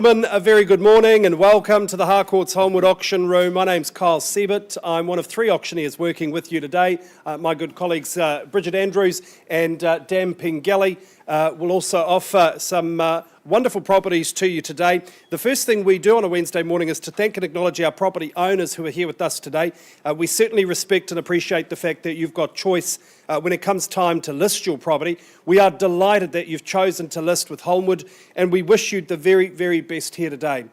Gentlemen, a very good morning and welcome to the Harcourt's Holmwood Auction Room. My name's Kyle Siebert. I'm one of three auctioneers working with you today. My good colleagues Bridget Andrews and Dan Pengelly will also offer some wonderful properties to you today. The first thing we do on a Wednesday morning is to thank and acknowledge our property owners who are here with us today. We certainly respect and appreciate the fact that you've got choice when it comes time to list your property. We are delighted that you've chosen to list with Holmwood, and we wish you the very, very best here today.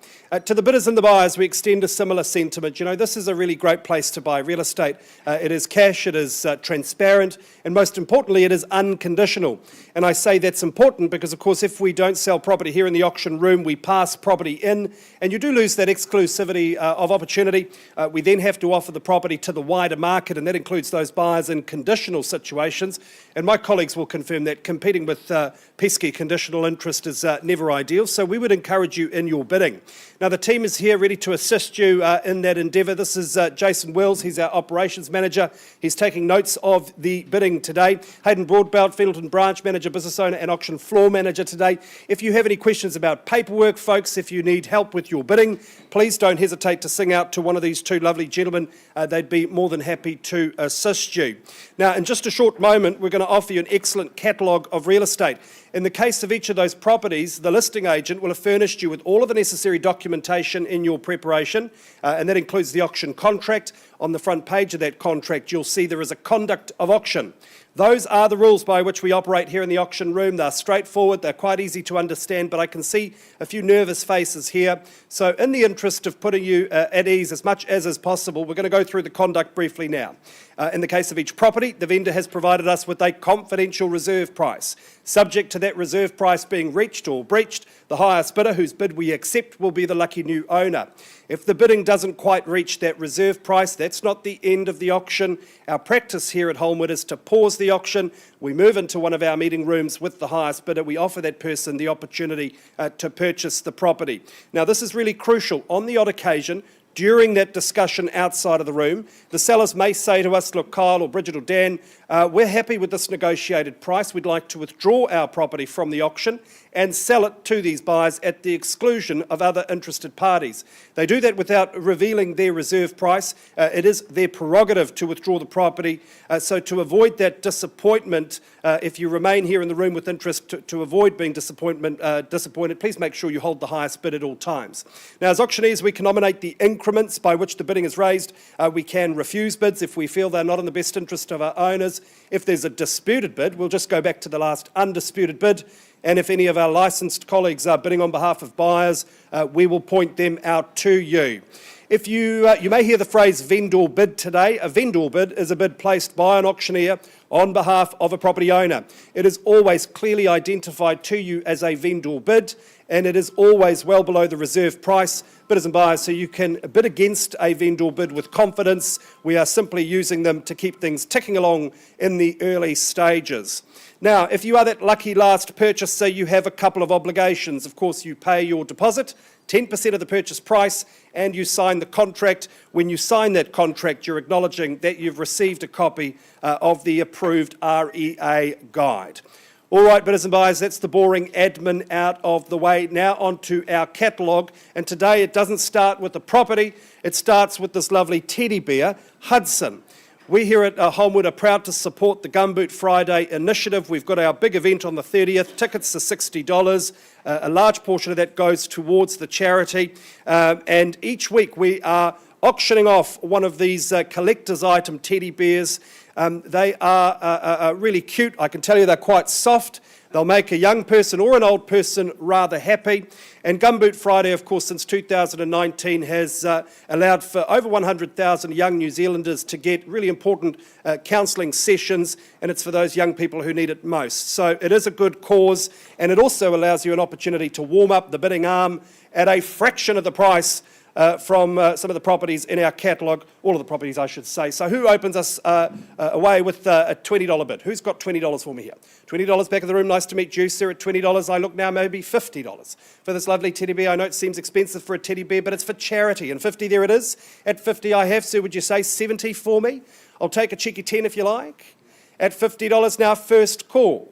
To the bidders and the buyers, we extend a similar sentiment. You know, this is a really great place to buy real estate. It is cash, it is transparent, and most importantly, it is unconditional. And I say that's important because, of course, if we don't sell property here in the auction room, we pass property in, and you do lose that exclusivity of opportunity. We then have to offer the property to the wider market, and that includes those buyers in conditional situations. And my colleagues will confirm that competing with pesky conditional interest is never ideal, so we would encourage you in your bidding. Now, the team is here ready to assist you in that endeavour. This is Jason Wills, he's our operations manager. He's taking notes of the bidding today. Hayden Broadbelt, Fiddleton branch manager, business owner and auction floor manager today. If you have any questions about paperwork, folks, if you need help with your bidding, please don't hesitate to sing out to one of these two lovely gentlemen. They'd be more than happy to assist you. Now, in just a short moment, we're going to offer you an excellent catalogue of real estate. In the case of each of those properties, the listing agent will have furnished you with all of the necessary documentation in your preparation, and that includes the auction contract. On the front page of that contract, you'll see there is a conduct of auction. Those are the rules by which we operate here in the auction room. They're straightforward, they're quite easy to understand, but I can see a few nervous faces here. So in the interest of putting you at ease as much as is possible, we're going to go through the conduct briefly now. In the case of each property, the vendor has provided us with a confidential reserve price. Subject to that reserve price being reached or breached, the highest bidder whose bid we accept will be the lucky new owner. If the bidding doesn't quite reach that reserve price, that's not the end of the auction. Our practice here at Holmwood is to pause the auction. We move into one of our meeting rooms with the highest bidder. We offer that person the opportunity to purchase the property. Now, this is really crucial. On the odd occasion, during that discussion outside of the room, the sellers may say to us, look, Kyle or Bridget or Dan, we're happy with this negotiated price. We'd like to withdraw our property from the auction and sell it to these buyers at the exclusion of other interested parties. They do that without revealing their reserve price. It is their prerogative to withdraw the property. So to avoid that disappointment, if you remain here in the room with interest, to avoid being disappointed, please make sure you hold the highest bid at all times. Now, as auctioneers, we can nominate the increments by which the bidding is raised. We can refuse bids if we feel they're not in the best interest of our owners. If there's a disputed bid, we'll just go back to the last undisputed bid. And if any of our licensed colleagues are bidding on behalf of buyers, we will point them out to you. If you may hear the phrase vendor bid today. A vendor bid is a bid placed by an auctioneer on behalf of a property owner. It is always clearly identified to you as a vendor bid, and it is always well below the reserve price. Bidders and buyers, so you can bid against a vendor bid with confidence. We are simply using them to keep things ticking along in the early stages. Now, if you are that lucky last purchaser, you have a couple of obligations. Of course, you pay your deposit, 10% of the purchase price, and you sign the contract. When you sign that contract, you're acknowledging that you've received a copy of the approved REA guide. All right, bidders and buyers, that's the boring admin out of the way. Now on to our catalogue. And today it doesn't start with the property, it starts with this lovely teddy bear, Hudson. We here at Holmwood are proud to support the Gumboot Friday initiative. We've got our big event on the 30th. Tickets are $60. A large portion of that goes towards the charity. And each week we are auctioning off one of these collector's item teddy bears. They are really cute. I can tell you they're quite soft. They'll make a young person or an old person rather happy. And Gumboot Friday, of course, since 2019 has allowed for over 100,000 young New Zealanders to get really important counselling sessions, and it's for those young people who need it most. So it is a good cause, and it also allows you an opportunity to warm up the bidding arm at a fraction of the price from some of the properties in our catalogue, all of the properties I should say. So who opens us away with a $20 bid? Who's got $20 for me here? $20 back of the room, nice to meet you, sir, at $20. I look now maybe $50 for this lovely teddy bear. I know it seems expensive for a teddy bear, but it's for charity, and 50 there it is. At 50 I have, sir, would you say 70 for me? I'll take a cheeky 10 if you like. At $50 now, first call.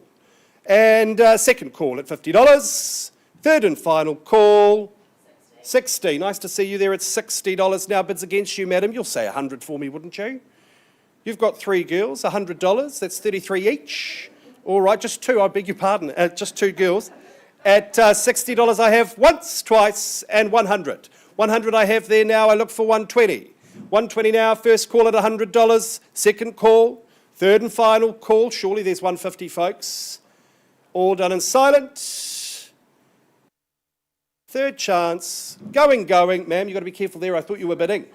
And second call at $50. Third and final call 60. Nice to see you there at $60 now. Bids against you, madam. You'll say 100 for me, wouldn't you? You've got 3 girls, $100. That's 33 each. All right, just 2. I beg your pardon. Just 2 girls. At $60, I have once, twice, and 100. 100 I have there now. I look for 120. 120 now. First call at $100. Second call. Third and final call. Surely there's 150, folks. All done and silent. Third chance. Going. Ma'am, you've got to be careful there. I thought you were bidding.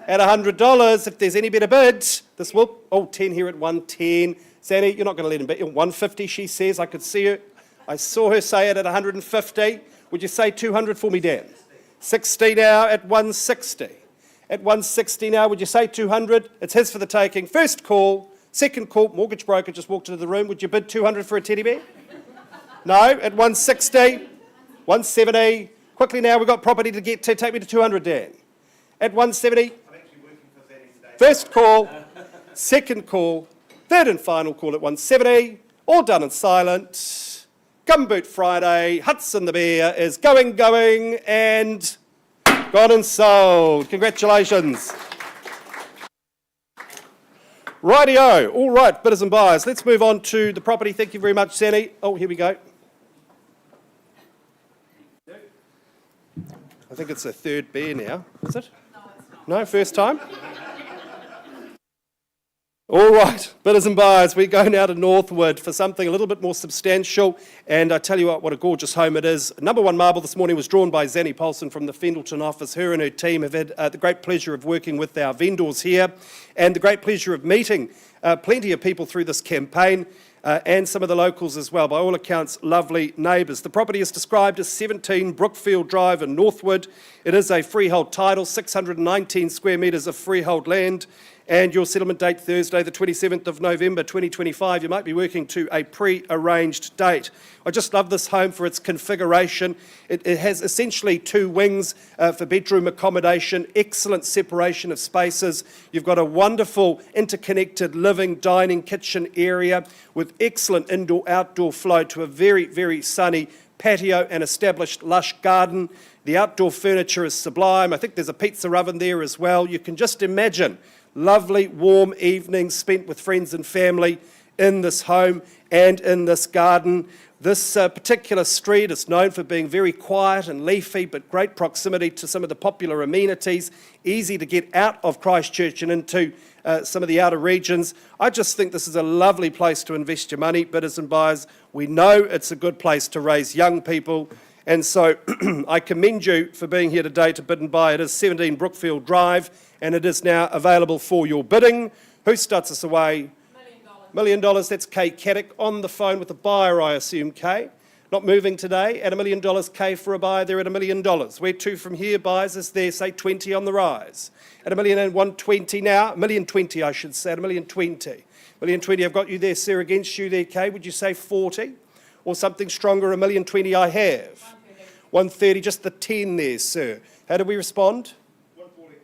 At $100, if there's any better bid, this will... Oh, 10 here at 110. Zanny, you're not going to let him bid. 150, she says. I could see her. I saw her say it at 150. Would you say 200 for me, Dan? 60 now at 160. At 160 now, would you say 200? It's his for the taking. First call. Second call. Mortgage broker just walked into the room. Would you bid 200 for a teddy bear? No, at 160. 170. Quickly now, we've got property to get to. Take me to 200, Dan. At 170. I'm actually working for Zanny today. First call. Second call. Third and final call at 170. All done and silent. Gumboot Friday, Hudson the Bear is going, and gone and sold. Congratulations. Rightio. All right, bidders and buyers. Let's move on to the property. Thank you very much, Sandy. Oh, here we go. I think it's a third bear now, is it? No, it's not. No, first time? All right, bidders and buyers, we go now to Northwood for something a little bit more substantial, and I tell you what a gorgeous home it is. Number 1 marble this morning was drawn by Zanny Paulson from the Fendleton office. Her and her team have had the great pleasure of working with our vendors here and the great pleasure of meeting plenty of people through this campaign and some of the locals as well. By all accounts, lovely neighbours. The property is described as 17 Brookfield Drive in Northwood. It is a freehold title, 619 square metres of freehold land. And your settlement date Thursday, the 27th of November 2025. You might be working to a pre-arranged date. I just love this home for its configuration. It has essentially 2 wings for bedroom accommodation, excellent separation of spaces. You've got a wonderful interconnected living, dining, kitchen area with excellent indoor-outdoor flow to a very, very sunny patio and established lush garden. The outdoor furniture is sublime. I think there's a pizza oven there as well. You can just imagine lovely, warm evenings spent with friends and family in this home and in this garden. This particular street is known for being very quiet and leafy, but great proximity to some of the popular amenities, easy to get out of Christchurch and into some of the outer regions. I just think this is a lovely place to invest your money, bidders and buyers. We know it's a good place to raise young people, and so I commend you for being here today to bid and buy. It is 17 Brookfield Drive, and it is now available for your bidding. Who starts us away? $1 million. That's Kay Caddick on the phone with the buyer, I assume, Kay. Not moving today. At $1 million, Kay, for a buyer, they're at $1 million. Where to from here? Buyers is there, say 20 on the rise. At $1,120,000 now, $1,020,000 I should say, at $1,020,000. $1,020,000, I've got you there, sir, against you there, Kay. Would you say 40? Or something stronger, $1,020,000 I have. 130, just the 10 there, sir. How do we respond?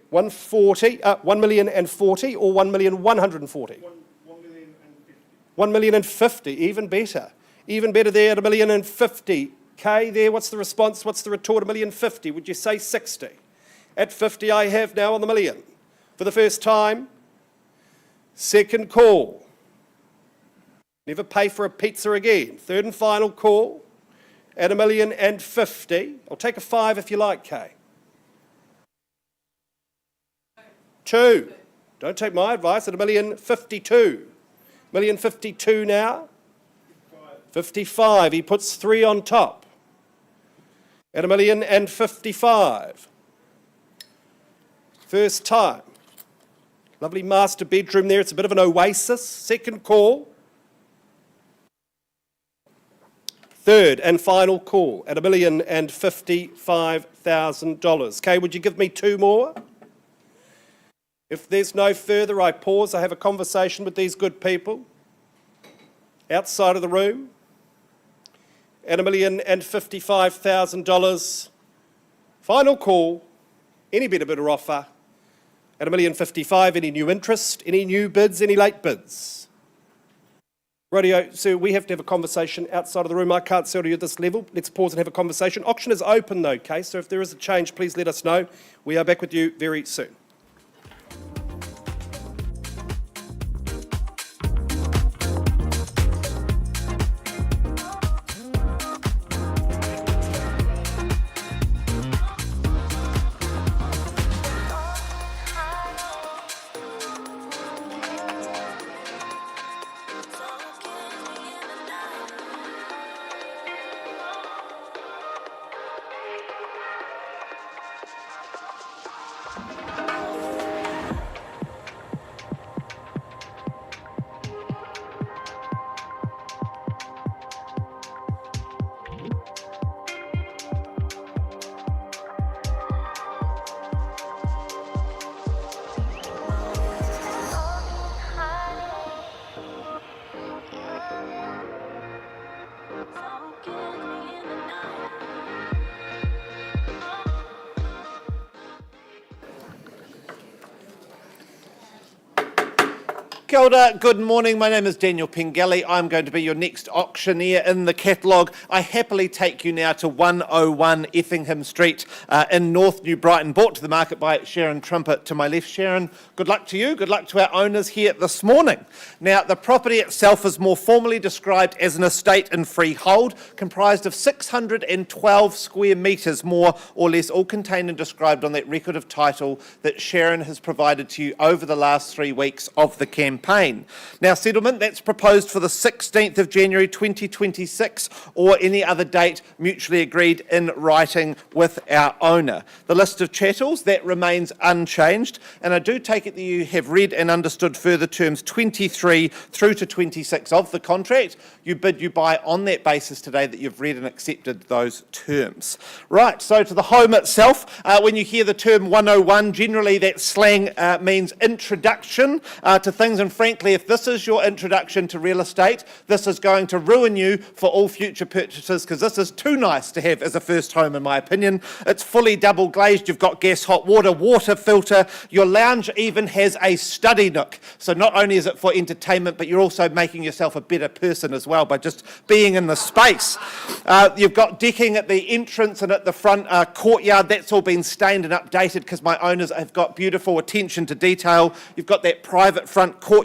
140, 1,040,000 or 1,140,000? 1,050,000, even better. Even better there at 1,050,000 there. What's the response? What's the retort? 1,050,000. Would you say 60? At 50, I have now on the million. For the first time, second call. Never pay for a pizza again. Third and final call at 1,050,000. I'll take a 5 if you like, Kay. 2. Don't take my advice at 1,052,000. 1,052,000 now. 55. He puts 3 on top. At 1,055,000. First time. Lovely master bedroom there. It's a bit of an oasis. Second call. Third and final call at $1,055,000. Kay, would you give me 2 more? If there's no further, I pause. I have a conversation with these good people outside of the room at $1,055,000. Final call. Any better offer at $1,055,000. Any new interest? Any new bids? Any late bids? Radio, sir, we have to have a conversation outside of the room. I can't settle you at this level. Let's pause and have a conversation. Auction is open though, Kay, so if there is a change, please let us know. We are back with you very soon. Kia ora, good morning. My name is Daniel Pengelly. I'm going to be your next auctioneer in the catalogue. I happily take you now to 101 Effingham Street in North New Brighton, brought to the market by Sharon Trumpet to my left. Sharon, good luck to you. Good luck to our owners here this morning. Now, the property itself is more formally described as an estate in freehold, comprised of 612 square metres, more or less, all contained and described on that record of title that Sharon has provided to you over the last 3 weeks of the campaign. Now, settlement, that's proposed for the 16th of January 2026 or any other date mutually agreed in writing with our owner. The list of chattels, that remains unchanged, and I do take it that you have read and understood further terms 23 through to 26 of the contract. You bid, you buy on that basis today that you've read and accepted those terms. Right, so to the home itself, when you hear the term 101, generally that slang means introduction to things, and frankly, if this is your introduction to real estate, this is going to ruin you for all future purchases, because this is too nice to have as a first home, in my opinion. It's fully double glazed, you've got gas hot water, water filter, your lounge even has a study nook. So not only is it for entertainment, but you're also making yourself a better person as well by just being in the space. You've got decking at the entrance and at the front courtyard. That's all been stained and updated because my owners have got beautiful attention to detail. You've got that private front courtyard.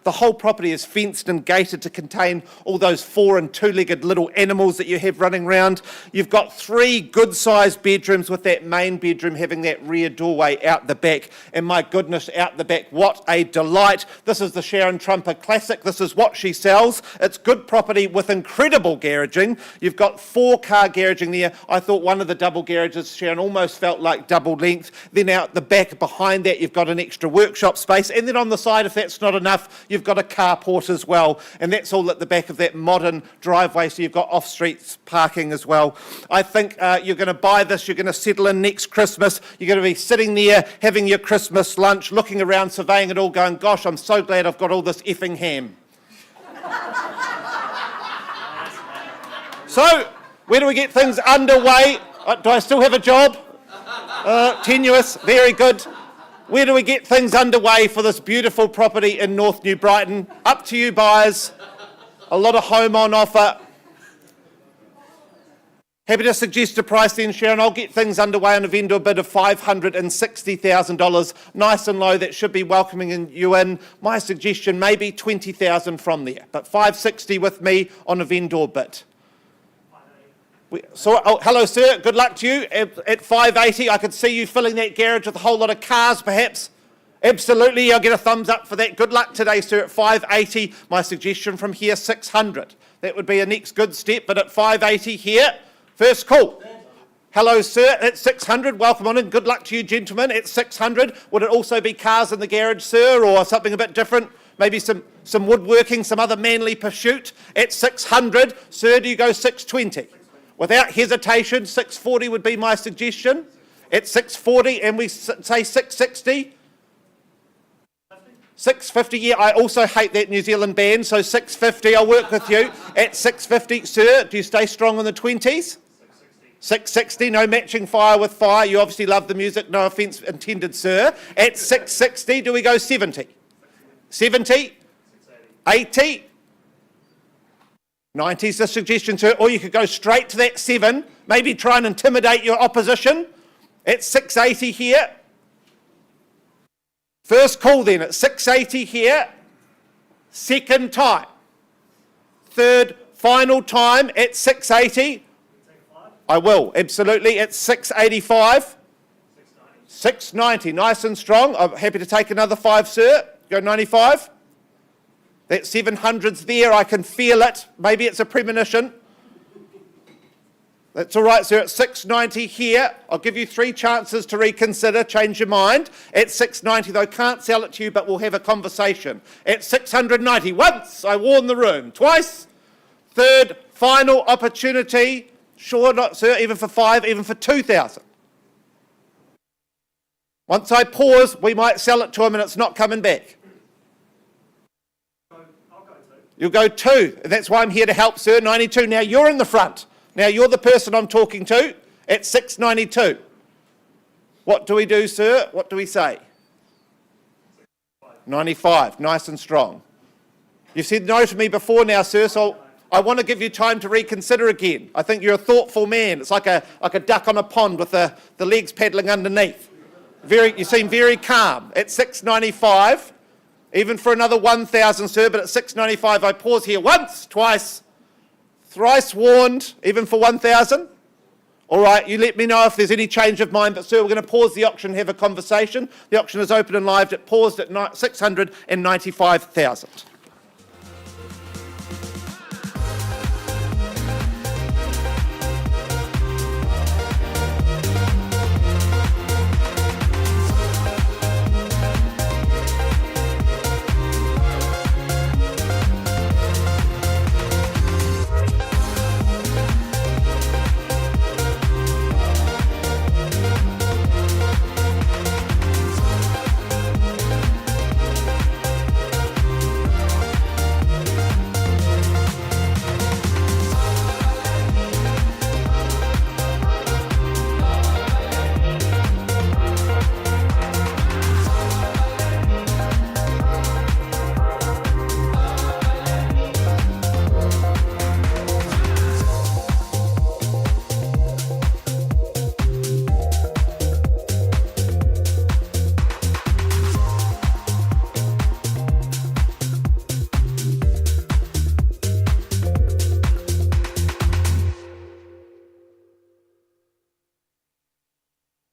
The whole property is fenced and gated to contain all those 4- and 2-legged little animals that you have running around. You've got 3 good-sized bedrooms, with that main bedroom having that rear doorway out the back. And my goodness, out the back, what a delight. This is the Sharon Trumpet Classic. This is what she sells. It's good property with incredible garaging. You've got 4-car garaging there. I thought one of the double garages, Sharon, almost felt like double length. Then out the back behind that, you've got an extra workshop space. And then on the side, if that's not enough, you've got a carport as well, and that's all at the back of that modern driveway, so you've got off-street parking as well. I think you're going to buy this, you're going to settle in next Christmas, you're going to be sitting there having your Christmas lunch, looking around, surveying it all, going, gosh, I'm so glad I've got all this effing ham. So, where do we get things underway? Do I still have a job? Tenuous, very good. Where do we get things underway for this beautiful property in North New Brighton? Up to you, buyers. A lot of home on offer. Happy to suggest a price then, Sharon. I'll get things underway on a vendor bid of $560,000. Nice and low, that should be welcoming you in. My suggestion, maybe $20,000 from there, but $560 with me on a vendor bid. So, hello, sir. Good luck to you. At $580, I could see you filling that garage with a whole lot of cars, perhaps. Absolutely, I'll get a thumbs up for that. Good luck today, sir. At $580, my suggestion from here, $600. That would be a next good step, but at $580 here, first call. Hello, sir. At $600, welcome on in. Good luck to you, gentlemen. At $600, would it also be cars in the garage, sir, or something a bit different? Maybe some woodworking, some other manly pursuit. At $600, sir, do you go $620? Without hesitation, $640 would be my suggestion. At $640, and we say $660. $650, yeah, I also hate that New Zealand band, so $650, I'll work with you. At $650, sir, do you stay strong in the 20s? $660, no matching fire with fire. You obviously love the music, no offence intended, sir. At $660, do we go $70? $70? $80? 90's the suggestion, sir, or you could go straight to that 7, maybe try and intimidate your opposition. At 680 here. First call then at 680 here. Second time. Third, final time at 680. I will, absolutely, at 685. 690, nice and strong. I'm happy to take another 5, sir. Go 95. That 700's there, I can feel it. Maybe it's a premonition. That's all right, sir. At 690 here, I'll give you 3 chances to reconsider, change your mind. At 690, though, can't sell it to you, but we'll have a conversation. At 690, once, I warn the room. Twice. Third, final opportunity. Sure not, sir, even for 5, even for 2,000. Once I pause, we might sell it to him and it's not coming back. I'll go 2. You'll go 2, and that's why I'm here to help, sir. 92. Now you're in the front. Now you're the person I'm talking to at 692. What do we do, sir? What do we say? 95. Nice and strong. You've said no to me before now, sir, so I want to give you time to reconsider again. I think you're a thoughtful man. It's like a duck on a pond with the legs paddling underneath. You seem very calm. At 695, even for another 1,000, sir, but at 695 I pause here once, twice, thrice warned, even for 1,000. All right, you let me know if there's any change of mind, but sir, we're going to pause the auction and have a conversation. The auction is open and live. It paused at 695,000.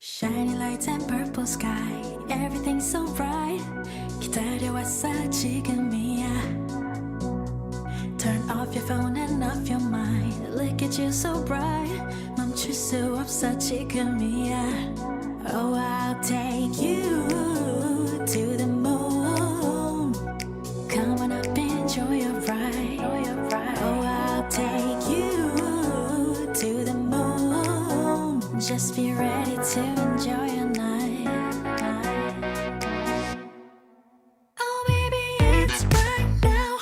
Shiny lights and purple sky, everything's so bright. 기다려왔어 지금이야. Turn off your phone and off your mind. Look at you so bright. 멈출 수 없어 지금이야. Oh, I'll take you to the moon. Come on up, enjoy your ride. Oh, I'll take you to the moon. Just be ready to enjoy your night. Oh, baby, it's right now.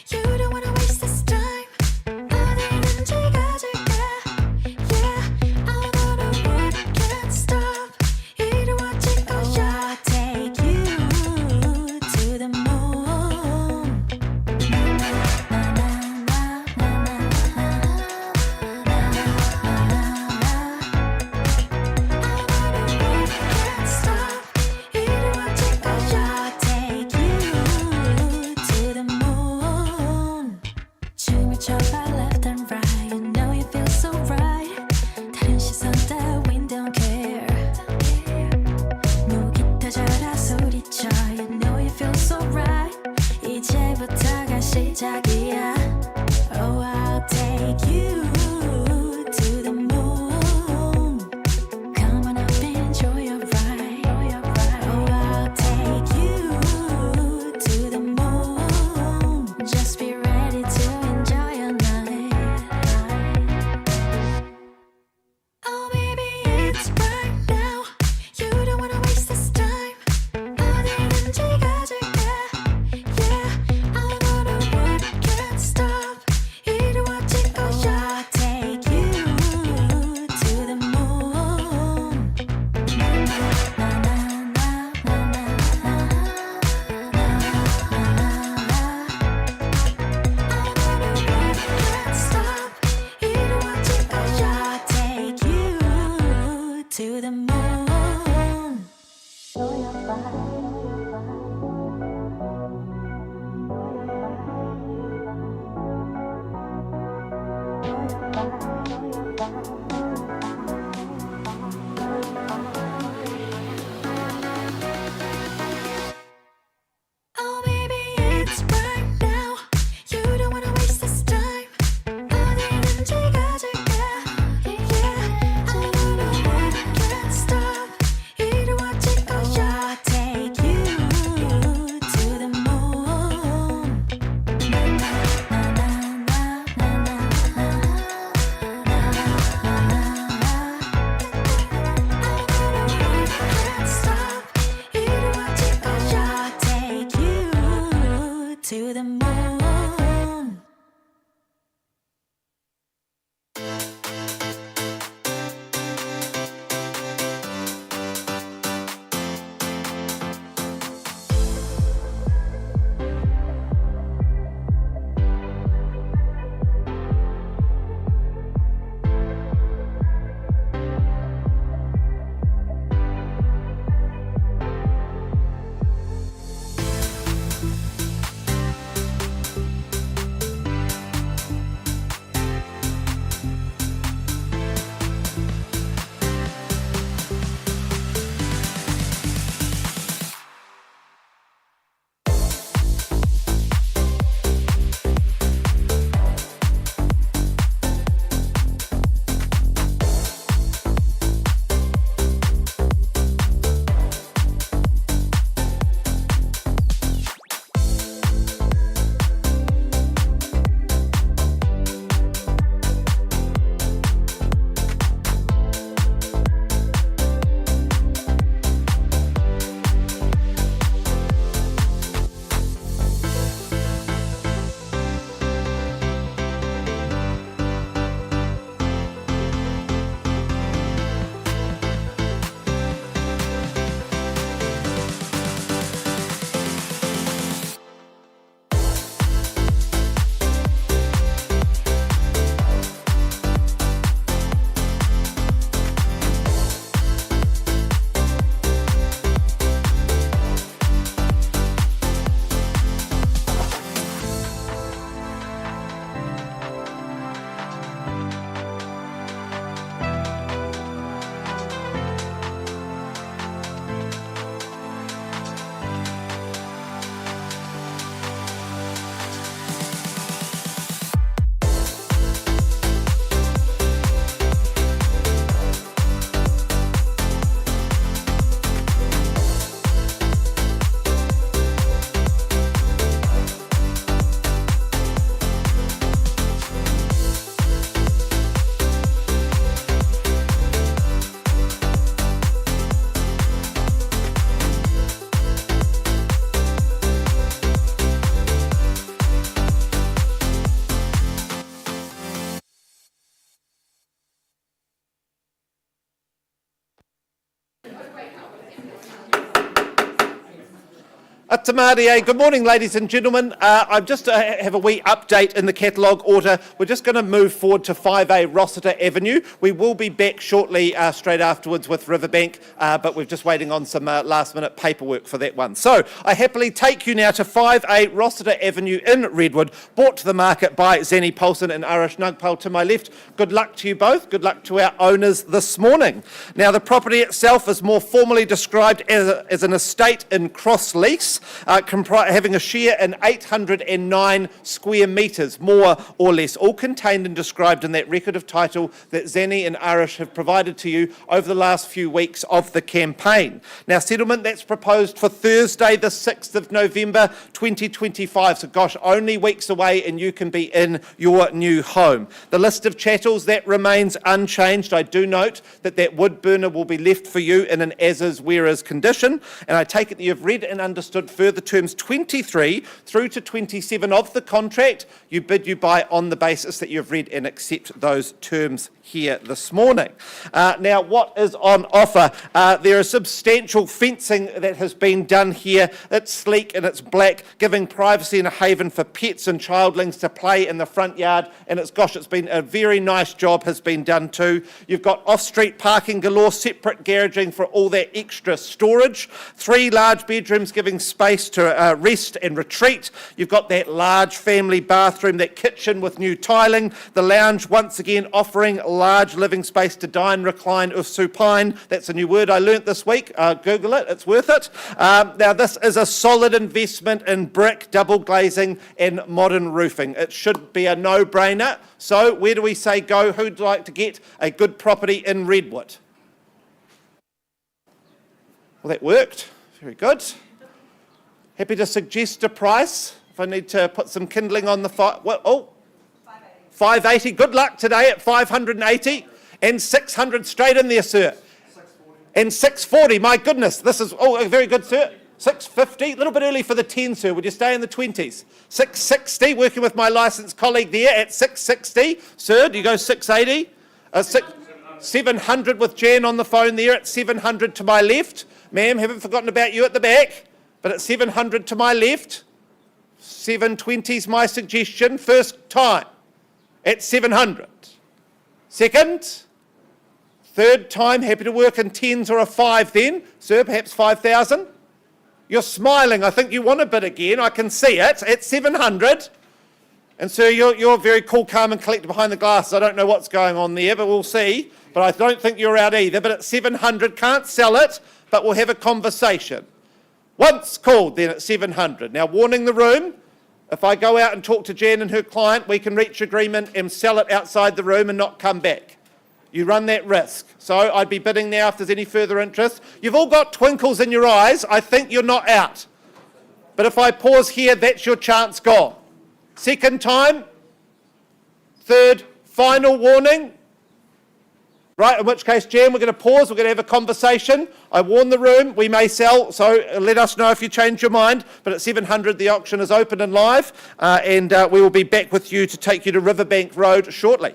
You don't wanna waste this time. 어디든지 가줄게. Yeah, I'm on a road, can't stop. 이루어질 거야. I'll take you to the moon. Left and right, you know you feel so right. 다른 시선 따윈 don't care. 무기타져라 소리쳐, you know you feel so right. 이제부터가 시작이야. Oh, I'll take you to the moon. Come on up, enjoy your ride. Oh, I'll take you to the moon. Just be ready to enjoy your night. Oh, baby, it's right now. You don't wanna waste this time. 어디든지 가줄게. Yeah, I'm on a road, Oh, maybe it's right now. You don't wanna waste this time. 어디든지 가줄게. Yeah, I don't know why I can't stop. 이루어질 거야. I'll take you to the moon. Na na na na na na can't stop. 이루어질 거야. I'll take you to the moon. Atamarie, good morning, ladies and gentlemen. I just have a wee update in the catalogue order. We're just going to move forward to 5A Rossiter Avenue. We will be back shortly, straight afterwards with Riverbank, but we're just waiting on some last-minute paperwork for that one. So I happily take you now to 5A Rossiter Avenue in Redwood, brought to the market by Zanny Paulson and Arash Nugpal to my left. Good luck to you both. Good luck to our owners this morning. Now, the property itself is more formally described as an estate in cross-lease, having a share in 809 square metres, more or less, all contained and described in that record of title that Zanny and Arash have provided to you over the last few weeks of the campaign. Now, settlement that's proposed for Thursday, the 6th of November 2025. So, gosh, only weeks away and you can be in your new home. The list of chattels, that remains unchanged. I do note that that wood burner will be left for you in an as-is, where-is condition. And I take it that you've read and understood further terms 23 through to 27 of the contract. You bid, you buy on the basis that you've read and accept those terms here this morning. Now, what is on offer? There is substantial fencing that has been done here. It's sleek and it's black, giving privacy and a haven for pets and childlings to play in the front yard. And it's been a very nice job has been done too. You've got off-street parking galore, separate garaging for all that extra storage. 3 large bedrooms giving space to rest and retreat. You've got that large family bathroom, that kitchen with new tiling. The lounge once again offering large living space to dine, recline or supine. That's a new word I learnt this week. Google it, it's worth it. Now this is a solid investment in brick, double glazing and modern roofing. It should be a no-brainer. So where do we say go? Who'd like to get a good property in Redwood? Well, that worked. Very good. Happy to suggest a price if I need to put some kindling on the fire. Well, oh, 580. Good luck today at 580 and 600 straight in there, sir. 640. And 640. My goodness, this is very good, sir. 650. A little bit early for the 10, sir. Would you stay in the 20s? 660. Working with my licensed colleague there at 660. Sir, do you go 680? 700 with Jan on the phone there at 700 to my left. Ma'am, haven't forgotten about you at the back. But at 700 to my left. 720's my suggestion. First time. At 700. Second, third time, happy to work in 10s or a 5 then. Sir, perhaps 5,000. You're smiling, I think you want a bid again, I can see it, at 700. And sir, you're very cool, calm and collected behind the glasses. I don't know what's going on there, but we'll see. But I don't think you're out either. But at 700, can't sell it, but we'll have a conversation. Once called then at 700. Now warning the room, if I go out and talk to Jan and her client, we can reach agreement and sell it outside the room and not come back. You run that risk. So I'd be bidding now if there's any further interest. You've all got twinkles in your eyes. I think you're not out. But if I pause here, that's your chance gone. Second time. Third, final warning. Right, in which case, Jan, we're going to pause. We're going to have a conversation. I warn the room, we may sell, so let us know if you change your mind. But at 700, the auction is open and live, and we will be back with you to take you to Riverbank Road shortly.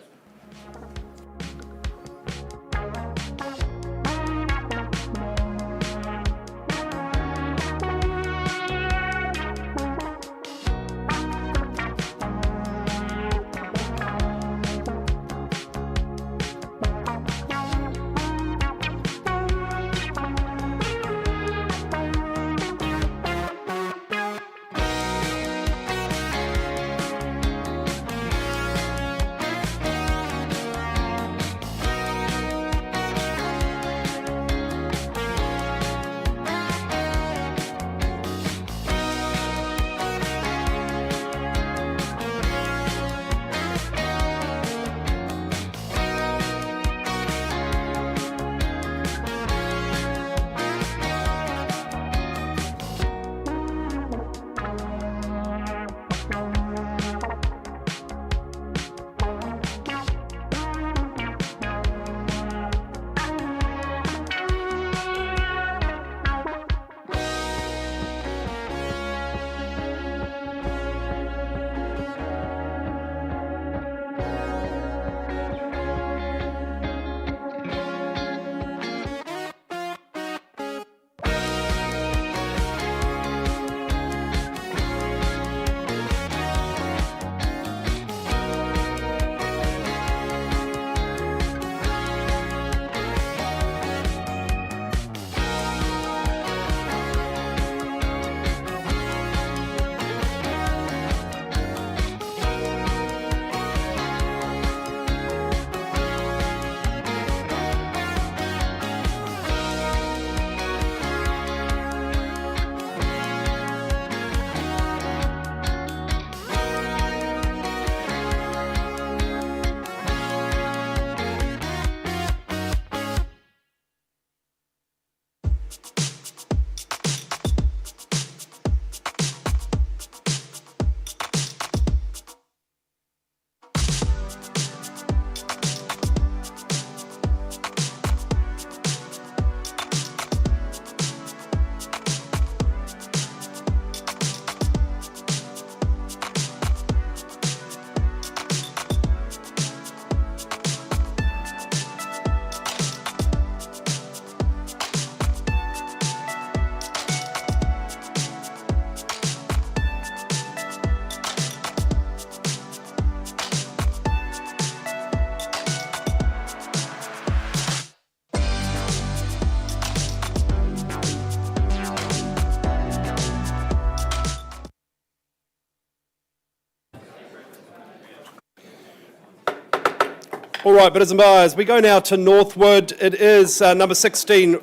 All right, bidders and buyers, we go now to Northwood. It is number 16,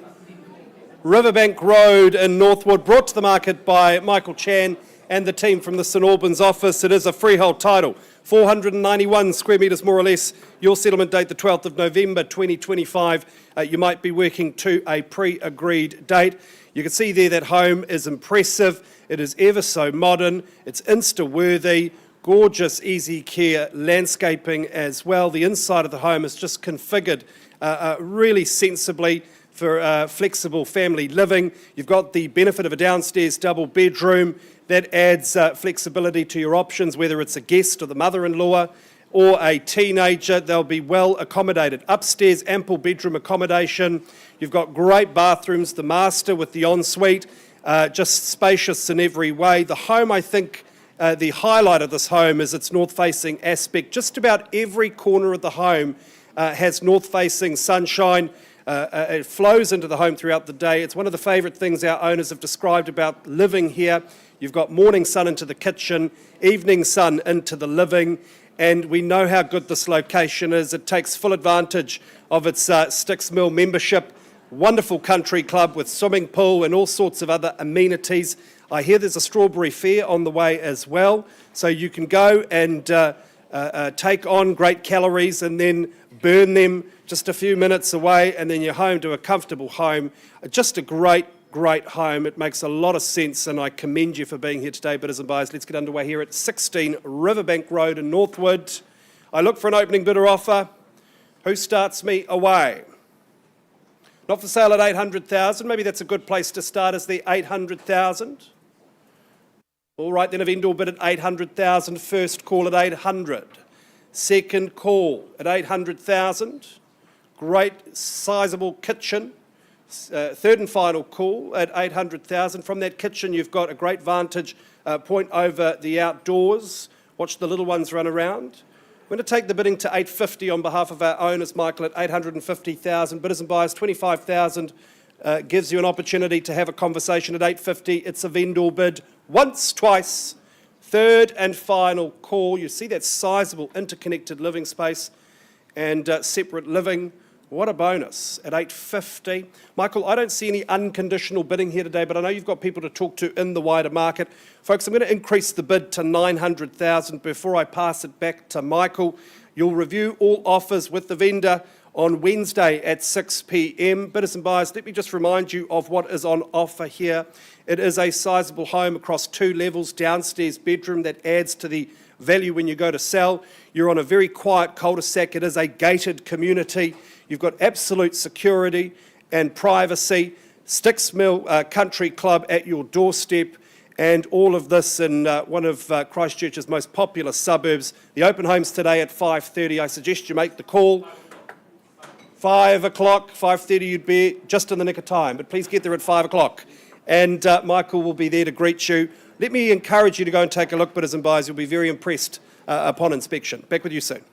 Riverbank Road in Northwood, brought to the market by Michael Chan and the team from the St Albans office. It is a freehold title, 491 square metres more or less. Your settlement date, the 12th of November 2025. You might be working to a pre-agreed date. You can see there that home is impressive. It is ever so modern. It's Insta-worthy. Gorgeous, easy care landscaping as well. The inside of the home is just configured really sensibly for flexible family living. You've got the benefit of a downstairs double bedroom that adds flexibility to your options, whether it's a guest or the mother-in-law or a teenager. They'll be well accommodated. Upstairs, ample bedroom accommodation. You've got great bathrooms, the master with the ensuite, just spacious in every way. The home, I think, the highlight of this home is its north-facing aspect. Just about every corner of the home has north-facing sunshine. It flows into the home throughout the day. It's one of the favourite things our owners have described about living here. You've got morning sun into the kitchen, evening sun into the living, and we know how good this location is. It takes full advantage of its Sticks Mill membership. Wonderful country club with swimming pool and all sorts of other amenities. I hear there's a strawberry fair on the way as well, so you can go and take on great calories and then burn them just a few minutes away, and then you're home to a comfortable home. Just a great home. It makes a lot of sense, and I commend you for being here today, bidders and buyers. Let's get underway here at 16 Riverbank Road in Northwood. I look for an opening bidder offer. Who starts me away? Not for sale at 800,000. Maybe that's a good place to start, is the 800,000. All right, then a vendor bid at 800,000. First call at 800. Second call at 800,000. Great sizable kitchen. Third and final call at 800,000. From that kitchen, you've got a great vantage point over the outdoors. Watch the little ones run around. We're going to take the bidding to 850 on behalf of our owners, Michael, at 850,000. Bidders and buyers, 25,000 gives you an opportunity to have a conversation at 850. It's a vendor bid once, twice. Third and final call. You see that sizable interconnected living space and separate living. What a bonus at 850. Michael, I don't see any unconditional bidding here today, but I know you've got people to talk to in the wider market. Folks, I'm going to increase the bid to 900,000 before I pass it back to Michael. You'll review all offers with the vendor on Wednesday at 6 p.m. Bidders and buyers, let me just remind you of what is on offer here. It is a sizable home across 2 levels, downstairs bedroom that adds to the value when you go to sell. You're on a very quiet cul-de-sac. It is a gated community. You've got absolute security and privacy. Sticks Mill Country Club at your doorstep, and all of this in one of Christchurch's most popular suburbs. The open home's today at 5:30. I suggest you make the call. 5 o'clock, 5:30 you'd be just in the nick of time, but please get there at 5 o'clock. And Michael will be there to greet you. Let me encourage you to go and take a look, bidders and buyers. You'll be very impressed upon inspection. Back with you soon.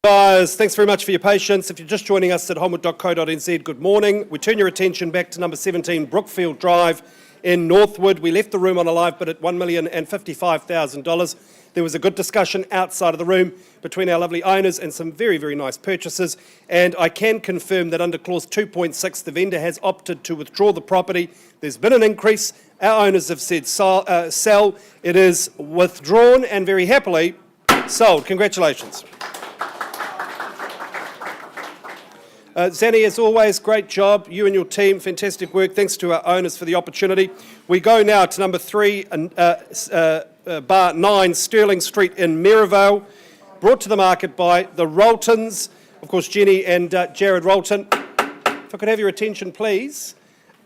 Buyers, thanks very much for your patience. If you're just joining us at holmwood.co.nz, good morning. We turn your attention back to number 17 Brookfield Drive in Northwood. We left the room on a live bid at $1,055,000. There was a good discussion outside of the room between our lovely owners and some very, very nice purchasers. And I can confirm that under clause 2.6, the vendor has opted to withdraw the property. There's been an increase. Our owners have said sell. It is withdrawn and very happily sold. Congratulations. Zanny, as always, great job. You and your team, fantastic work. Thanks to our owners for the opportunity. We go now to number 3, bar 9, Stirling Street in Maryvale, brought to the market by the Roltons. Of course, Jenny and Jared Rolton. If I could have your attention, please.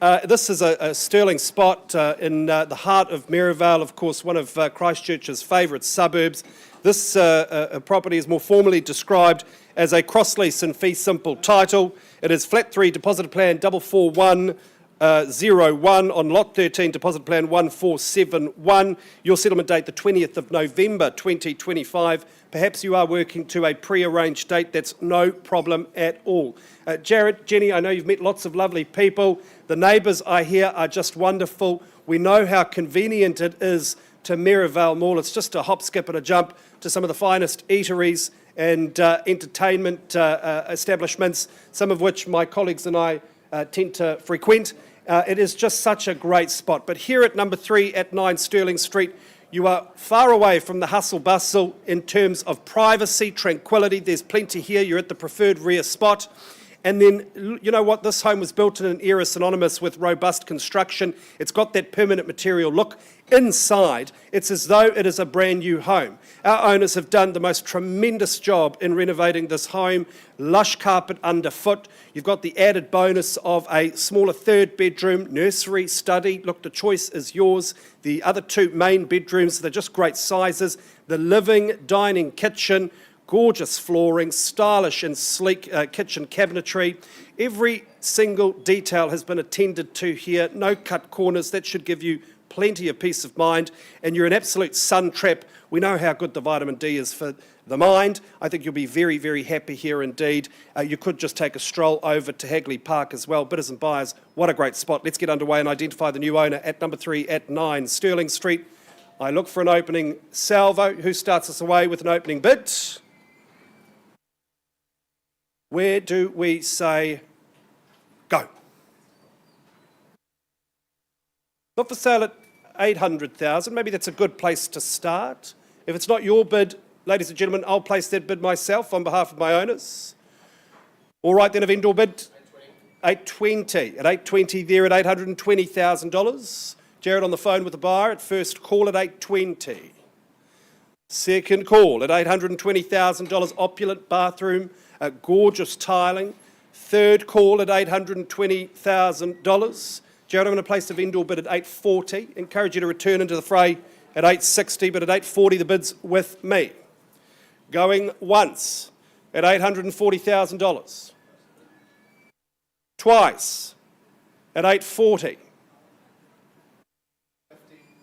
This is a sterling spot in the heart of Maryvale, of course, one of Christchurch's favourite suburbs. This property is more formally described as a cross-lease and fee-simple title. It is Flat 3, Deposit Plan 44101 on Lot 13, Deposit Plan 1471. Your settlement date, the 20th of November 2025. Perhaps you are working to a pre-arranged date. That's no problem at all. Jared, Jenny, I know you've met lots of lovely people. The neighbours, I hear, are just wonderful. We know how convenient it is to Maryvale Mall. It's just a hop, skip and a jump to some of the finest eateries and entertainment establishments, some of which my colleagues and I tend to frequent. It is just such a great spot. But here at number 3 at 9 Stirling Street, you are far away from the hustle bustle in terms of privacy, tranquility. There's plenty here. You're at the preferred rear spot. And then, you know what, this home was built in an era synonymous with robust construction. It's got that permanent material look. Inside, it's as though it is a brand new home. Our owners have done the most tremendous job in renovating this home. Lush carpet underfoot. You've got the added bonus of a smaller third bedroom, nursery, study. Look, the choice is yours. The other 2 main bedrooms, they're just great sizes. The living, dining, kitchen, gorgeous flooring, stylish and sleek kitchen cabinetry. Every single detail has been attended to here. No cut corners. That should give you plenty of peace of mind. And you're an absolute sun trap. We know how good the vitamin D is for the mind. I think you'll be very, very happy here indeed. You could just take a stroll over to Hagley Park as well. Bidders and buyers, what a great spot. Let's get underway and identify the new owner at number 3 at 9 Stirling Street. I look for an opening salvo. Who starts us away with an opening bid? Where do we say go? Not for sale at 800,000. Maybe that's a good place to start. If it's not your bid, ladies and gentlemen, I'll place that bid myself on behalf of my owners. All right then, a vendor bid. 820. At 820 there at $820,000. Jared on the phone with the buyer at first call at 820. Second call at $820,000. Opulent bathroom. Gorgeous tiling. Third call at $820,000. Jared, I'm going to place the vendor bid at 840. Encourage you to return into the fray at 860, but at 840 the bid's with me. Going once at $840,000. Twice at 840.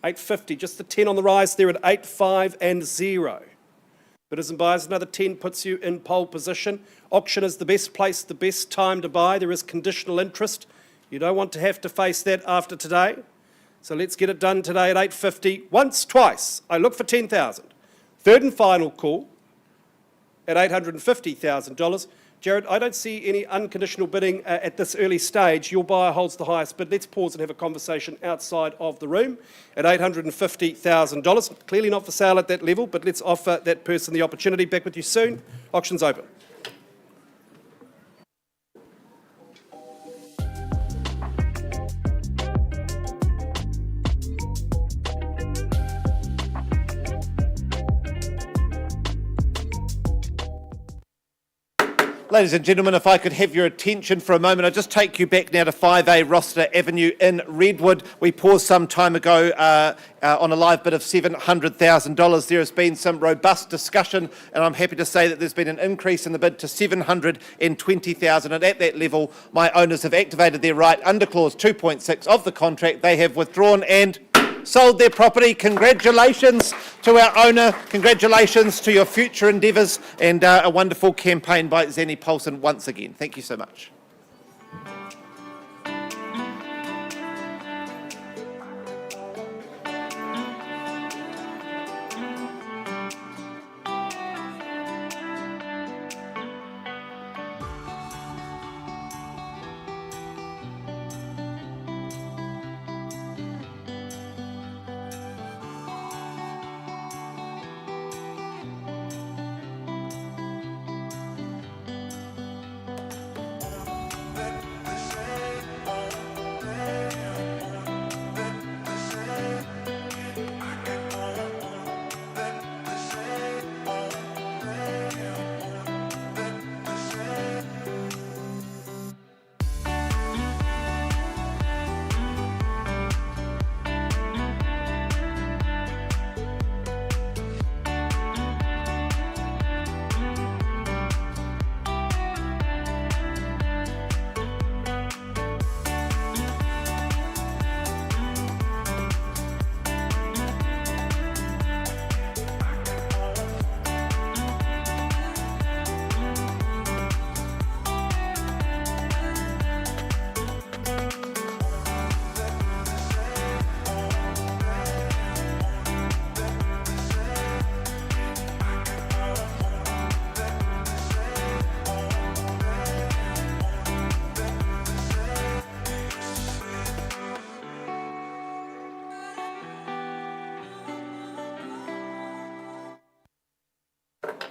850, just the 10 on the rise there at 85 and 0. Bidders and buyers, another 10 puts you in pole position. Auction is the best place, the best time to buy. There is conditional interest. You don't want to have to face that after today. So let's get it done today at 850. Once, twice. I look for 10,000. Third and final call at $850,000. Jared, I don't see any unconditional bidding at this early stage. Your buyer holds the highest bid. Let's pause and have a conversation outside of the room at $850,000. Clearly not for sale at that level, but let's offer that person the opportunity. Back with you soon. Auction's open. Ladies and gentlemen, if I could have your attention for a moment, I'll just take you back now to 5A Rossiter Avenue in Redwood. We paused some time ago on a live bid of $700,000. There has been some robust discussion, and I'm happy to say that there's been an increase in the bid to $720,000. And at that level, my owners have activated their right under clause 2.6 of the contract. They have withdrawn and sold their property. Congratulations to our owner. Congratulations to your future endeavours, and a wonderful campaign by Zanny Paulson once again. Thank you so much.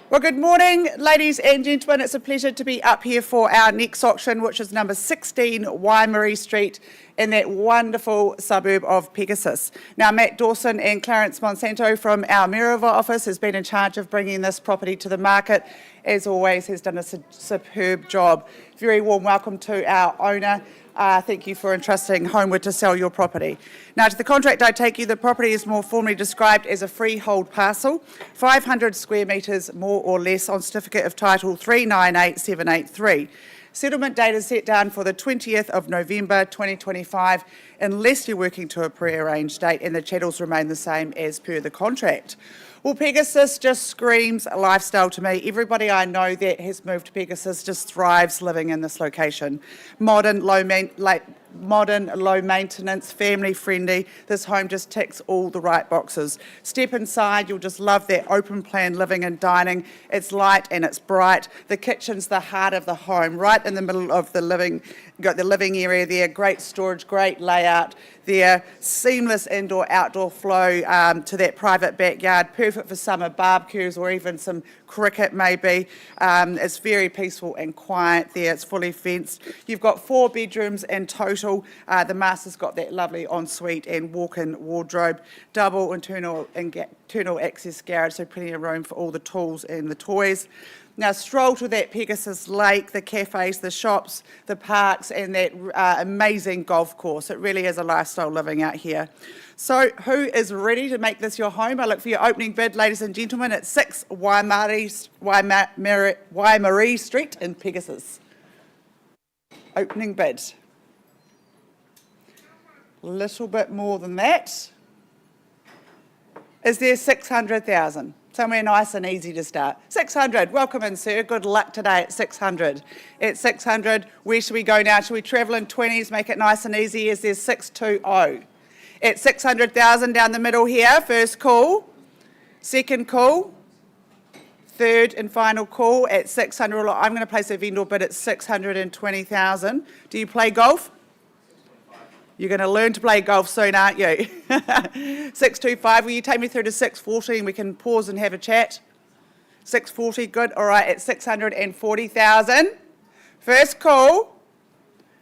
Well, good morning, ladies and gentlemen. It's a pleasure to be up here for our next auction, which is number 16 Waimarie Street in that wonderful suburb of Pegasus. Now, Matt Dawson and Clarence Monsanto from our Mayoralty office has been in charge of bringing this property to the market. As always, has done a superb job. Very warm welcome to our owner. Thank you for entrusting Holmwood to sell your property. Now, to the contract I take you, the property is more formally described as a freehold parcel, 500 square metres more or less on certificate of title 398783. Settlement date is set down for the 20th of November 2025, unless you're working to a pre-arranged date and the chattels remain the same as per the contract. Well, Pegasus just screams lifestyle to me. Everybody I know that has moved to Pegasus just thrives living in this location. Modern, low maintenance, family friendly. This home just ticks all the right boxes. Step inside, you'll just love that open plan living and dining. It's light and it's bright. The kitchen's the heart of the home, right in the middle of the living. You've got the living area there, great storage, great layout there, seamless indoor-outdoor flow to that private backyard, perfect for summer barbecues or even some cricket maybe. It's very peaceful and quiet there. It's fully fenced. You've got 4 bedrooms in total. The master's got that lovely ensuite and walk-in wardrobe, double internal access garage, so plenty of room for all the tools and the toys. Now, stroll to that Pegasus Lake, the cafes, the shops, the parks, and that amazing golf course. It really is a lifestyle living out here. So, who is ready to make this your home? I look for your opening bid, ladies and gentlemen, at 6 Waimarie Street in Pegasus. Opening bid. A little bit more than that. Is there 600,000? Somewhere nice and easy to start. 600, welcome in, sir. Good luck today at 600. At 600, where should we go now? Should we travel in 20s, make it nice and easy? Is there 620? At 600,000 down the middle here, first call, second call, third and final call at 600. I'm going to place a vendor bid at 620,000. Do you play golf? You're going to learn to play golf soon, aren't you? 625, will you take me through to 640 and we can pause and have a chat? 640, good. All right, at 640,000. First call.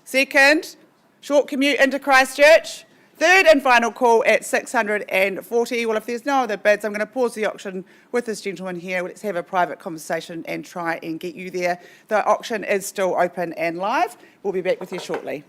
Second, short commute into Christchurch. Third and final call at 640. Well, if there's no other bids, I'm going to pause the auction with this gentleman here. Let's have a private conversation and try and get you there. The auction is still open and live. We'll be back with you shortly.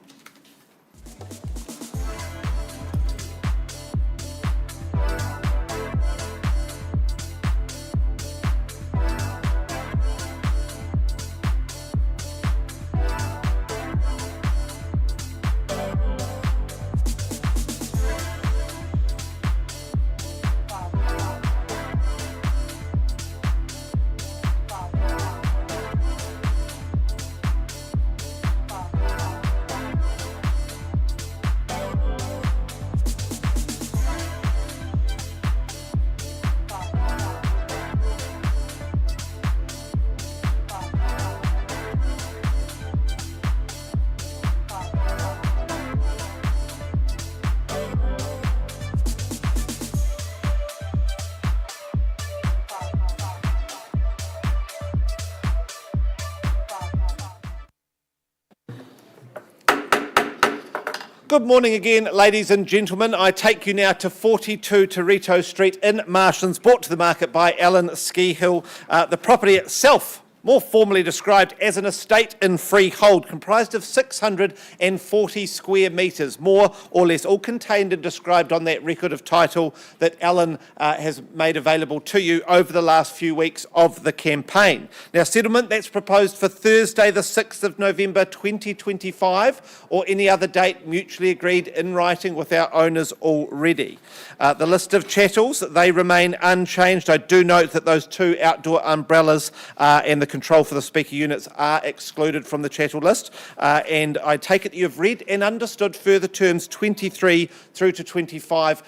Good morning again, ladies and gentlemen. I take you now to 42 Torito Street in Marshlands, brought to the market by Alan Skihill. The property itself, more formally described as an estate in freehold, comprised of 640 square metres, more or less, all contained and described on that record of title that Alan has made available to you over the last few weeks of the campaign. Now, settlement that's proposed for Thursday the 6th of November 2025 or any other date mutually agreed in writing with our owners already. The list of chattels, they remain unchanged. I do note that those 2 outdoor umbrellas and the control for the speaker units are excluded from the chattel list, and I take it you've read and understood further terms 23 through to 25.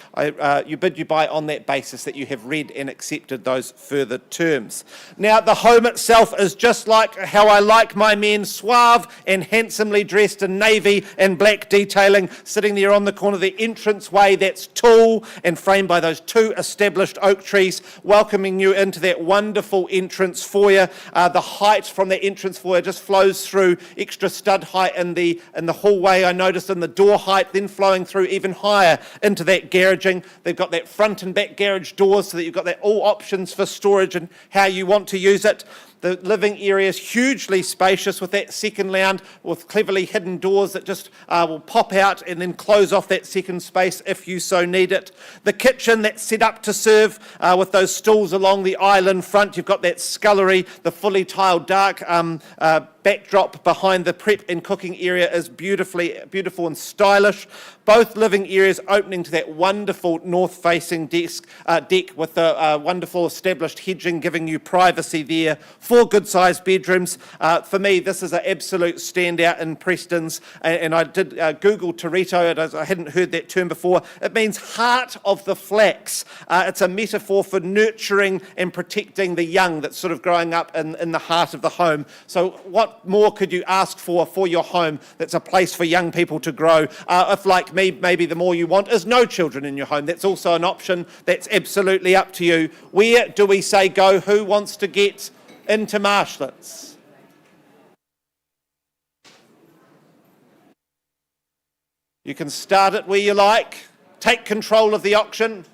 You bid you buy on that basis that you have read and accepted those further terms. Now, the home itself is just like how I like my men, suave and handsomely dressed in navy and black detailing, sitting there on the corner of the entranceway that's tall and framed by those 2 established oak trees, welcoming you into that wonderful entrance foyer. The height from the entrance foyer just flows through, extra stud height in the hallway, I noticed, in the door height, then flowing through even higher into that garaging. They've got that front and back garage doors so that you've got that all options for storage and how you want to use it. The living area is hugely spacious with that second lounge with cleverly hidden doors that just will pop out and then close off that second space if you so need it. The kitchen that's set up to serve with those stools along the island front. You've got that scullery, the fully tiled dark backdrop behind the prep and cooking area is beautiful and stylish. Both living areas opening to that wonderful north-facing deck with the wonderful established hedging giving you privacy there. 4 good-sized bedrooms. For me, this is an absolute standout in Preston's, and I did Google Torito. I hadn't heard that term before. It means heart of the flax. It's a metaphor for nurturing and protecting the young that's sort of growing up in the heart of the home. So what more could you ask for your home that's a place for young people to grow? If, like me, maybe the more you want is no children in your home. That's also an option. That's absolutely up to you. Where do we say go? Who wants to get into Marshlands? You can start it where you like. Take control of the auction.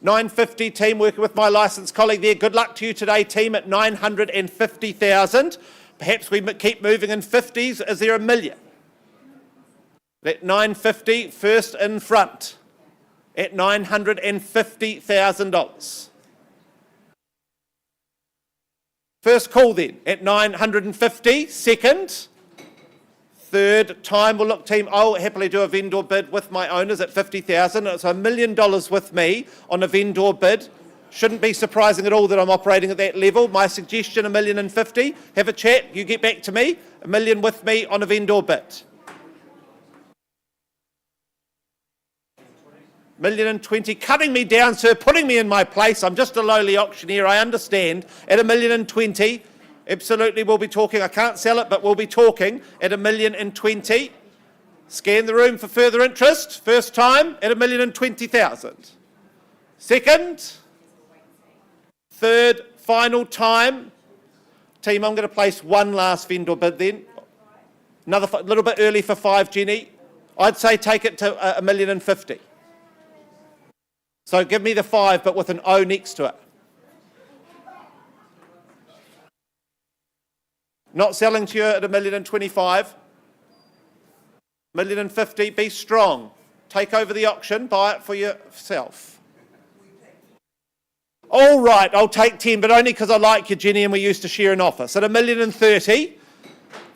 950 team, working with my licensed colleague there. Good luck to you today, team, at 950,000. Perhaps we keep moving in 50s. Is there a million? At 950, first in front at $950,000. First call then at 950, second. Third time, we'll look, team, I'll happily do a vendor bid with my owners at 50,000. It's $1 million with me on a vendor bid. Shouldn't be surprising at all that I'm operating at that level. My suggestion, $1,050,000. Have a chat, you get back to me. $1 million with me on a vendor bid. $1,020,000, cutting me down, sir, putting me in my place. I'm just a lowly auctioneer, I understand. At $1,020,000. Absolutely, we'll be talking. I can't sell it, but we'll be talking at $1,020,000. Scan the room for further interest. First time at $1,020,000. Second, third, final time. Team, I'm going to place one last vendor bid then. Another little bit early for 5, Jenny. I'd say take it to $1,050,000. So give me the 5, but with an O next to it. Not selling to you at $1,025,000. $1,050,000, be strong. Take over the auction, buy it for yourself. All right, I'll take 10, but only because I like you, Jenny, and we used to share an office. At $1,030,000,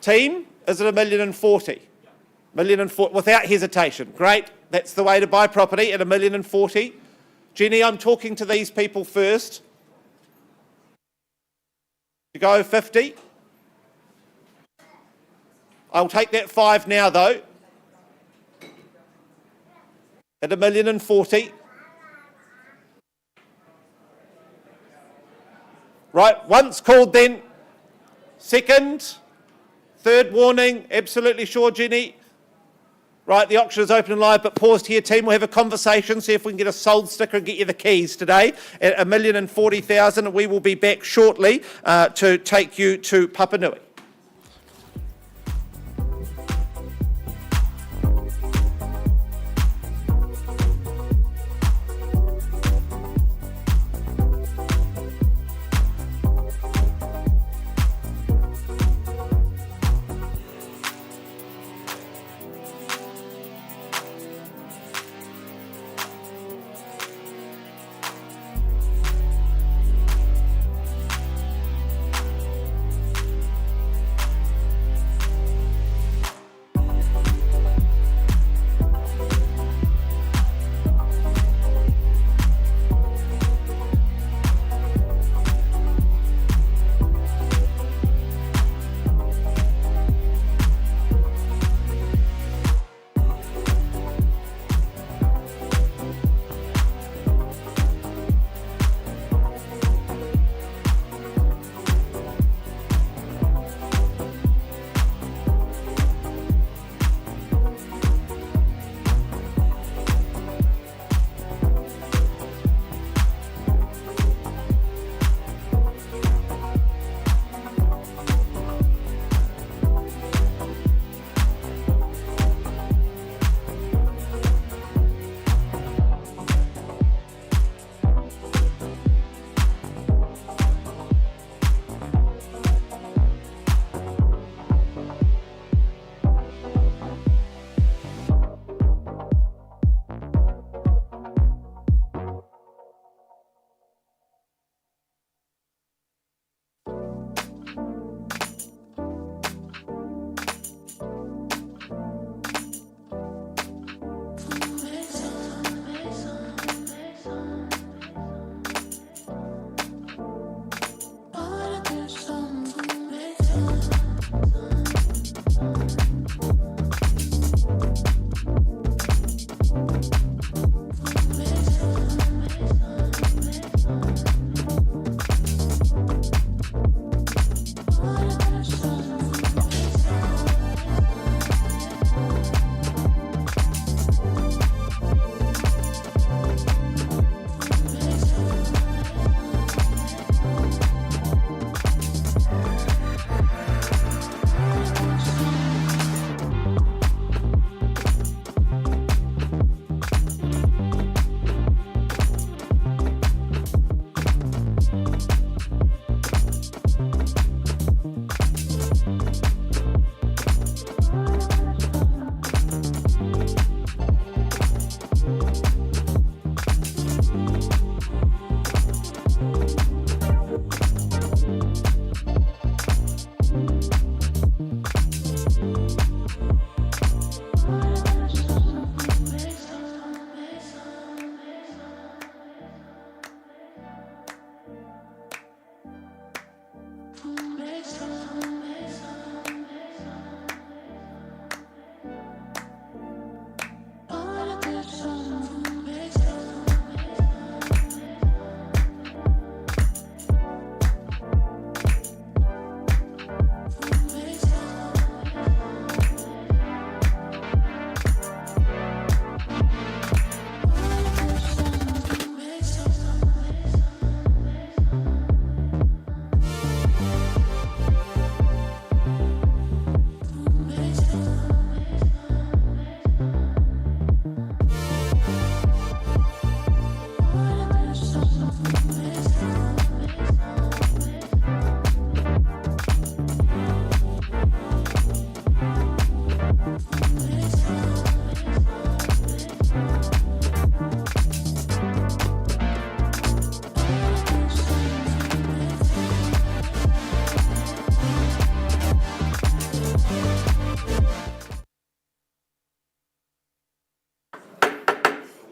team, is it $1,040,000? $1,040,000, without hesitation. Great, that's the way to buy property at $1,040,000. Jenny, I'm talking to these people first. You go 50. I'll take that 5 now, though. At $1,040,000. Right, once called then. Second, third warning, absolutely sure, Jenny. Right, the auction is open and live, but paused here, team. We'll have a conversation, see if we can get a sold sticker and get you the keys today at $1,040,000. We will be back shortly to take you to Papanui.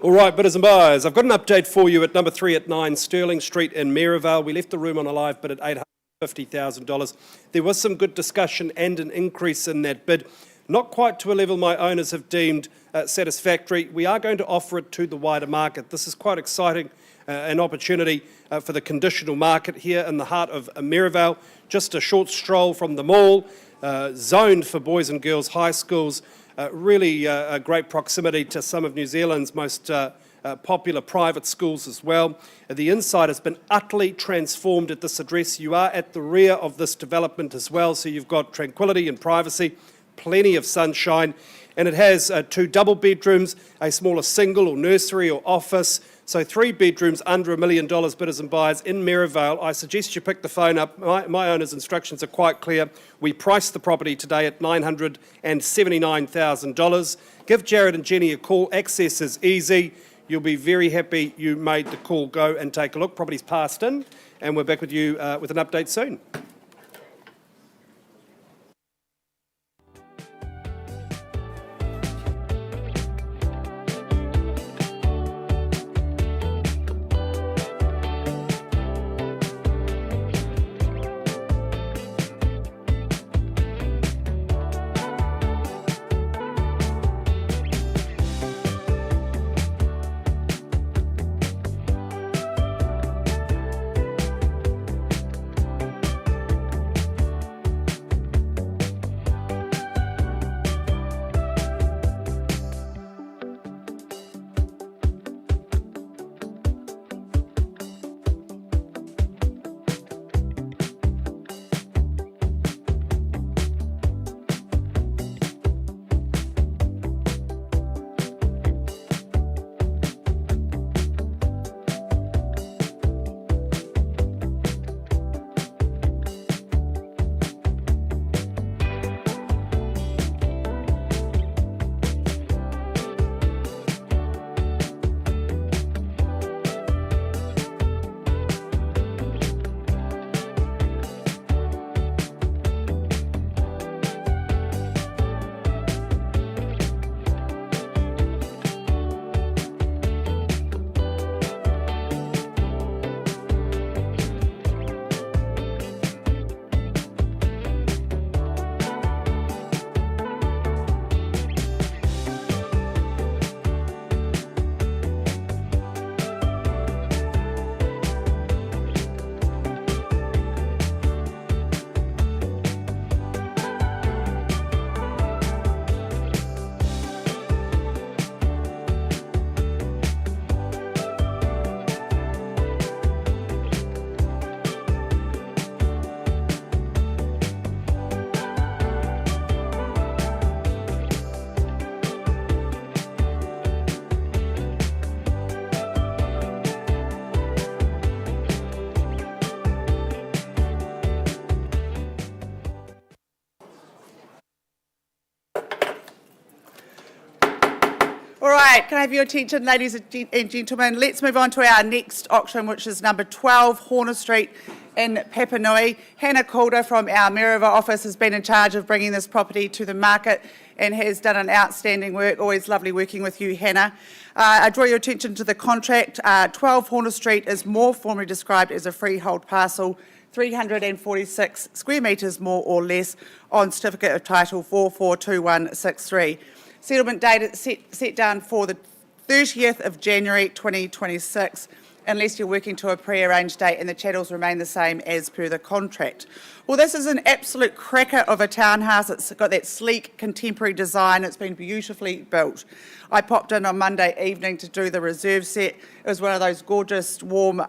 All right, bidders and buyers, I've got an update for you at number 3 at 9 Stirling Street in Maryvale. We left the room on a live bid at $850,000. There was some good discussion and an increase in that bid. Not quite to a level my owners have deemed satisfactory. We are going to offer it to the wider market. This is quite exciting, an opportunity for the conditional market here in the heart of Maryvale. Just a short stroll from the mall, zoned for boys and girls high schools. Really a great proximity to some of New Zealand's most popular private schools as well. The inside has been utterly transformed at this address. You are at the rear of this development as well, so you've got tranquility and privacy, plenty of sunshine, and it has 2 double bedrooms, a smaller single or nursery or office. So 3 bedrooms under $1 million, bidders and buyers in Maryvale. I suggest you pick the phone up. My owner's instructions are quite clear. We priced the property today at $979,000. Give Jared and Jenny a call. Access is easy. You'll be very happy you made the call. Go and take a look. Property's passed in, and we're back with you with an update soon. All right, can I have your attention, ladies and gentlemen? Let's move on to our next auction, which is number 12, Horner Street in Papanui. Hannah Calder from our Mayorava office has been in charge of bringing this property to the market and has done an outstanding work. Always lovely working with you, Hannah. I draw your attention to the contract. 12 Horner Street is more formally described as a freehold parcel, 346 square metres more or less, on certificate of title 442163. Settlement date is set down for the 30th of January 2026, unless you're working to a pre-arranged date and the chattels remain the same as per the contract. Well, this is an absolute cracker of a townhouse. It's got that sleek contemporary design. It's been beautifully built. I popped in on Monday evening to do the reserve set. It was one of those gorgeous warm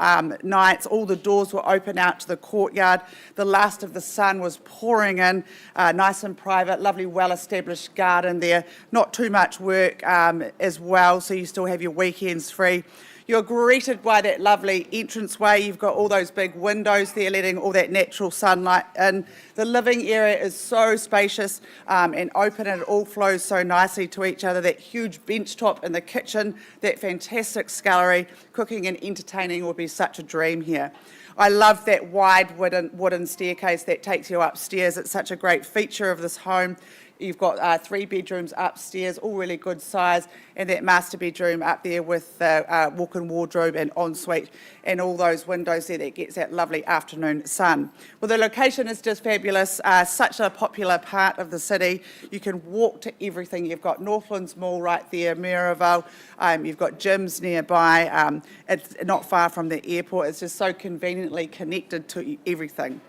nights. All the doors were open out to the courtyard. The last of the sun was pouring in, nice and private, lovely well-established garden there. Not too much work as well, so you still have your weekends free. You're greeted by that lovely entranceway. You've got all those big windows there letting all that natural sunlight in. The living area is so spacious and open, and it all flows so nicely to each other. That huge bench top in the kitchen, that fantastic scullery. Cooking and entertaining will be such a dream here. I love that wide wooden staircase that takes you upstairs. It's such a great feature of this home. You've got 3 bedrooms upstairs, all really good size, and that master bedroom up there with the walk-in wardrobe and ensuite and all those windows there that gets that lovely afternoon sun. Well, the location is just fabulous, such a popular part of the city. You can walk to everything. You've got Northlands Mall right there, Mayorava, you've got gyms nearby. It's not far from the airport. It's just so conveniently connected to everything.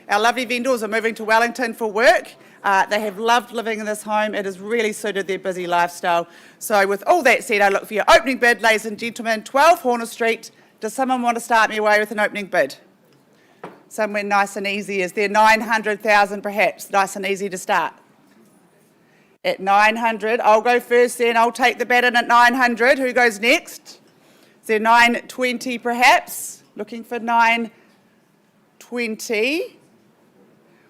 Our lovely vendors are moving to Wellington for work. They have loved living in this home. It has really suited their busy lifestyle. So with all that said, I look for your opening bid, ladies and gentlemen. 12 Horner Street. Does someone want to start me away with an opening bid? Somewhere nice and easy. Is there 900,000 perhaps? Nice and easy to start. At 900, I'll go first then. I'll take the baton at 900. Who goes next? Is there 920 perhaps? Looking for 920.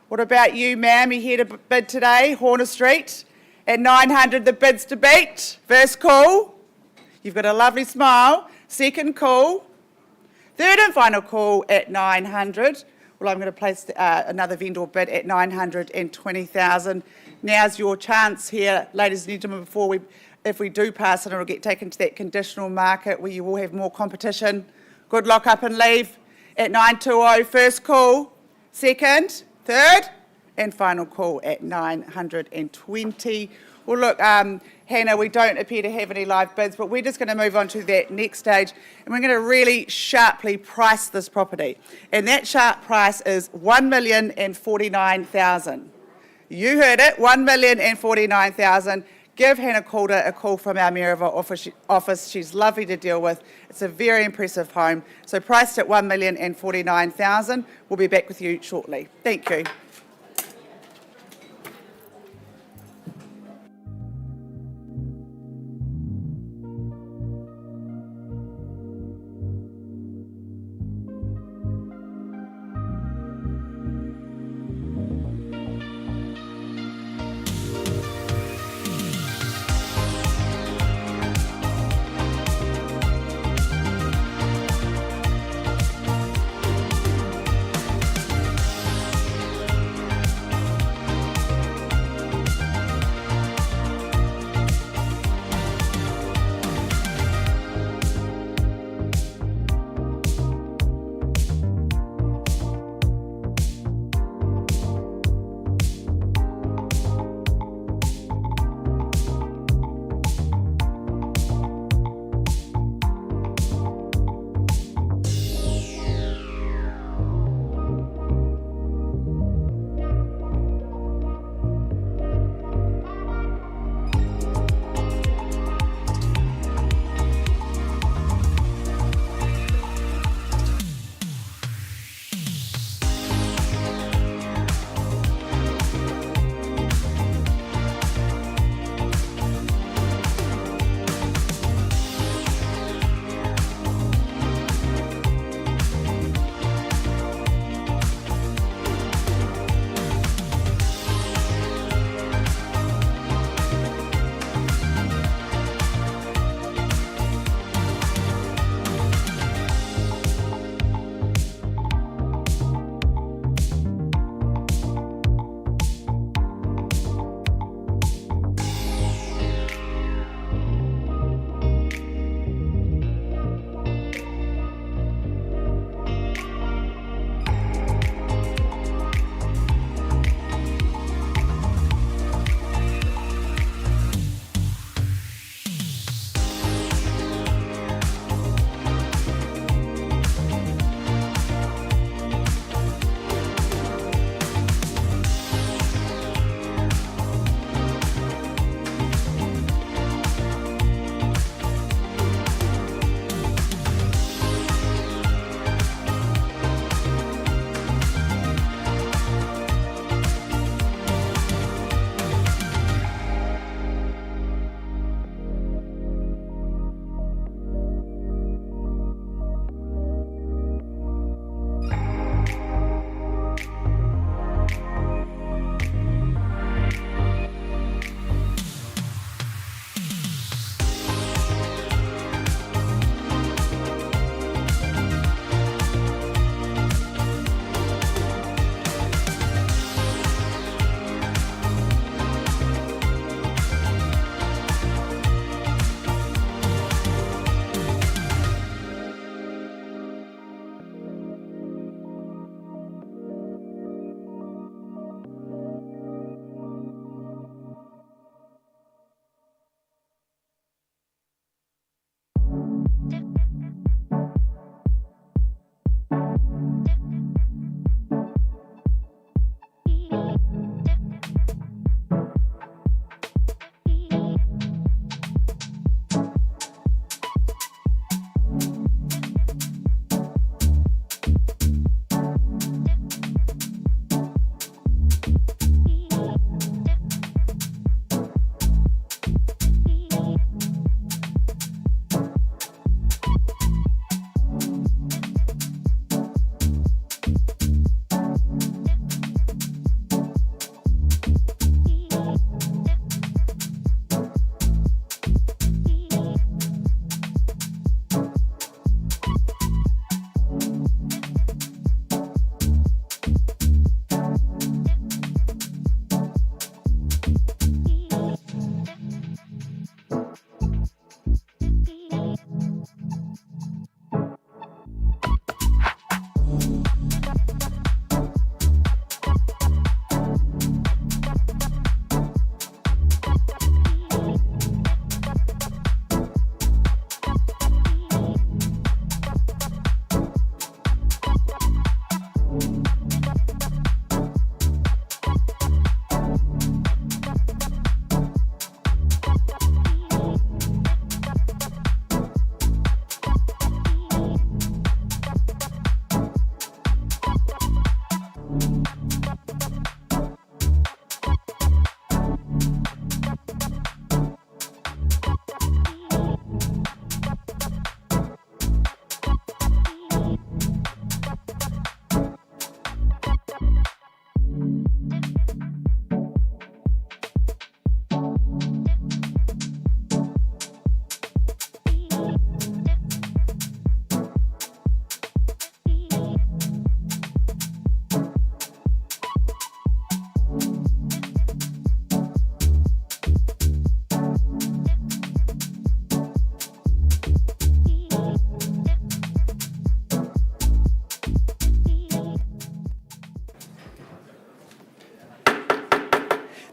What about you, ma'am? You here to bid today? Horner Street at 900, the bid's to beat. First call. You've got a lovely smile. Second call. Third and final call at 900. Well, I'm going to place another vendor bid at 920,000. Now's your chance here, ladies and gentlemen, if we do pass it, it'll get taken to that conditional market where you will have more competition. Good lock up and leave at 920. First call. Second. Third and final call at 920. Well, look, Hannah, we don't appear to have any live bids, but we're just going to move on to that next stage, and we're going to really sharply price this property. And that sharp price is $1,049,000. You heard it, $1,049,000. Give Hannah Calder a call from our Mayorava office. She's lovely to deal with. It's a very impressive home. So priced at $1,049,000. We'll be back with you shortly. Thank you.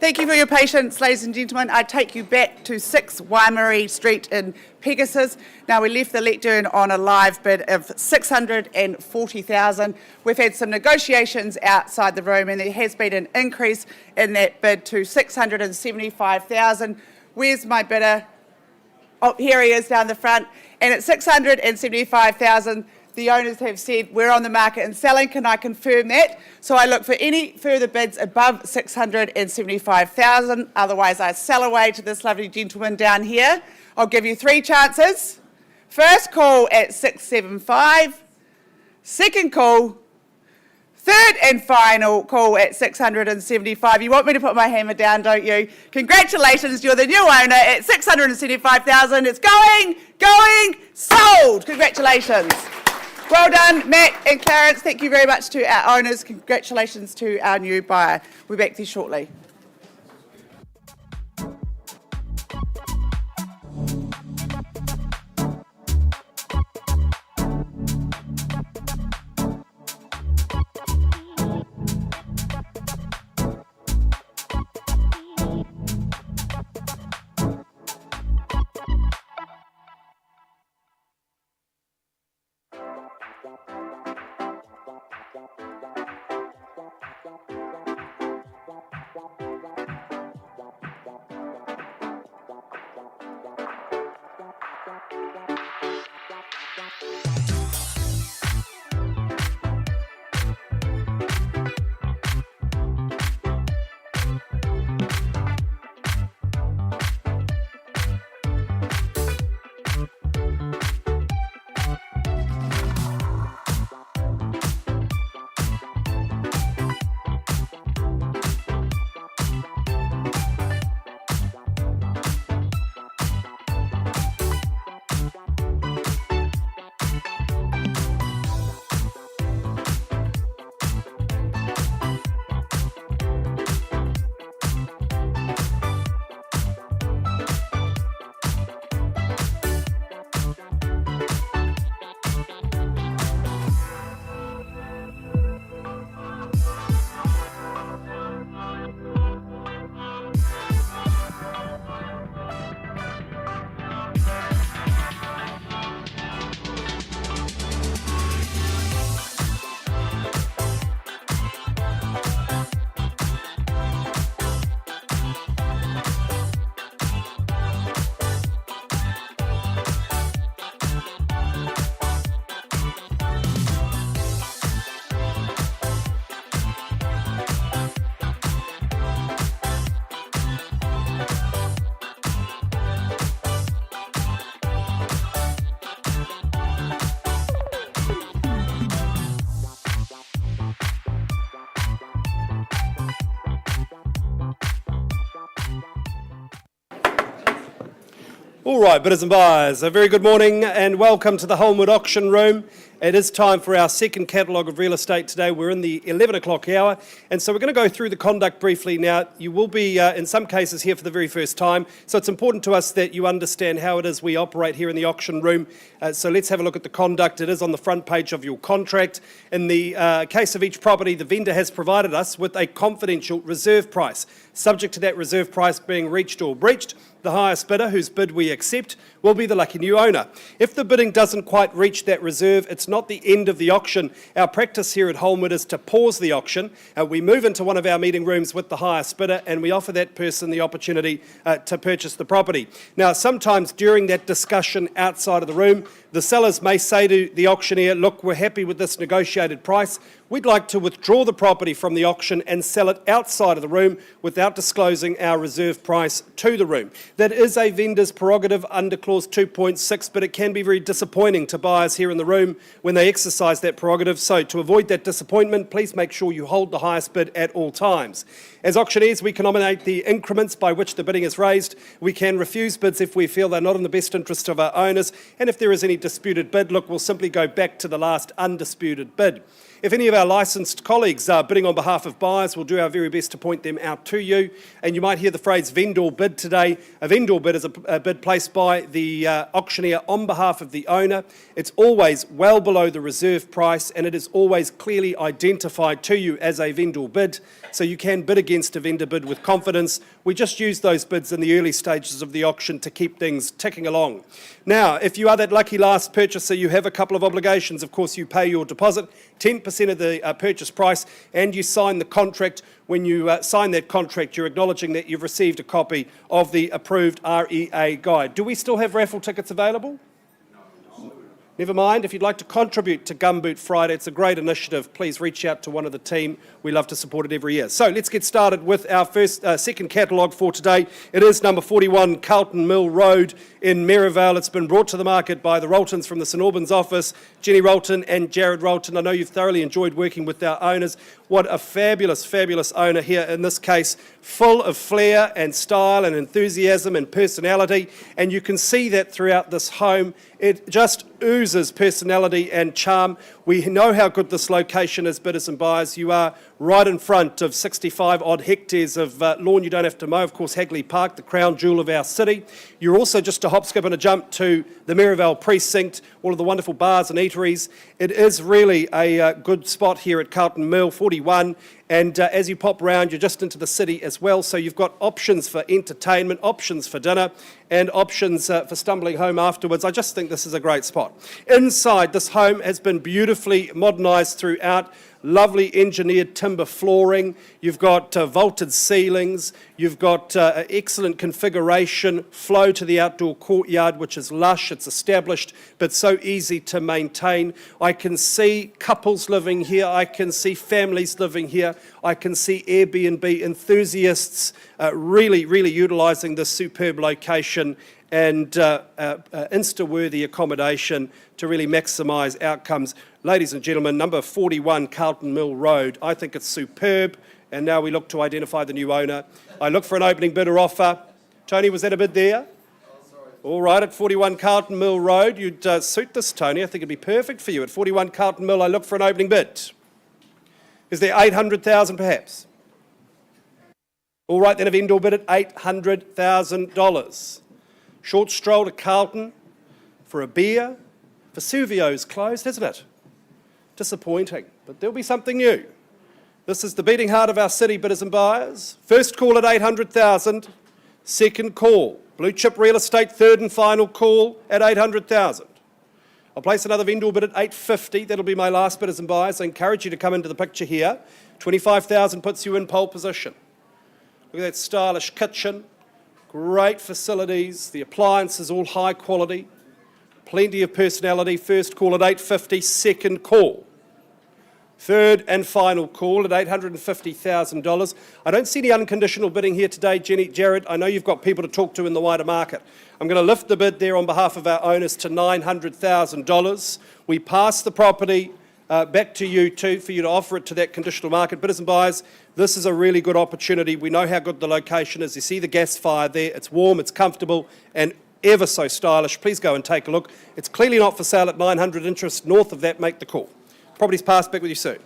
Thank you for your patience, ladies and gentlemen. I take you back to 6 Waimarie Street in Pegasus. Now, we left the lectern on a live bid of $640,000. We've had some negotiations outside the room, and there has been an increase in that bid to $675,000. Where's my bidder? Oh, here he is down the front. And at $675,000, the owners have said we're on the market and selling. Can I confirm that? So I look for any further bids above $675,000. Otherwise, I sell away to this lovely gentleman down here. I'll give you 3 chances. First call at $675,000. Second call. Third and final call at $675,000. You want me to put my hammer down, don't you? Congratulations, you're the new owner at $675,000. It's going, sold. Congratulations. Well done, Matt and Clarence. Thank you very much to our owners. Congratulations to our new buyer. We'll be back to you shortly. All right, bidders and buyers, a very good morning and welcome to the Holmwood auction room. It is time for our second catalogue of real estate today. We're in the 11 o'clock hour, and so we're going to go through the conduct briefly. Now, you will be, in some cases, here for the very first time, so it's important to us that you understand how it is we operate here in the auction room. So let's have a look at the conduct. It is on the front page of your contract. In the case of each property, the vendor has provided us with a confidential reserve price. Subject to that reserve price being reached or breached, the highest bidder, whose bid we accept, will be the lucky new owner. If the bidding doesn't quite reach that reserve, it's not the end of the auction. Our practice here at Holmwood is to pause the auction. We move into one of our meeting rooms with the highest bidder and we offer that person the opportunity to purchase the property. Now, sometimes during that discussion outside of the room, the sellers may say to the auctioneer, look, we're happy with this negotiated price. We'd like to withdraw the property from the auction and sell it outside of the room without disclosing our reserve price to the room. That is a vendor's prerogative under clause 2.6, but it can be very disappointing to buyers here in the room when they exercise that prerogative. So to avoid that disappointment, please make sure you hold the highest bid at all times. As auctioneers, we can nominate the increments by which the bidding is raised. We can refuse bids if we feel they're not in the best interest of our owners. And if there is any disputed bid, look, we'll simply go back to the last undisputed bid. If any of our licensed colleagues are bidding on behalf of buyers, we'll do our very best to point them out to you. And you might hear the phrase vendor bid today. A vendor bid is a bid placed by the auctioneer on behalf of the owner. It's always well below the reserve price, and it is always clearly identified to you as a vendor bid, so you can bid against a vendor bid with confidence. We just use those bids in the early stages of the auction to keep things ticking along. Now, if you are that lucky last purchaser, you have a couple of obligations. Of course, you pay your deposit, 10% of the purchase price, and you sign the contract. When you sign that contract, you're acknowledging that you've received a copy of the approved REA guide. Do we still have raffle tickets available? Never mind, if you'd like to contribute to Gumboot Friday, it's a great initiative. Please reach out to one of the team. We love to support it every year. So let's get started with our second catalogue for today. It is number 41 Carlton Mill Road in Merivale. It's been brought to the market by the Roltons from the St Albans office, Jenny Rolton and Jared Rolton. I know you've thoroughly enjoyed working with our owners. What a fabulous, fabulous owner here in this case, full of flair and style and enthusiasm and personality. And you can see that throughout this home. It just oozes personality and charm. We know how good this location is, bidders and buyers. You are right in front of 65 odd hectares of lawn you don't have to mow. Of course, Hagley Park, the crown jewel of our city. You're also just a hop, skip and a jump to the Merivale precinct, all of the wonderful bars and eateries. It is really a good spot here at Carlton Mill, 41. And as you pop round, you're just into the city as well. So you've got options for entertainment, options for dinner, and options for stumbling home afterwards. I just think this is a great spot. Inside, this home has been beautifully modernised throughout. Lovely engineered timber flooring. You've got vaulted ceilings. You've got excellent configuration, flow to the outdoor courtyard, which is lush. It's established, but so easy to maintain. I can see couples living here. I can see families living here. I can see Airbnb enthusiasts really utilising this superb location and Insta-worthy accommodation to really maximise outcomes. Ladies and gentlemen, number 41 Carlton Mill Road. I think it's superb, and now we look to identify the new owner. I look for an opening bid or offer. Tony, was that a bid there? All right, at 41 Carlton Mill Road, you'd suit this, Tony. I think it'd be perfect for you. At 41 Carlton Mill, I look for an opening bid. Is there 800,000 perhaps? All right, then a vendor bid at $800,000. Short stroll to Carlton for a beer. Vesuvio's closed, hasn't it? Disappointing, but there'll be something new. This is the beating heart of our city, bidders and buyers. First call at 800,000. Second call. Blue chip real estate, third and final call at 800,000. I'll place another vendor bid at 850. That'll be my last, bidders and buyers. I encourage you to come into the picture here. 25,000 puts you in pole position. Look at that stylish kitchen. Great facilities. The appliances all high quality. Plenty of personality. First call at 850, second call. Third and final call at $850,000. I don't see any unconditional bidding here today, Jenny, Jared. I know you've got people to talk to in the wider market. I'm going to lift the bid there on behalf of our owners to $900,000. We pass the property back to you too for you to offer it to that conditional market. Bidders and buyers, this is a really good opportunity. We know how good the location is. You see the gas fire there. It's warm, it's comfortable, and ever so stylish. Please go and take a look. It's clearly not for sale at 900 interest. North of that, make the call. Property's passed, back with you soon.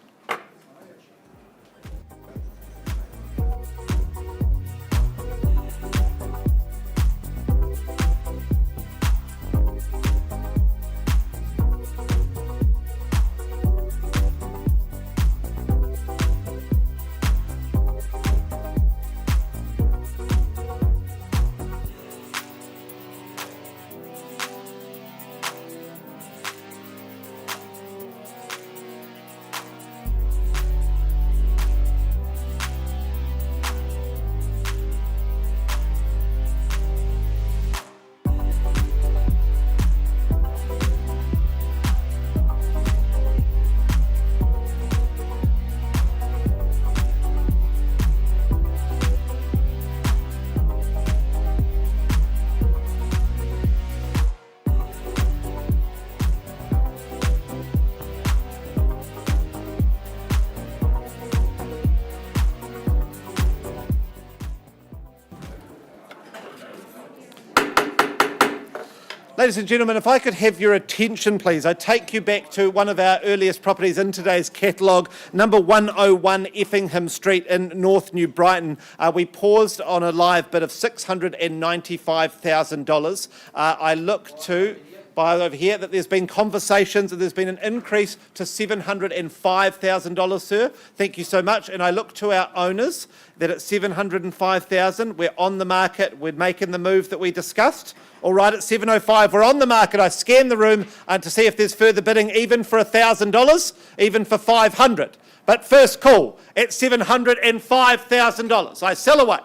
Ladies and gentlemen, if I could have your attention, please. I take you back to one of our earliest properties in today's catalogue, number 101 Effingham Street in North New Brighton. We paused on a live bid of $695,000. I look to, by over here, that there's been conversations and there's been an increase to $705,000, sir. Thank you so much. And I look to our owners that at $705,000, we're on the market, we're making the move that we discussed. All right, at $705, we're on the market. I scan the room to see if there's further bidding, even for $1,000, even for $500. But first call at $705,000. I sell away.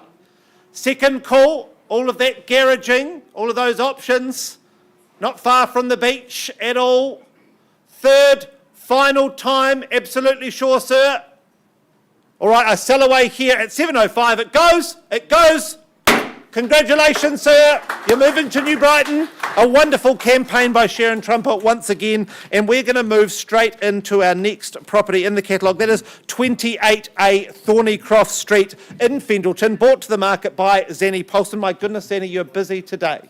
Second call, all of that garaging, all of those options, not far from the beach at all. Third, final time, absolutely sure, sir. All right, I sell away here at $705. It goes, it goes. Congratulations, sir. You're moving to New Brighton. A wonderful campaign by Sharon Trumpet once again. And we're going to move straight into our next property in the catalogue. That is 28A Thornycroft Street in Fendleton, brought to the market by Zanny Polson. My goodness, Zanny, you're busy today.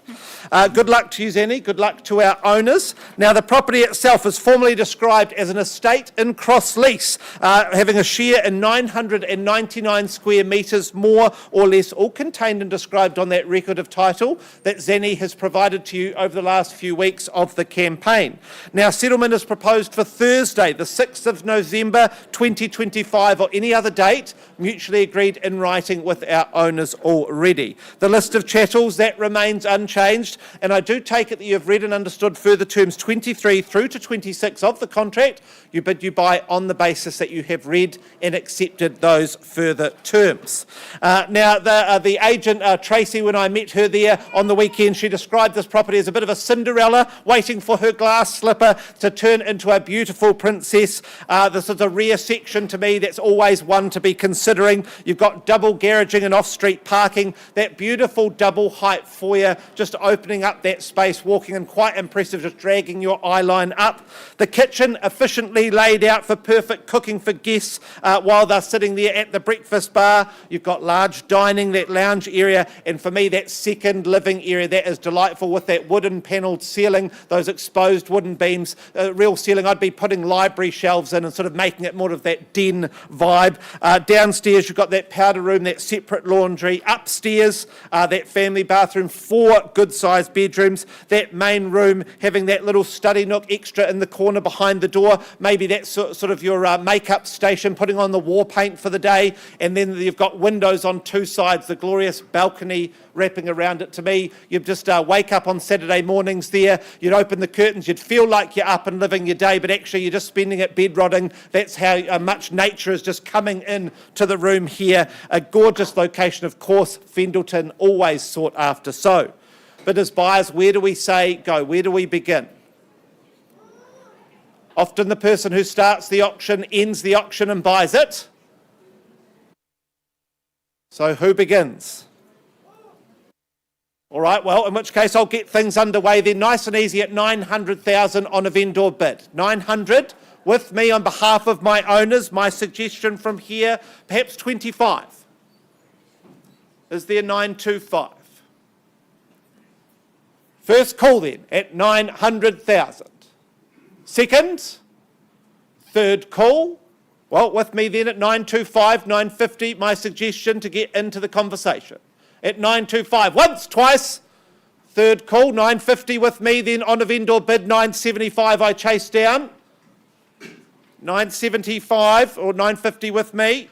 Good luck to you, Zanny. Good luck to our owners. Now, the property itself is formally described as an estate in cross lease, having a share in 999 square metres, more or less, all contained and described on that record of title that Zanny has provided to you over the last few weeks of the campaign. Now, settlement is proposed for Thursday, the 6th of November 2025, or any other date, mutually agreed in writing with our owners already. The list of chattels, that remains unchanged, and I do take it that you have read and understood further terms 23 through to 26 of the contract. You bid, you buy on the basis that you have read and accepted those further terms. Now, the agent, Tracy, when I met her there on the weekend, she described this property as a bit of a Cinderella waiting for her glass slipper to turn into a beautiful princess. This is a rare section to me that's always one to be considering. You've got double garaging and off-street parking, that beautiful double height foyer just opening up that space, walking in, quite impressive, just dragging your eye line up. The kitchen efficiently laid out for perfect cooking for guests while they're sitting there at the breakfast bar. You've got large dining, that lounge area, and for me that second living area, that is delightful with that wooden panelled ceiling, those exposed wooden beams, real ceiling. I'd be putting library shelves in and sort of making it more of that den vibe. Downstairs you've got that powder room, that separate laundry. Upstairs, that family bathroom, 4 good-sized bedrooms. That main room having that little study nook extra in the corner behind the door. Maybe that's sort of your makeup station, putting on the war paint for the day. And then you've got windows on 2 sides, the glorious balcony wrapping around it. To me, you'd just wake up on Saturday mornings there, you'd open the curtains, you'd feel like you're up and living your day, but actually you're just spending it bed rotting. That's how much nature is just coming in to the room here. A gorgeous location, of course, Fendleton, always sought after. So, but as buyers, where do we say go? Where do we begin? Often the person who starts the auction ends the auction and buys it. So who begins? All right, well, in which case I'll get things underway then, nice and easy at 900,000 on a vendor bid. 900 with me on behalf of my owners. My suggestion from here, perhaps 25. Is there 925? First call then at 900,000. Second, third call. Well, with me then at 925, 950, my suggestion to get into the conversation. At 925, once, twice, third call, 950 with me, then on a vendor bid, 975 I chase down, 975 or 950 with me,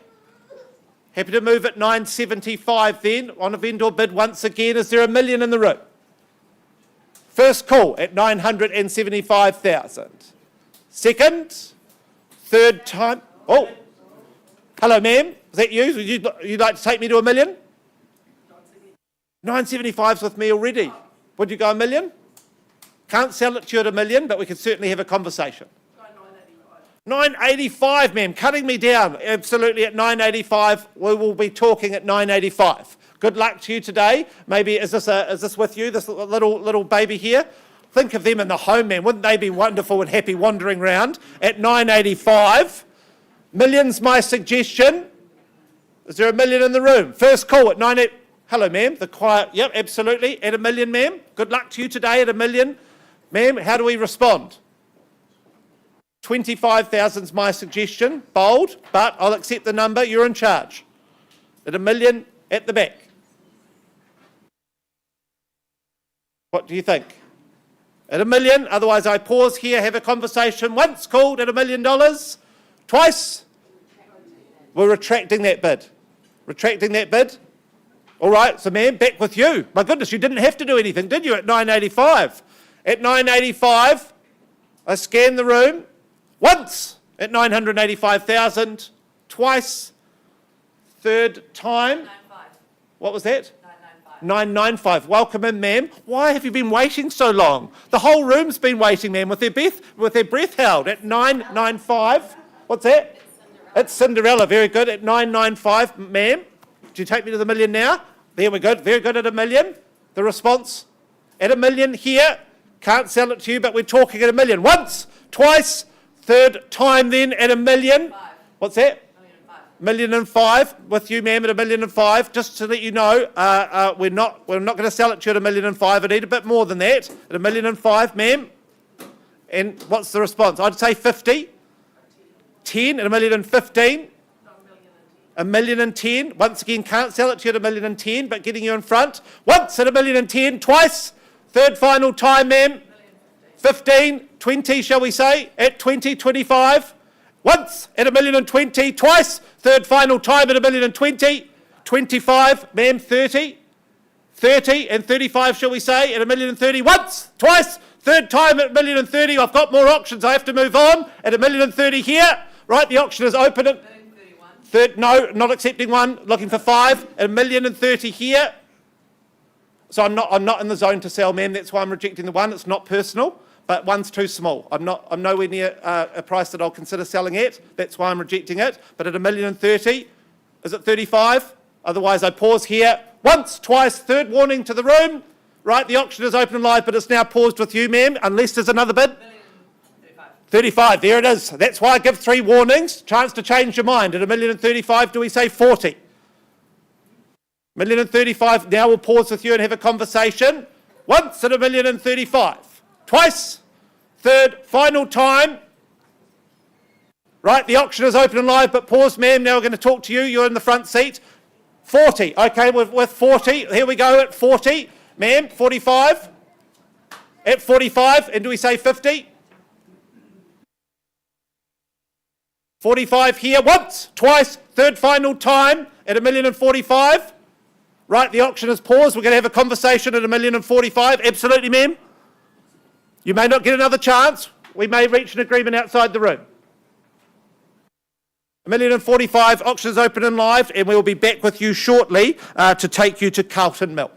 happy to move at 975 then, on a vendor bid once again. Is there $1 million in the room? First call at 975,000. Second, third time, oh, hello ma'am, is that you? Would you like to take me to $1 million? 975's with me already. Would you go $1 million? Can't sell it to you at $1 million, but we could certainly have a conversation. 985, ma'am, cutting me down. Absolutely at 985. We will be talking at 985. Good luck to you today. Maybe is this with you? This little baby here. Think of them in the home, man. Wouldn't they be wonderful and happy wandering around at 985? Million's my suggestion. Is there $1 million in the room? First call at 980. Hello, ma'am. The choir, yep, absolutely. At $1 million, ma'am. Good luck to you today at $1 million. Ma'am, how do we respond? 25,000's my suggestion. Bold, but I'll accept the number. You're in charge. At $1 million at the back. What do you think? At $1 million, otherwise I pause here, have a conversation. Once called at $1 million. Twice. We're retracting that bid. Retracting that bid. All right, so ma'am, back with you. My goodness, you didn't have to do anything, did you, at $985? At $985, I scan the room. Once at $985,000. Twice. Third time. 995. What was that? 995. 995. Welcome in, ma'am. Why have you been waiting so long? The whole room's been waiting, ma'am, with their breath held at 995. What's that? It's Cinderella. Very good. At 995, ma'am. Do you take me to the $1 million now? There we go. Very good at $1 million. The response at $1 million here. Can't sell it to you, but we're talking at $1 million. Once, twice, third time then at $1 million. What's that? $1.5 million with you, ma'am, at $1.5 million. Just to let you know, we're not going to sell it to you at $1.5 million. I need a bit more than that. At $1.5 million, ma'am. And what's the response? I'd say 50. 10 at $1.15 million. $1.10 million. Once again, can't sell it to you at $1.10 million, but getting you in front. Once at $1.10 million, twice. Third final time, ma'am. 15, 20, shall we say? At 20, 25. Once at $1.20 million, twice. Third final time at $1.20 million. 25, ma'am, 30. 30 and 35, shall we say, at $1.30 million. Once, twice. Third time at $1.30 million. I've got more auctions. I have to move on. At $1.30 million here. Right, the auction is open at third. No, not accepting one. Looking for 5 at $1.30 million here. So I'm not in the zone to sell, ma'am. That's why I'm rejecting the one. It's not personal, but one's too small. I'm nowhere near a price that I'll consider selling at. That's why I'm rejecting it. But at $1.30 million, is it 35? Otherwise, I pause here. Once, twice, third warning to the room. Right, the auction is open and live, but it's now paused with you, ma'am, unless there's another bid. 35, there it is. That's why I give 3 warnings. Chance to change your mind. At $1.35 million, do we say 40? $1.35 million, now we'll pause with you and have a conversation. Once at $1.35 million. Twice. Third, final time. Right, the auction is open and live, but pause, ma'am. Now we're going to talk to you. You're in the front seat. 40. Okay, with 40. Here we go at 40. Ma'am, 45. At 45, and do we say 50? 45 here, once, twice, third final time at $1.45 million. Right, the auction is paused. We're going to have a conversation at $1.45 million. Absolutely, ma'am. You may not get another chance. We may reach an agreement outside the room. $1.45 million, auction is open and live, and we will be back with you shortly to take you to Carlton Mill.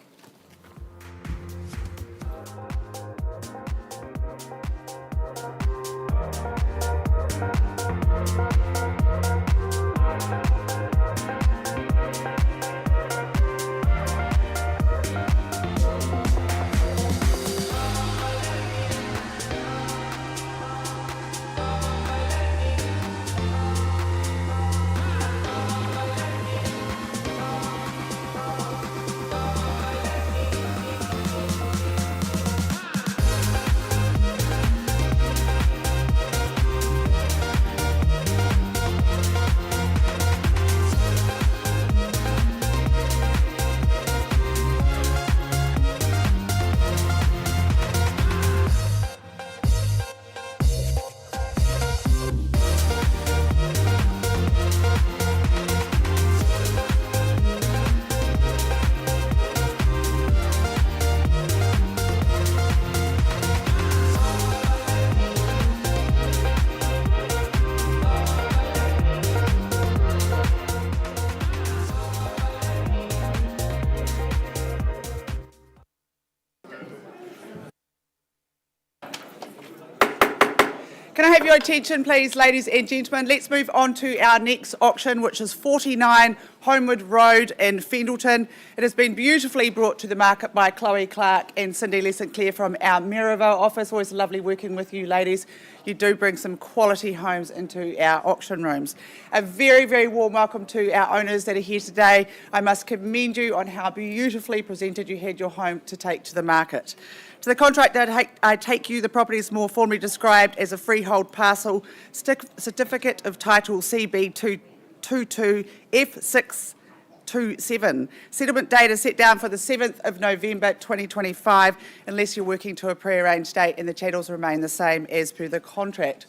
Can I have your attention, please, ladies and gentlemen? Let's move on to our next auction, which is 49 Holmwood Road in Fendleton. It has been beautifully brought to the market by Chloe Clark and Cindy Lee St Clair from our Maryvale office. Always lovely working with you ladies. You do bring some quality homes into our auction rooms. A very, very warm welcome to our owners that are here today. I must commend you on how beautifully presented you had your home to take to the market. To the contractor, I take you the property is more formally described as a freehold parcel, certificate of title CB222F627. Settlement date is set down for the 7th of November 2025, unless you're working to a pre-arranged date and the chattels remain the same as per the contract.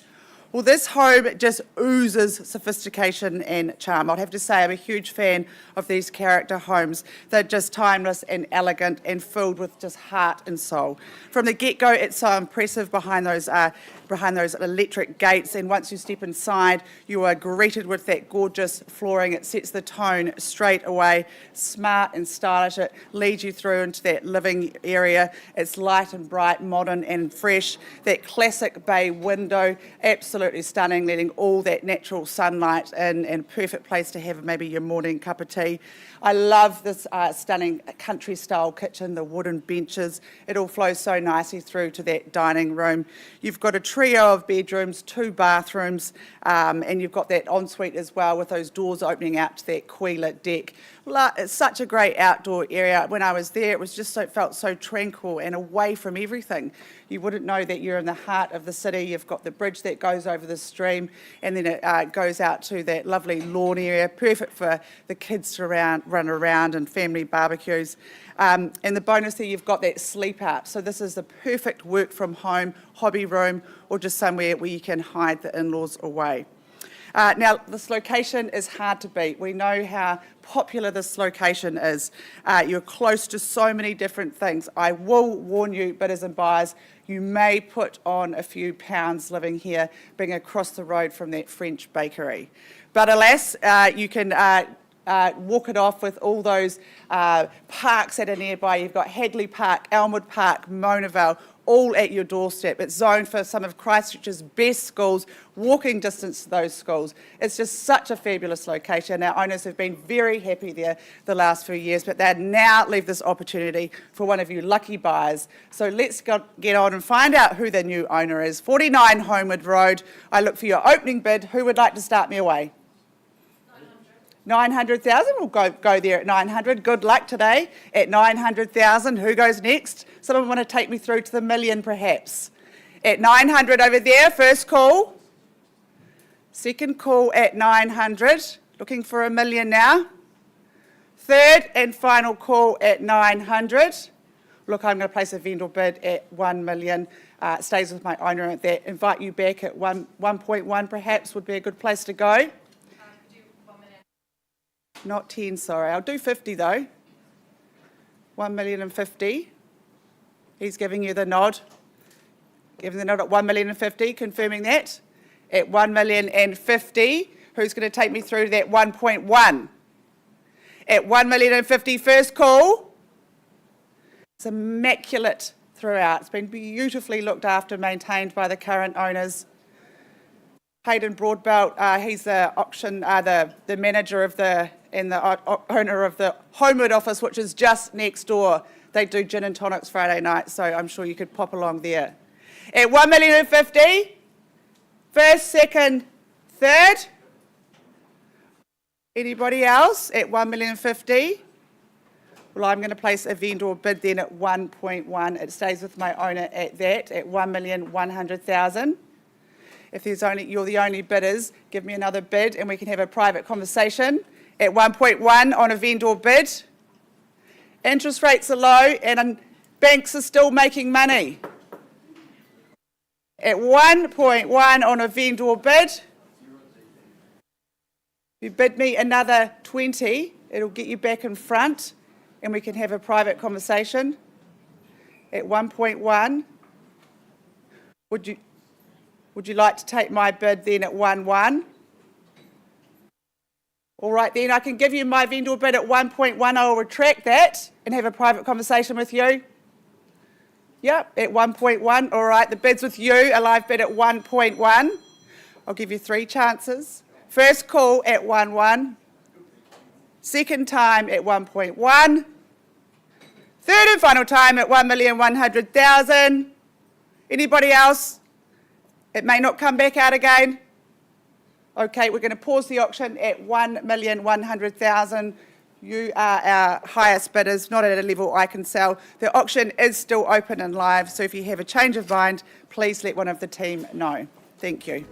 Well, this home just oozes sophistication and charm. I'd have to say I'm a huge fan of these character homes. They're just timeless and elegant and filled with just heart and soul. From the get-go, it's so impressive behind those electric gates, and once you step inside, you are greeted with that gorgeous flooring. It sets the tone straight away. Smart and stylish. It leads you through into that living area. It's light and bright, modern and fresh. That classic bay window, absolutely stunning, letting all that natural sunlight in, and perfect place to have maybe your morning cup of tea. I love this stunning country-style kitchen, the wooden benches. It all flows so nicely through to that dining room. You've got a trio of bedrooms, 2 bathrooms, and you've got that ensuite as well with those doors opening out to that quay-lit deck. It's such a great outdoor area. When I was there, it was just felt so tranquil and away from everything. You wouldn't know that you're in the heart of the city. You've got the bridge that goes over the stream, and then it goes out to that lovely lawn area, perfect for the kids to run around and family barbecues. And the bonus there, you've got that sleep out. So this is the perfect work from home, hobby room, or just somewhere where you can hide the in-laws away. Now, this location is hard to beat. We know how popular this location is. You're close to so many different things. I will warn you, bidders and buyers, you may put on a few pounds living here, being across the road from that French bakery. But alas, you can walk it off with all those parks that are nearby. You've got Hadley Park, Elmwood Park, Monavale, all at your doorstep. It's zoned for some of Christchurch's best schools, walking distance to those schools. It's just such a fabulous location. Our owners have been very happy there the last few years, but they now leave this opportunity for one of you lucky buyers. So let's get on and find out who the new owner is. 49 Holmwood Road. I look for your opening bid. Who would like to start me away? 900,000, we'll go there at 900. Good luck today at 900,000. Who goes next? Someone want to take me through to the million perhaps? At 900 over there, first call. Second call at 900. Looking for $1 million now. Third and final call at 900. Look, I'm going to place a vendor bid at 1 million. Stays with my owner at that. Invite you back at 1.1 perhaps would be a good place to go. Not 10, sorry. I'll do 50 though. 1,050,000. He's giving you the nod. Giving the nod at 1,050,000, confirming that. At 1,050,000, who's going to take me through to that 1.1? At 1,050,000, first call. It's immaculate throughout. It's been beautifully looked after, maintained by the current owners. Hayden Broadbelt, he's the auction, the manager of and the owner of the Holmwood office, which is just next door. They do gin and tonics Friday night, so I'm sure you could pop along there. At 1,050,000, first, second, third. Anybody else at 1,050,000? Well, I'm going to place a vendor bid then at 1.1. It stays with my owner at that, at 1,100,000. If you're the only bidders, give me another bid and we can have a private conversation. At 1.1 on a vendor bid. Interest rates are low and banks are still making money. At 1.1 on a vendor bid. If you bid me another 20, it'll get you back in front and we can have a private conversation. At 1.1, would you like to take my bid then at 1.1? All right then, I can give you my vendor bid at 1.1. I'll retract that and have a private conversation with you. Yep, at 1.1. All right, the bid's with you, a live bid at 1.1. I'll give you 3 chances. First call at 1.1. Second time at 1.1. Third and final time at 1,100,000. Anybody else? It may not come back out again. Okay, we're going to pause the auction at 1,100,000. You are our highest bidders, not at a level I can sell. The auction is still open and live, so if you have a change of mind, please let one of the team know. Thank you.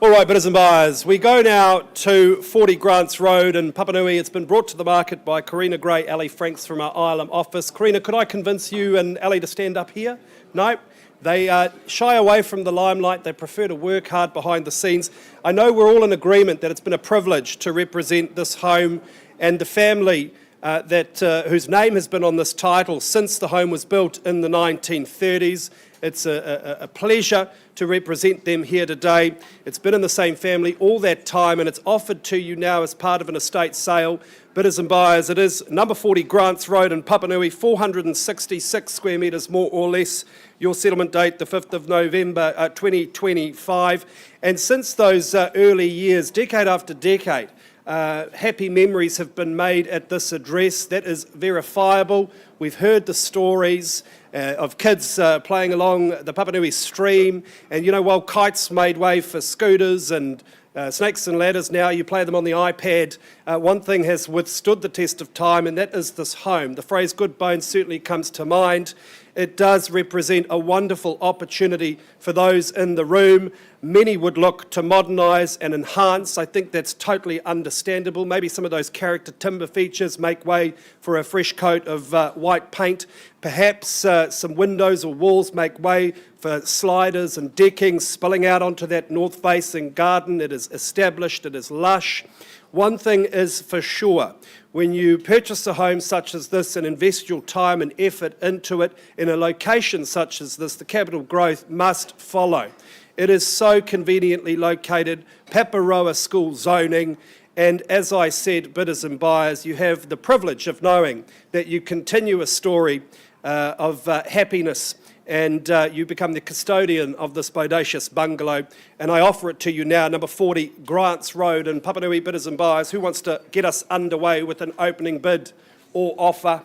All right, bidders and buyers, we go now to 40 Grants Road in Papanui. It's been brought to the market by Karina Gray, Ali Franks from our Ireland office. Karina, could I convince you and Ali to stand up here? No? They shy away from the limelight. They prefer to work hard behind the scenes. I know we're all in agreement that it's been a privilege to represent this home and the family whose name has been on this title since the home was built in the 1930s. It's a pleasure to represent them here today. It's been in the same family all that time, and it's offered to you now as part of an estate sale. Bidders and buyers, it is number 40 Grants Road in Papanui, 466 square metres more or less. Your settlement date, the 5th of November 2025. And since those early years, decade after decade, happy memories have been made at this address. That is verifiable. We've heard the stories of kids playing along the Papanui stream, and while kites made way for scooters and snakes and ladders, now you play them on the iPad. One thing has withstood the test of time, and that is this home. The phrase good bones certainly comes to mind. It does represent a wonderful opportunity for those in the room. Many would look to modernise and enhance. I think that's totally understandable. Maybe some of those character timber features make way for a fresh coat of white paint. Perhaps some windows or walls make way for sliders and decking spilling out onto that north-facing garden. It is established, it is lush. One thing is for sure, when you purchase a home such as this and invest your time and effort into it in a location such as this, the capital growth must follow. It is so conveniently located, Paparoa school zoning, And as I said, bidders and buyers, you have the privilege of knowing that you continue a story of happiness, and you become the custodian of this bodacious bungalow. And I offer it to you now, number 40 Grants Road in Papanui. Bidders and buyers, who wants to get us underway with an opening bid or offer?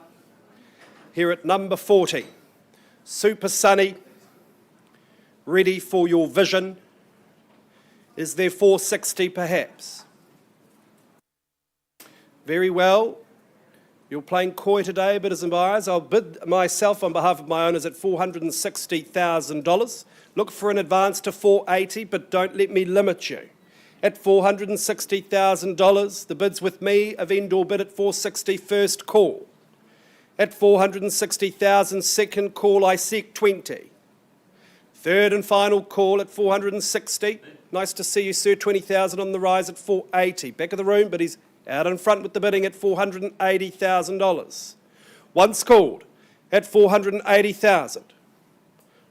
Here at number 40, super sunny, ready for your vision. Is there 460 perhaps? Very well. You're playing coy today, bidders and buyers. I'll bid myself on behalf of my owners at $460,000. Look for an advance to $480, but don't let me limit you. At $460,000, the bids with me, a vendor bid at $460, first call. At $460,000, second call, I seek 20. Third and final call at $460. Nice to see you, sir. 20,000 on the rise at $480. Back of the room, but he's out in front with the bidding at $480,000. Once called at $480,000.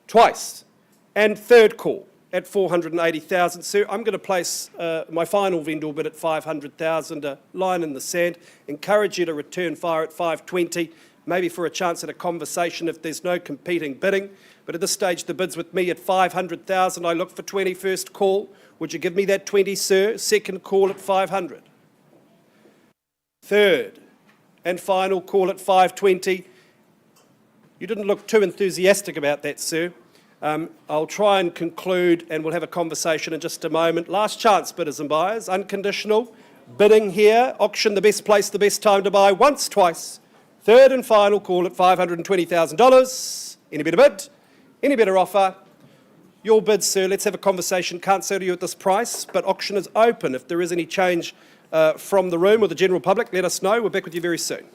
Twice. And third call at $480,000. Sir, I'm going to place my final vendor bid at $500,000, a line in the sand. Encourage you to return fire at $520, maybe for a chance at a conversation if there's no competing bidding. But at this stage, the bid's with me at $500,000. I look for 20, first call. Would you give me that 20, sir? Second call at $500. Third and final call at $520. You didn't look too enthusiastic about that, sir. I'll try and conclude, and we'll have a conversation in just a moment. Last chance, bidders and buyers, unconditional. Bidding here, auction, the best place, the best time to buy, once, twice. Third and final call at $520,000. Any better bid? Any better offer? Your bid, sir. Let's have a conversation. Can't settle you at this price, but auction is open. If there is any change from the room or the general public, let us know. We're back with you very soon.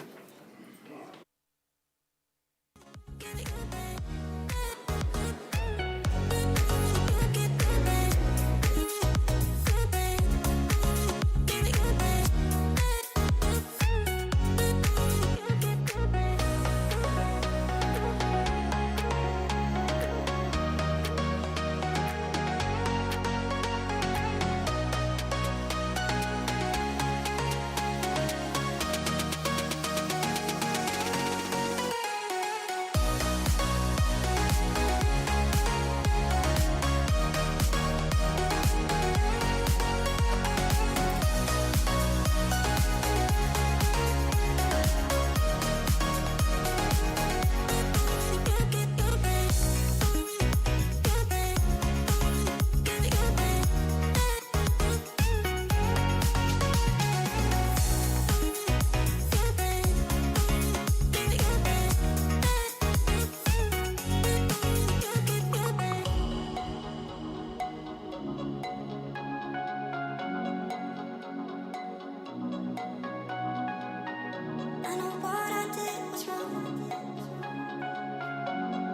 I know what I did was wrong.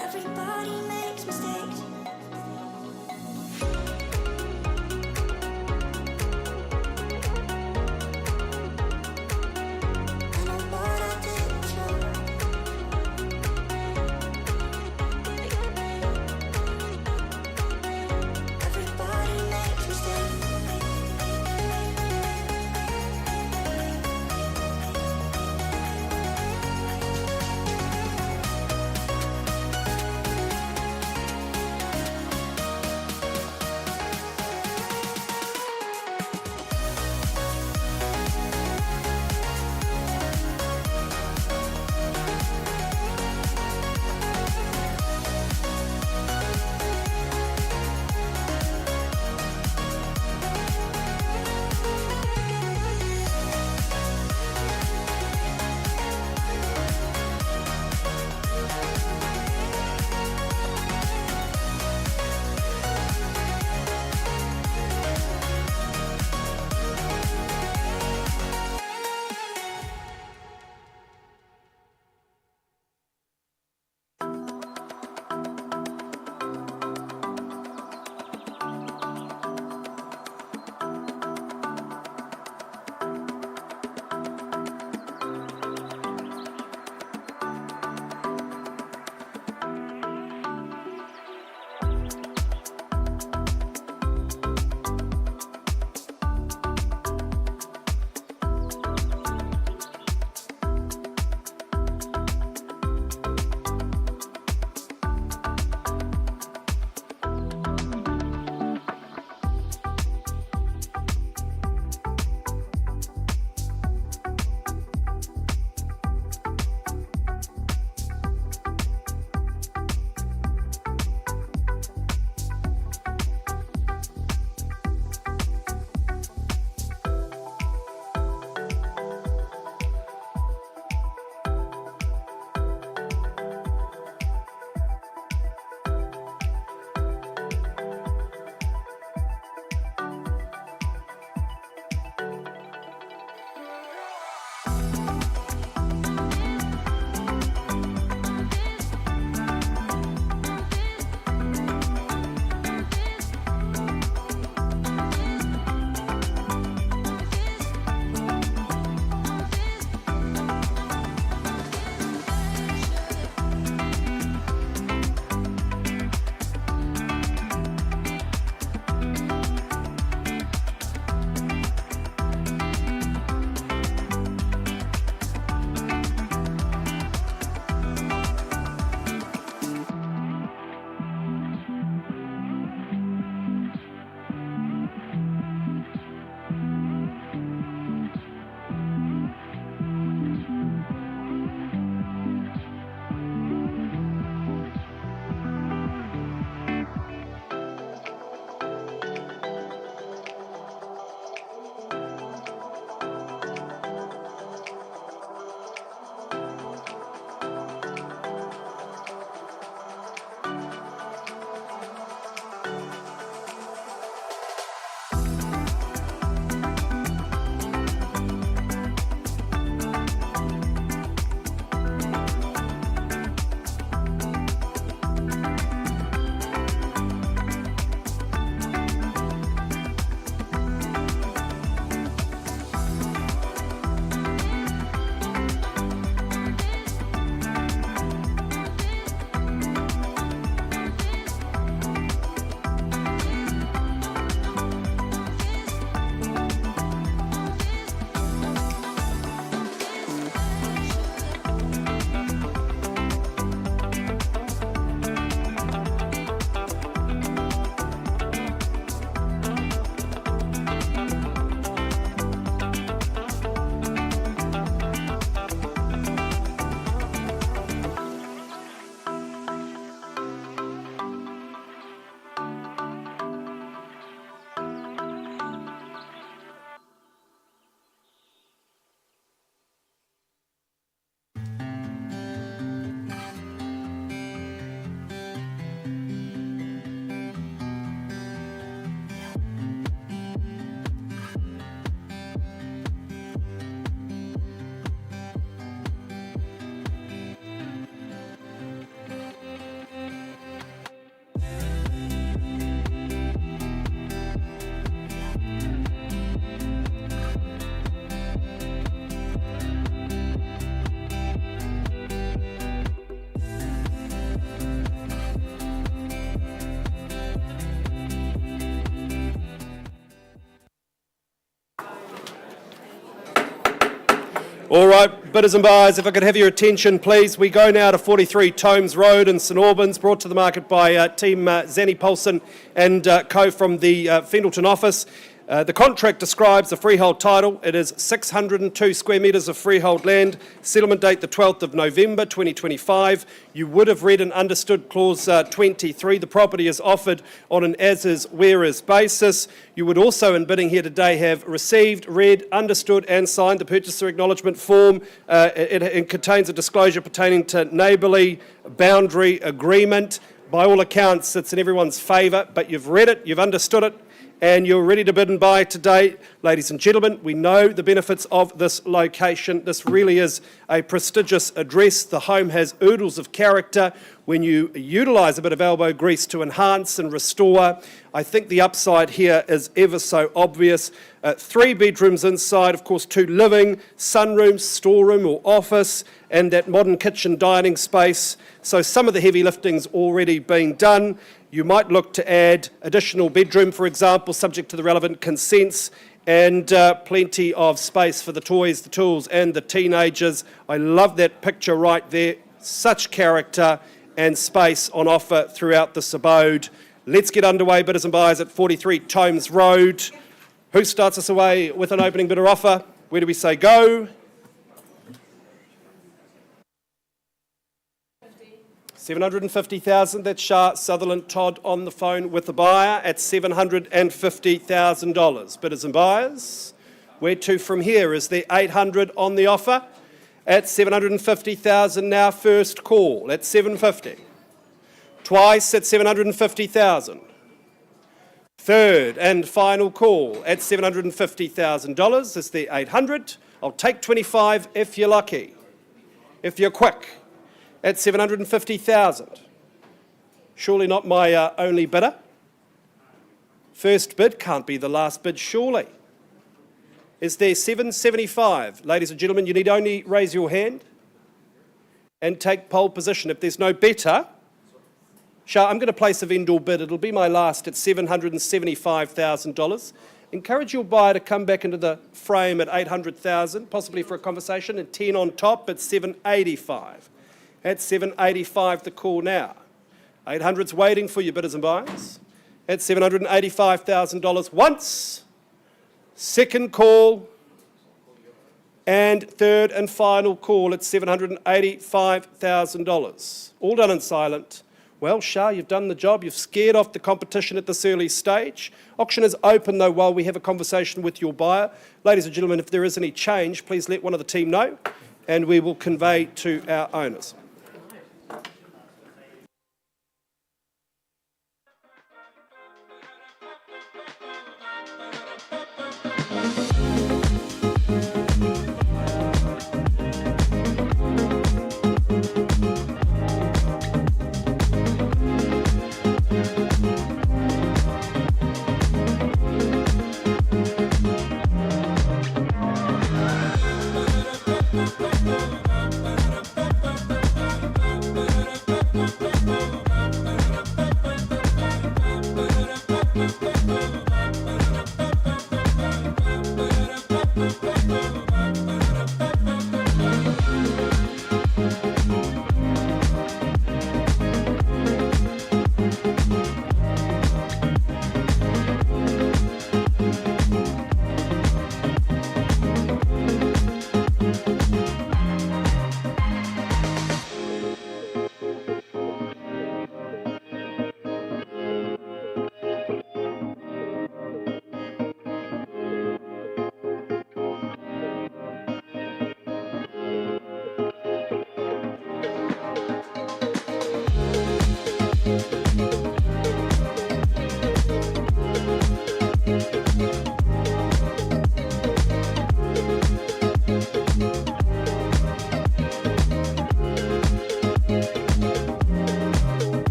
Everybody makes mistakes. I know what I did was wrong. Everybody makes mistakes. All right, bidders and buyers, if I could have your attention, please. We go now to 43 Tomes Road in St Albans, brought to the market by Team Zanny Paulson and co from the Fendleton office. The contract describes the freehold title. It is 602 square metres of freehold land. Settlement date the 12th of November 2025. You would have read and understood clause 23. The property is offered on an as-is, where-is basis. You would also, in bidding here today, have received, read, understood and signed the purchaser acknowledgement form. It contains a disclosure pertaining to neighbourly boundary agreement. By all accounts, it's in everyone's favour, but you've read it, you've understood it, and you're ready to bid and buy today. Ladies and gentlemen, we know the benefits of this location. This really is a prestigious address. The home has oodles of character. When you utilise a bit of elbow grease to enhance and restore, I think the upside here is ever so obvious. 3 bedrooms inside, of course 2 living, sunroom, storeroom or office, and that modern kitchen dining space. So some of the heavy lifting's already been done. You might look to add additional bedroom, for example, subject to the relevant consents, and plenty of space for the toys, the tools and the teenagers. I love that picture right there. Such character and space on offer throughout this abode. Let's get underway, bidders and buyers, at 43 Tomes Road. Who starts us away with an opening bidder offer? Where do we say go? 750,000. That's Shah Sutherland Todd on the phone with the buyer at $750,000. Bidders and buyers, where to from here? Is there 800 on the offer? At 750,000 now, first call at 750. Twice at 750,000. Third and final call at $750,000. Is there 800? I'll take 25 if you're lucky. If you're quick. At 750,000. Surely not my only bidder. First bid can't be the last bid, surely. Is there 775? Ladies and gentlemen, you need only raise your hand and take pole position. If there's no better, Shah, I'm going to place a vendor bid. It'll be my last at $775,000. Encourage your buyer to come back into the frame at 800,000, possibly for a conversation, and 10 on top at 785. At 785, the call now. 800's waiting for you, bidders and buyers. At $785,000 once. Second call. And third and final call at $785,000. All done in silent. Well, Shah, you've done the job. You've scared off the competition at this early stage. Auction is open, though, while we have a conversation with your buyer. Ladies and gentlemen, if there is any change, please let one of the team know, and we will convey to our owners.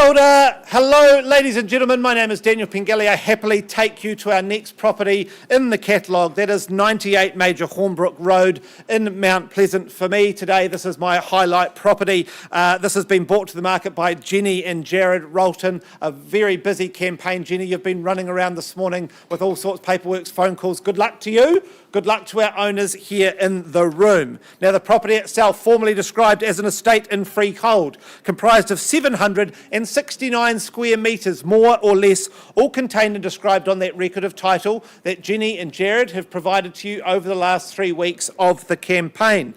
Kia ora. Hello, ladies and gentlemen. My name is Daniel Pengelly. I happily take you to our next property in the catalogue. That is 98 Major Hornbrook Road in Mount Pleasant. For me today, this is my highlight property. This has been brought to the market by Jenny and Jared Rolton. A very busy campaign. Jenny, you've been running around this morning with all sorts of paperwork, phone calls. Good luck to you. Good luck to our owners here in the room. Now, the property itself, formally described as an estate in freehold, comprised of 769 square metres, more or less, all contained and described on that record of title that Jenny and Jared have provided to you over the last 3 weeks of the campaign.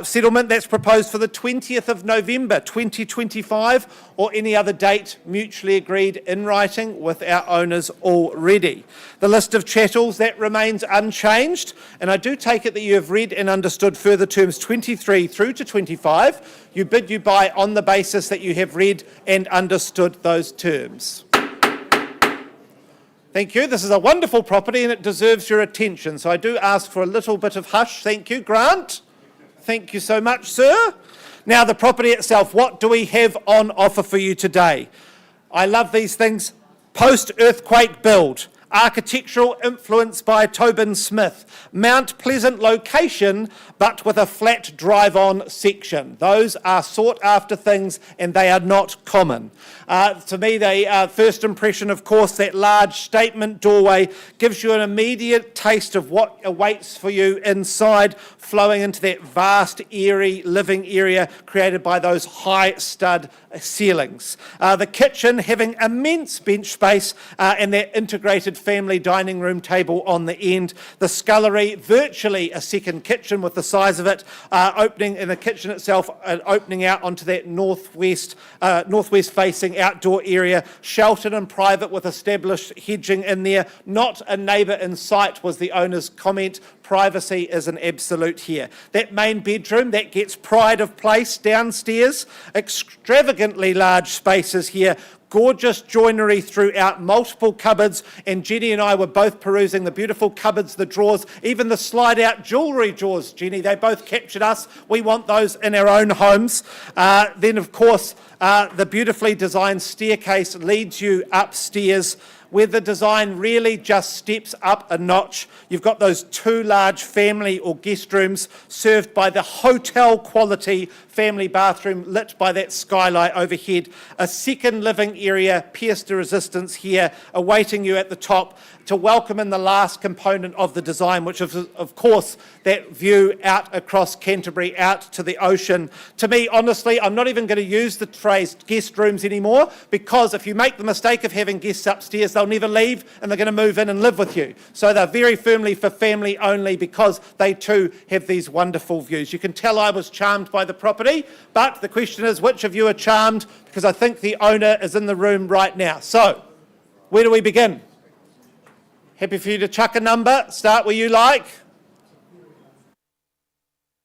Settlement that's proposed for the 20th of November 2025 or any other date mutually agreed in writing with our owners already. The list of chattels, that remains unchanged, and I do take it that you have read and understood further terms 23 through to 25. You bid, you buy on the basis that you have read and understood those terms. Thank you. This is a wonderful property and it deserves your attention. So I do ask for a little bit of hush. Thank you, Grant. Thank you so much, sir. Now, the property itself, what do we have on offer for you today? I love these things. Post-earthquake build. Architectural influence by Tobin Smith. Mount Pleasant location, but with a flat drive-on section. Those are sought-after things and they are not common. To me, the first impression, of course, that large statement doorway gives you an immediate taste of what awaits for you inside, flowing into that vast, eerie living area created by those high stud ceilings. The kitchen having immense bench space and that integrated family dining room table on the end. The scullery, virtually a second kitchen with the size of it, opening in the kitchen itself, opening out onto that northwest facing outdoor area, sheltered and private with established hedging in there. Not a neighbour in sight was the owner's comment. Privacy is an absolute here. That main bedroom, that gets pride of place downstairs. Extravagantly large spaces here. Gorgeous joinery throughout, multiple cupboards, and Jenny and I were both perusing the beautiful cupboards, the drawers, even the slide-out jewellery drawers, Jenny. They both captured us. We want those in our own homes. Then, of course, the beautifully designed staircase leads you upstairs, where the design really just steps up a notch. You've got those two large family or guest rooms served by the hotel quality family bathroom lit by that skylight overhead. A second living area, pierced to resistance here, awaiting you at the top to welcome in the last component of the design, which is, of course, that view out across Canterbury, out to the ocean. To me, honestly, I'm not even going to use the phrase guest rooms anymore, because if you make the mistake of having guests upstairs, they'll never leave and they're going to move in and live with you. So they're very firmly for family only, because they too have these wonderful views. You can tell I was charmed by the property, but the question is, which of you are charmed? Because I think the owner is in the room right now. So, where do we begin? Happy for you to chuck a number, start where you like.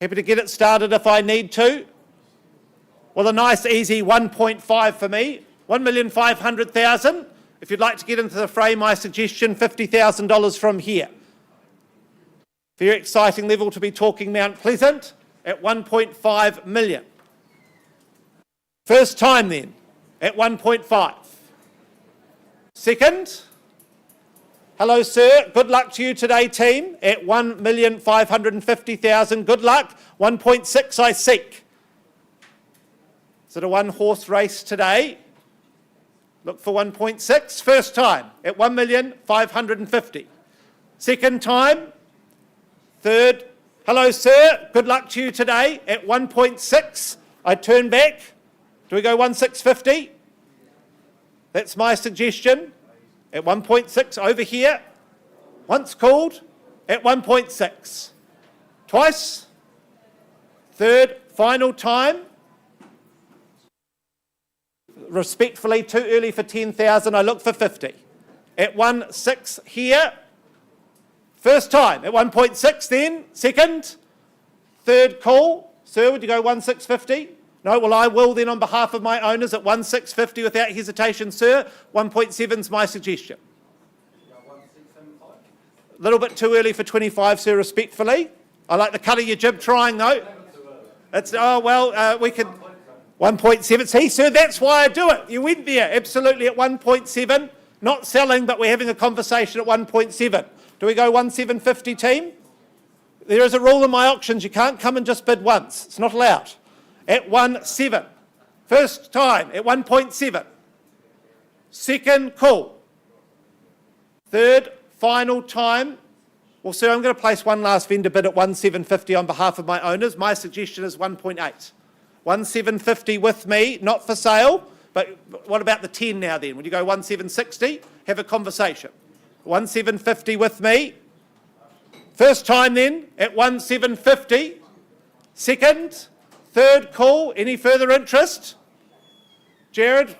Happy to get it started if I need to. Well, a nice easy 1.5 for me, 1,500,000. If you'd like to get into the frame, my suggestion, $50,000 from here. Very exciting level to be talking Mount Pleasant at 1.5 million. First time then, at 1.5. Second, hello sir, good luck to you today team, at 1,550,000, good luck, 1.6 I seek. Is it a one horse race today? Look for 1.6, first time, at 1,550,000. Second time, third, hello sir, good luck to you today, at 1.6, I turn back. Do we go 1,650? That's my suggestion. At 1.6 over here. Once called, at 1.6. Twice. Third, final time. Respectfully, too early for 10,000. I look for 50. At 1.6 here. First time, at 1.6 then. Second. Third call. Sir, would you go 1,650? No, well, I will then on behalf of my owners at 1,650 without hesitation, sir. 1.7 is my suggestion. A little bit too early for 25, sir, respectfully. I like the cut of your jib trying, though. It's, oh, well, we could... 1.7. See, sir, that's why I do it. You went there, absolutely at 1.7. Not selling, but we're having a conversation at 1.7. Do we go 1,750, team? There is a rule in my auctions. You can't come and just bid once. It's not allowed. At 1.7. First time at 1.7. Second call. Third, final time. Well, sir, I'm going to place one last vendor bid at 1,750 on behalf of my owners. My suggestion is 1.8. 1,750 with me, not for sale. But what about the 10 now then? Would you go 1,760? Have a conversation. 1,750 with me. First time then at 1,750. Second, third call. Any further interest? Jared?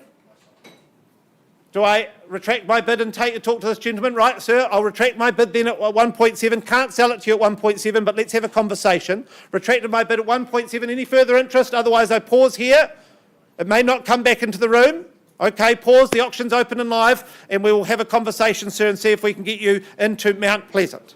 Do I retract my bid and talk to this gentleman? Right, sir, I'll retract my bid then at 1.7. Can't sell it to you at 1.7, but let's have a conversation. Retracted my bid at 1.7. Any further interest? Otherwise, I pause here. It may not come back into the room. Okay, pause. The auction's open and live, and we will have a conversation, sir, and see if we can get you into Mount Pleasant.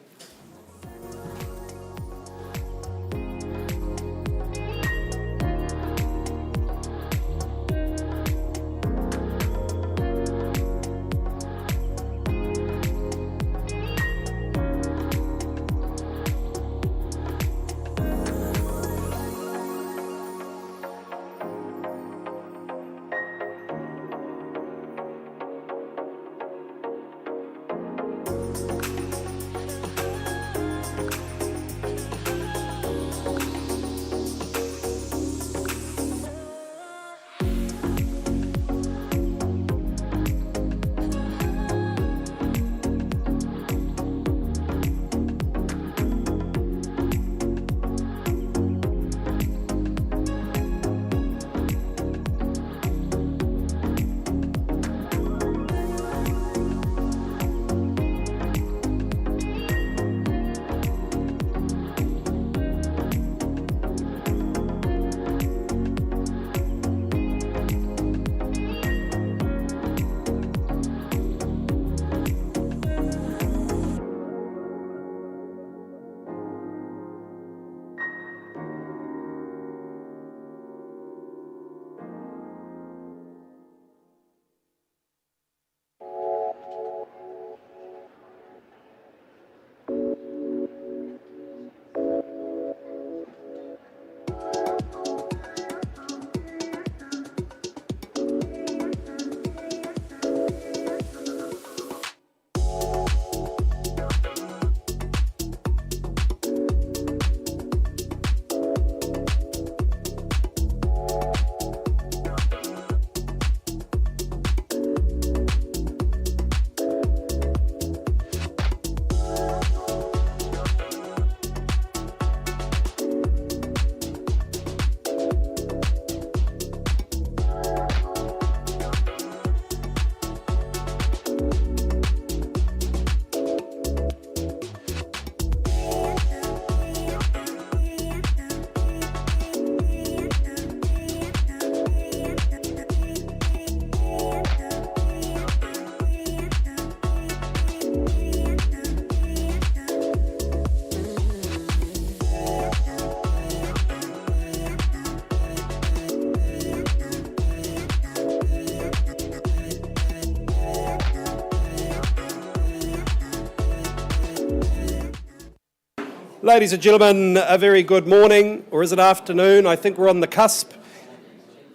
Ladies and gentlemen, a very good morning, or is it afternoon? I think we're on the cusp.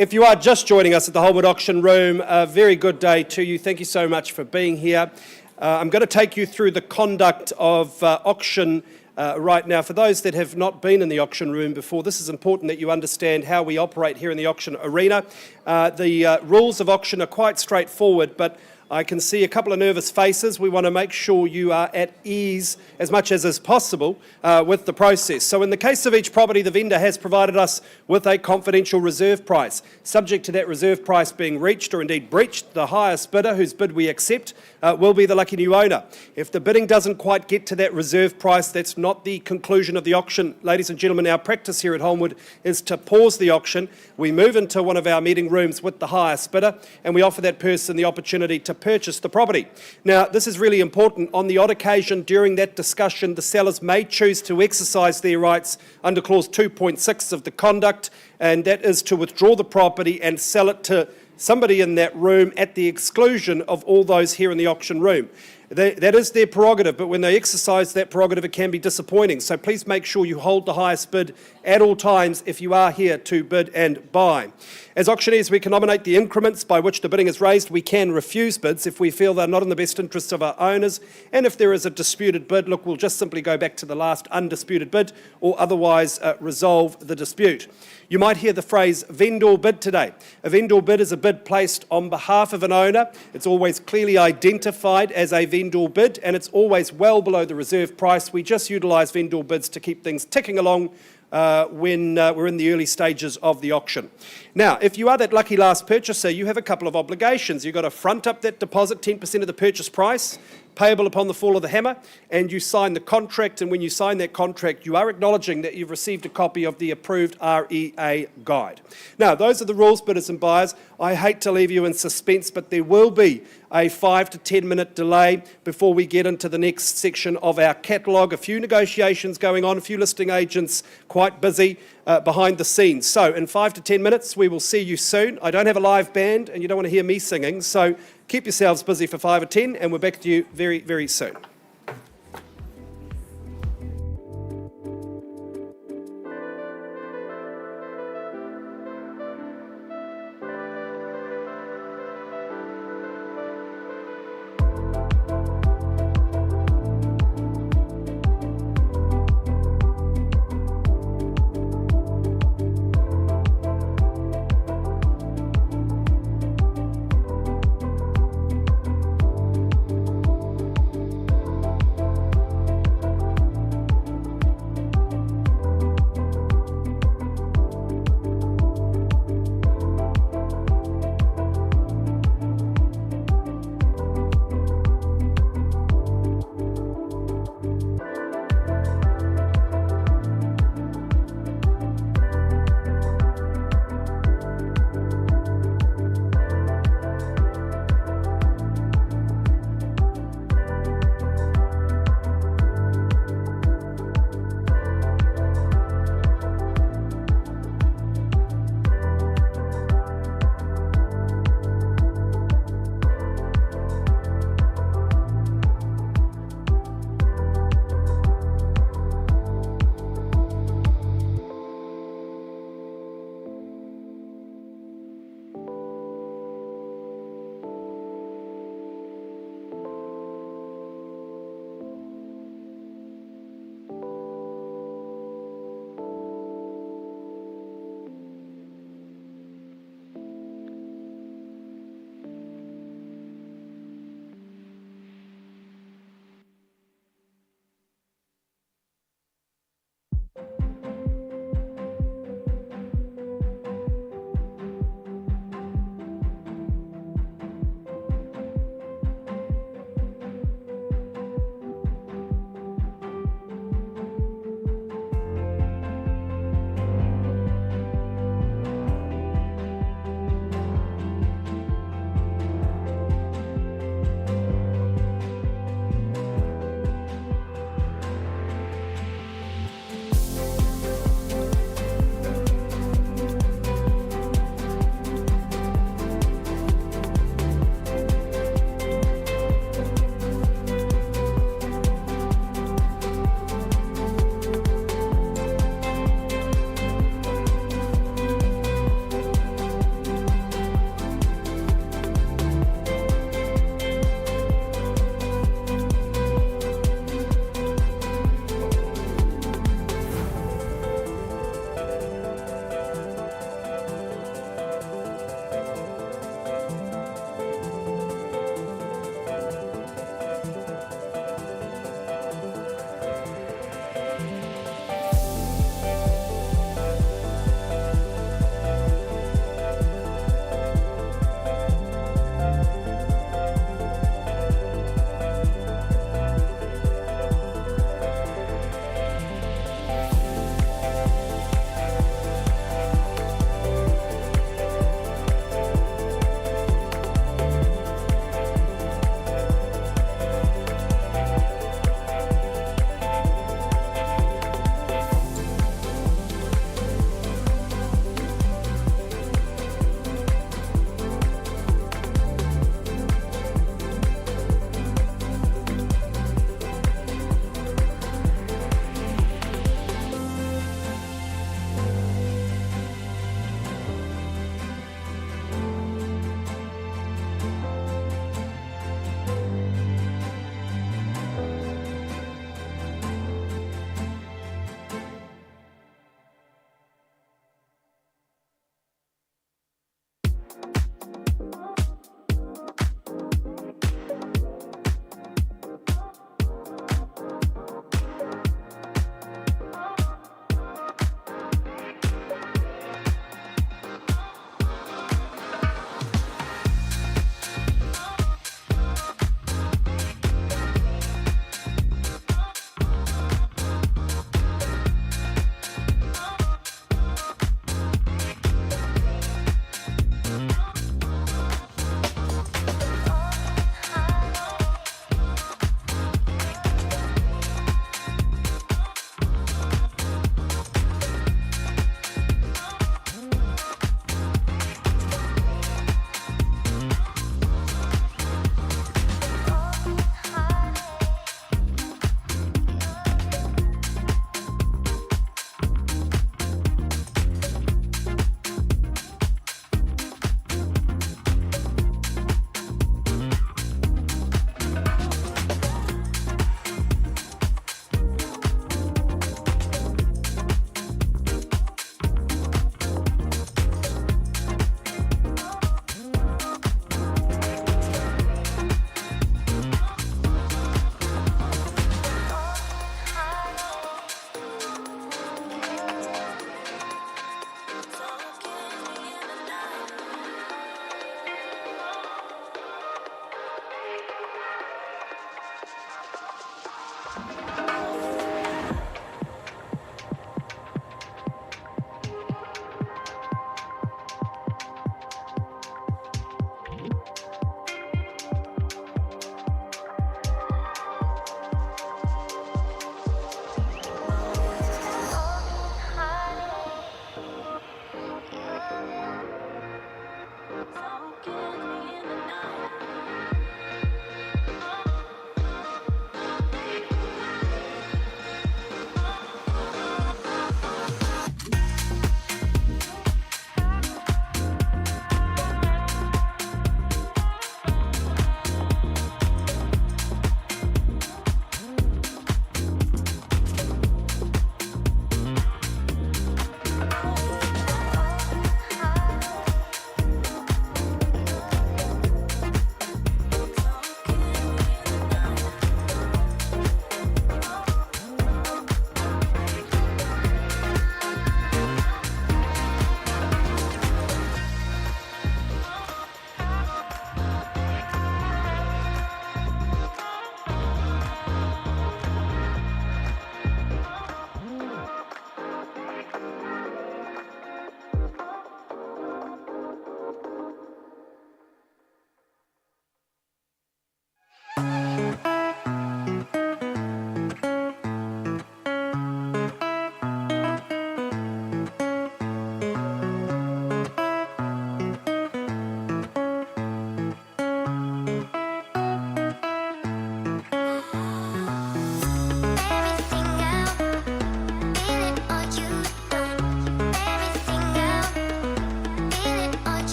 If you are just joining us at the Holmwood Auction Room, a very good day to you. Thank you so much for being here. I'm going to take you through the conduct of auction right now. For those that have not been in the auction room before, this is important that you understand how we operate here in the auction arena. The rules of auction are quite straightforward, but I can see a couple of nervous faces. We want to make sure you are at ease as much as is possible with the process. So in the case of each property, the vendor has provided us with a confidential reserve price. Subject to that reserve price being reached or indeed breached, the highest bidder, whose bid we accept, will be the lucky new owner. If the bidding doesn't quite get to that reserve price, that's not the conclusion of the auction. Ladies and gentlemen, our practice here at Holmwood is to pause the auction. We move into one of our meeting rooms with the highest bidder, and we offer that person the opportunity to to purchase the property. Now, this is really important. On the odd occasion during that discussion, the sellers may choose to exercise their rights under clause 2.6 of the conduct, and that is to withdraw the property and sell it to somebody in that room at the exclusion of all those here in the auction room. That is their prerogative, but when they exercise that prerogative, it can be disappointing. So please make sure you hold the highest bid at all times if you are here to bid and buy. As auctioneers, we can nominate the increments by which the bidding is raised. We can refuse bids if we feel they're not in the best interests of our owners. And if there is a disputed bid, look, we'll just simply go back to the last undisputed bid or otherwise resolve the dispute. You might hear the phrase vendor bid today. A vendor bid is a bid placed on behalf of an owner. It's always clearly identified as a vendor bid, and it's always well below the reserve price. We just utilise vendor bids to keep things ticking along when we're in the early stages of the auction. Now, if you are that lucky last purchaser, you have a couple of obligations. You've got to front up that deposit, 10% of the purchase price, payable upon the fall of the hammer, and you sign the contract, and when you sign that contract, you are acknowledging that you've received a copy of the approved REA guide. Now, those are the rules, bidders and buyers. I hate to leave you in suspense, but there will be a 5 to 10 minute delay before we get into the next section of our catalogue. A few negotiations going on, a few listing agents quite busy behind the scenes. So in 5 to 10 minutes, we will see you soon. I don't have a live band and you don't want to hear me singing, so keep yourselves busy for 5 or 10 and we're back to you very, very soon.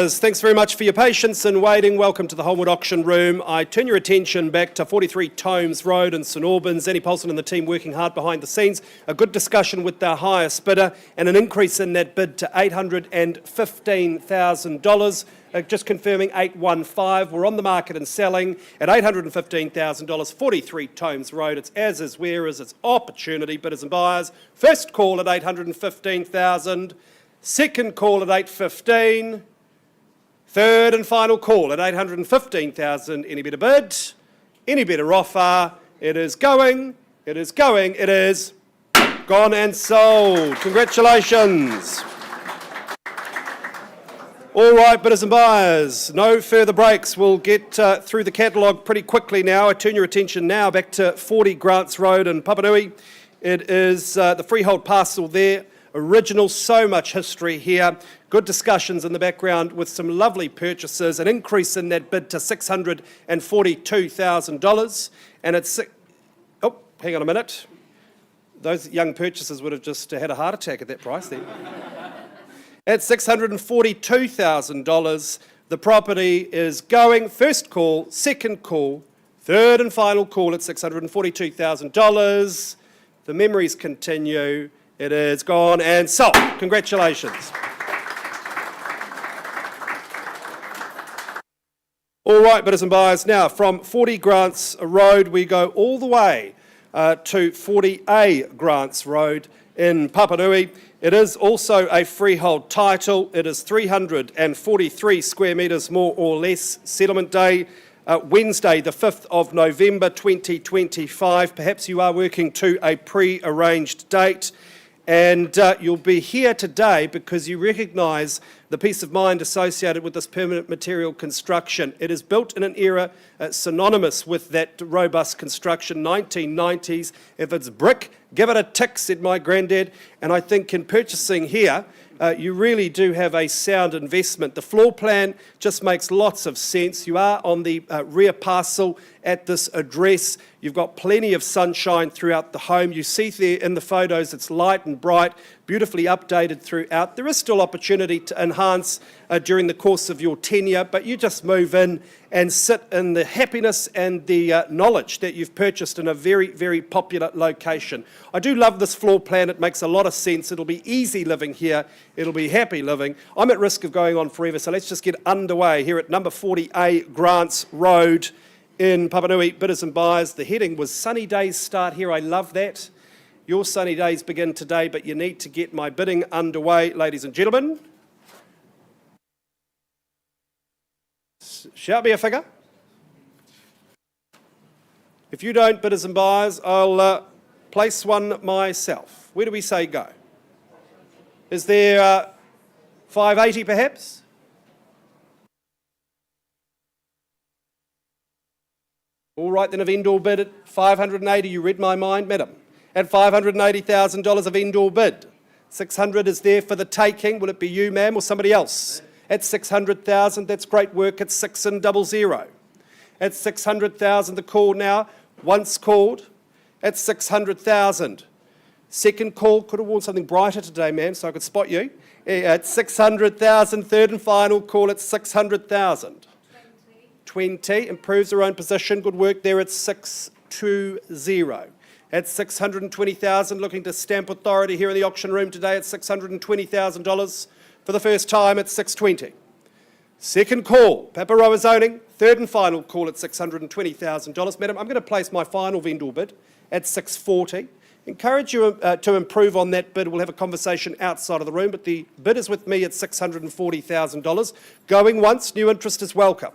Thanks very much for your patience and waiting. Welcome to the Holmwood Auction Room. I turn your attention back to 43 Tomes Road in St Albans. Annie Paulson and the team working hard behind the scenes. A good discussion with their highest bidder and an increase in that bid to $815,000. Just confirming 815. We're on the market and selling at $815,000, 43 Tomes Road. It's as is, where is, it's opportunity, bidders and buyers. First call at $815,000. Second call at $815,000. Third and final call at $815,000. Any better bid? Any better offer? It is going. It is going. It is gone and sold. Congratulations. All right, bidders and buyers, no further breaks. We'll get through the catalogue pretty quickly now. I turn your attention now back to 40 Grants Road in Papanui. It is the freehold parcel there. Original, so much history here. Good discussions in the background with some lovely purchases. An increase in that bid to $642,000. And it's... Oh, hang on a minute. Those young purchasers would have just had a heart attack at that price there. At $642,000, the property is going. First call, second call, third and final call at $642,000. The memories continue. It is gone and sold. Congratulations. All right, bidders and buyers. Now, from 40 Grants Road, we go all the way to 40A Grants Road in Papanui. It is also a freehold title. It is 343 square metres, more or less. Settlement day, Wednesday, the 5th of November 2025. Perhaps you are working to a pre-arranged date. And you'll be here today because you recognise the peace of mind associated with this permanent material construction. It is built in an era synonymous with that robust construction, 1990s. If it's brick, give it a tick, said my granddad. And I think in purchasing here, you really do have a sound investment. The floor plan just makes lots of sense. You are on the rear parcel at this address. You've got plenty of sunshine throughout the home. You see there in the photos it's light and bright, beautifully updated throughout. There is still opportunity to enhance during the course of your tenure, but you just move in and sit in the happiness and the knowledge that you've purchased in a very, very popular location. I do love this floor plan. It makes a lot of sense. It'll be easy living here. It'll be happy living. I'm at risk of going on forever, so let's just get underway here at number 40A Grants Road in Papanui. Bidders and buyers, the heading was Sunny Days Start Here. I love that. Your sunny days begin today, but you need to get my bidding underway, ladies and gentlemen. Shout me a figure. If you don't, bidders and buyers, I'll place one myself. Where do we say go? Is there 580 perhaps? All right, then a vendor bid at 580. You read my mind, madam. At $580,000 a vendor bid. 600 is there for the taking. Will it be you, ma'am, or somebody else? At 600,000, that's great work. It's 600. At 600,000, the call now. Once called. At 600,000. Second call. Could have worn something brighter today, ma'am, so I could spot you. At 600,000. Third and final call at 600,000. 20. Improves her own position. Good work there at 620. At 620,000, looking to stamp authority here in the auction room today at $620,000 for the first time at 620. Second call, Paparoa zoning. Third and final call at $620,000. Madam, I'm going to place my final vendor bid at 640. Encourage you to improve on that bid. We'll have a conversation outside of the room, but the bid is with me at $640,000. Going once, new interest is welcome.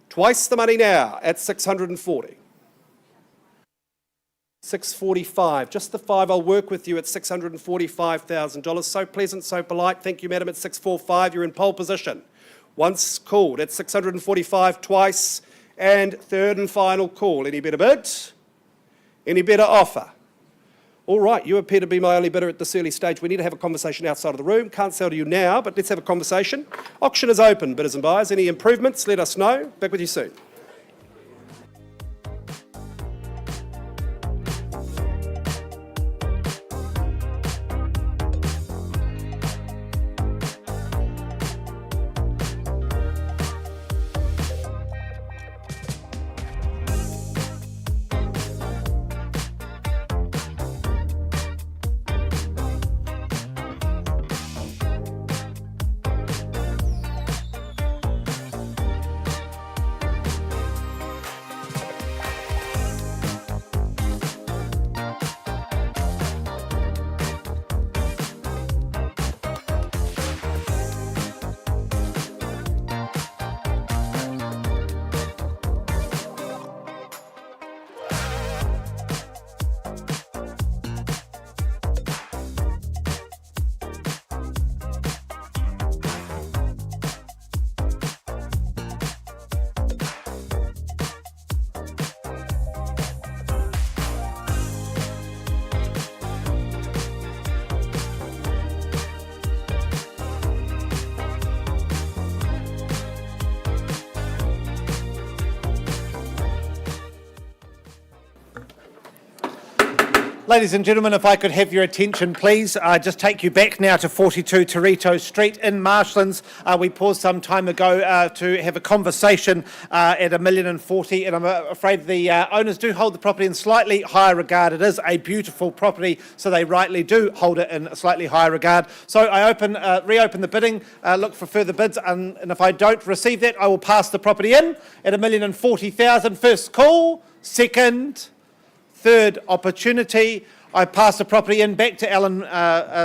Twice the money now at 640. 645, just the 5. I'll work with you at $645,000. So pleasant, so polite. Thank you, madam. At 645, you're in pole position. Once called at 645, twice, and third and final call. Any better bid? Any better offer? All right, you appear to be my only bidder at this early stage. We need to have a conversation outside of the room. Can't sell to you now, but let's have a conversation. Auction is open, bidders and buyers. Any improvements, let us know. Back with you soon. Ladies and gentlemen, if I could have your attention, please. Just take you back now to 42 Torito Street in Marshlands. We paused some time ago to have a conversation at $1,040,000, and I'm afraid the owners do hold the property in slightly higher regard. It is a beautiful property, so they rightly do hold it in a slightly higher regard. So I reopen the bidding, look for further bids, and if I don't receive that, I will pass the property in at $1,040,000. First call, second, third opportunity. I pass the property in back to Alan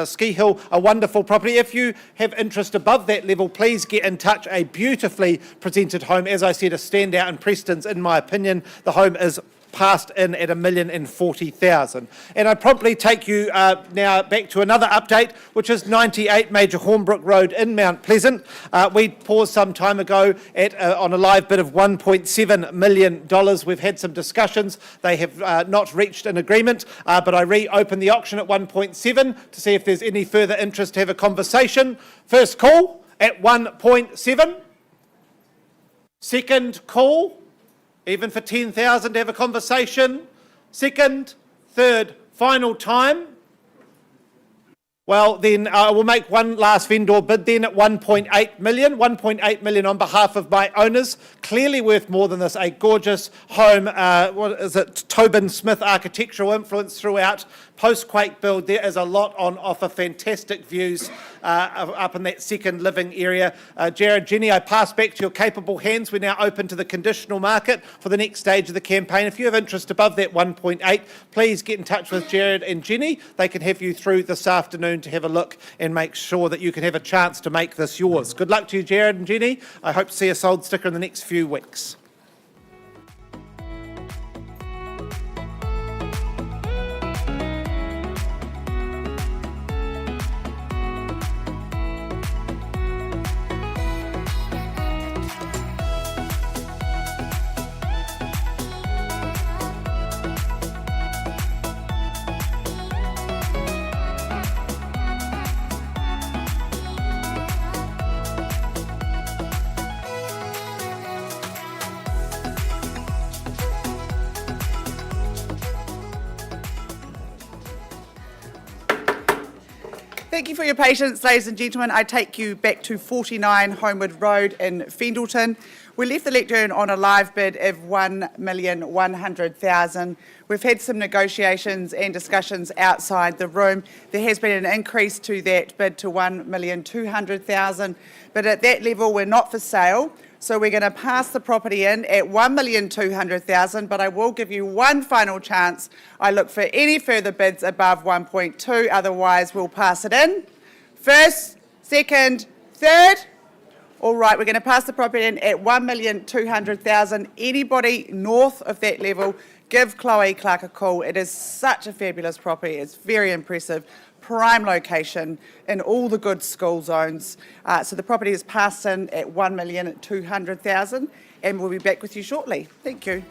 Ski Hill, a wonderful property. If you have interest above that level, please get in touch. A beautifully presented home. As I said, a standout in Preston's, in my opinion. The home is passed in at $1,040,000. And I promptly take you now back to another update, which is 98 Major Hornbrook Road in Mount Pleasant. We paused some time ago on a live bid of $1.7 million. We've had some discussions. They have not reached an agreement, but I reopen the auction at 1.7 to see if there's any further interest to have a conversation. First call at 1.7. Second call, even for $10,000 to have a conversation. Second, third, final time. Well, then I will make one last vendor bid then at $1.8 million. $1.8 million on behalf of my owners. Clearly worth more than this. A gorgeous home, Tobin Smith architectural influence throughout. Post-quake build, there is a lot on offer. Fantastic views up in that second living area. Jared, Jenny, I pass back to your capable hands. We're now open to the conditional market for the next stage of the campaign. If you have interest above that 1.8, please get in touch with Jared and Jenny. They can have you through this afternoon to have a look and make sure that you can have a chance to make this yours. Good luck to you, Jared and Jenny. I hope to see a sold sticker in the next few weeks. Thank you for your patience, ladies and gentlemen. I take you back to 49 Holmwood Road in Fendleton. We left the lectern on a live bid of $1,100,000. We've had some negotiations and discussions outside the room. There has been an increase to that bid to $1,200,000, but at that level we're not for sale. So we're going to pass the property in at $1,200,000, but I will give you one final chance. I look for any further bids above 1.2, otherwise we'll pass it in. First, second, third. All right, we're going to pass the property in at $1,200,000. Anybody north of that level, give Chloe Clark a call. It is such a fabulous property. It's very impressive. Prime location in all the good school zones. So the property is passed in at $1,200,000, and we'll be back with you shortly. Thank you.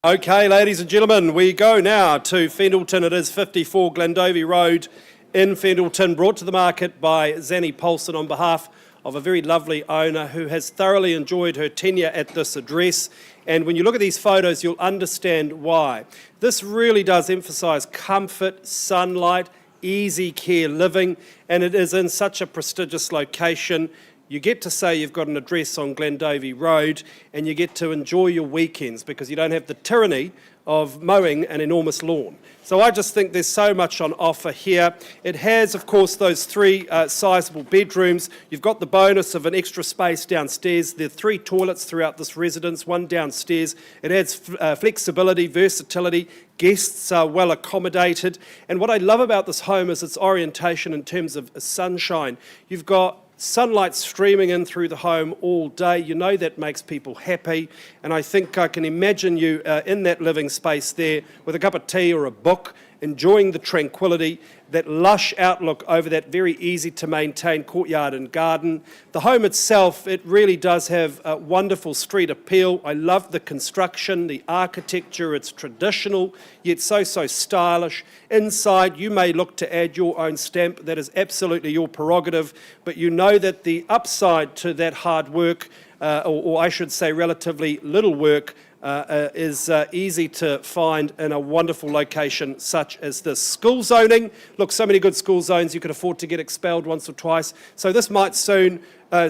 Okay, ladies and gentlemen, we go now to Fendleton. It is 54 Glendowie Road in Fendleton, brought to the market by Zanny Paulson on behalf of a very lovely owner who has thoroughly enjoyed her tenure at this address. And when you look at these photos, you'll understand why. This really does emphasise comfort, sunlight, easy care living, and it is in such a prestigious location. You get to say you've got an address on Glendowie Road, and you get to enjoy your weekends because you don't have the tyranny of mowing an enormous lawn. So I just think there's so much on offer here. It has, of course, those three sizable bedrooms. You've got the bonus of an extra space downstairs. There are 3 toilets throughout this residence, 1 downstairs. It adds flexibility, versatility. Guests are well accommodated. And what I love about this home is its orientation in terms of sunshine. You've got sunlight streaming in through the home all day. You know that makes people happy, and I think I can imagine you in that living space there with a cup of tea or a book, enjoying the tranquility, that lush outlook over that very easy to maintain courtyard and garden. The home itself, it really does have a wonderful street appeal. I love the construction, the architecture. It's traditional, yet so stylish. Inside, you may look to add your own stamp. That is absolutely your prerogative, but you know that the upside to that hard work, or I should say relatively little work, is easy to find in a wonderful location such as this. School zoning, look, so many good school zones, you could afford to get expelled once or twice. So this might soon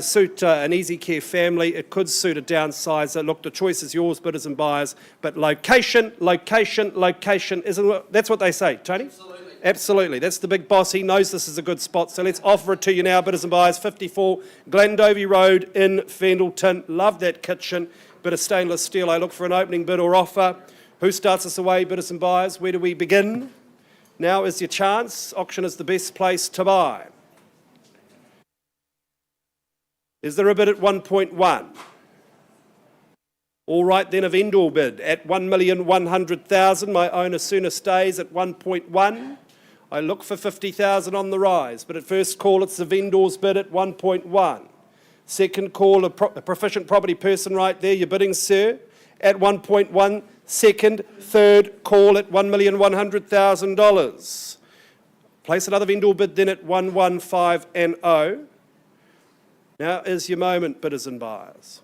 suit an easy care family. It could suit a downsizer. Look, the choice is yours, bidders and buyers. But location, that's what they say, Tony? Absolutely. That's the big boss. He knows this is a good spot. So let's offer it to you now, bidders and buyers. 54 Glendowie Road in Fendleton. Love that kitchen. Bit of stainless steel. I look for an opening bid or offer. Who starts us away, bidders and buyers? Where do we begin? Now is your chance. Auction is the best place to buy. Is there a bid at 1.1? All right, then a vendor bid at 1,100,000. My owner sooner stays at 1.1. I look for 50,000 on the rise, but at first call it's the vendor's bid at 1.1. Second call, a proficient property person right there, you're bidding, sir, at 1.1. Second, third call at $1,100,000. Place another vendor bid then at 115 and 0. Now is your moment, bidders and buyers.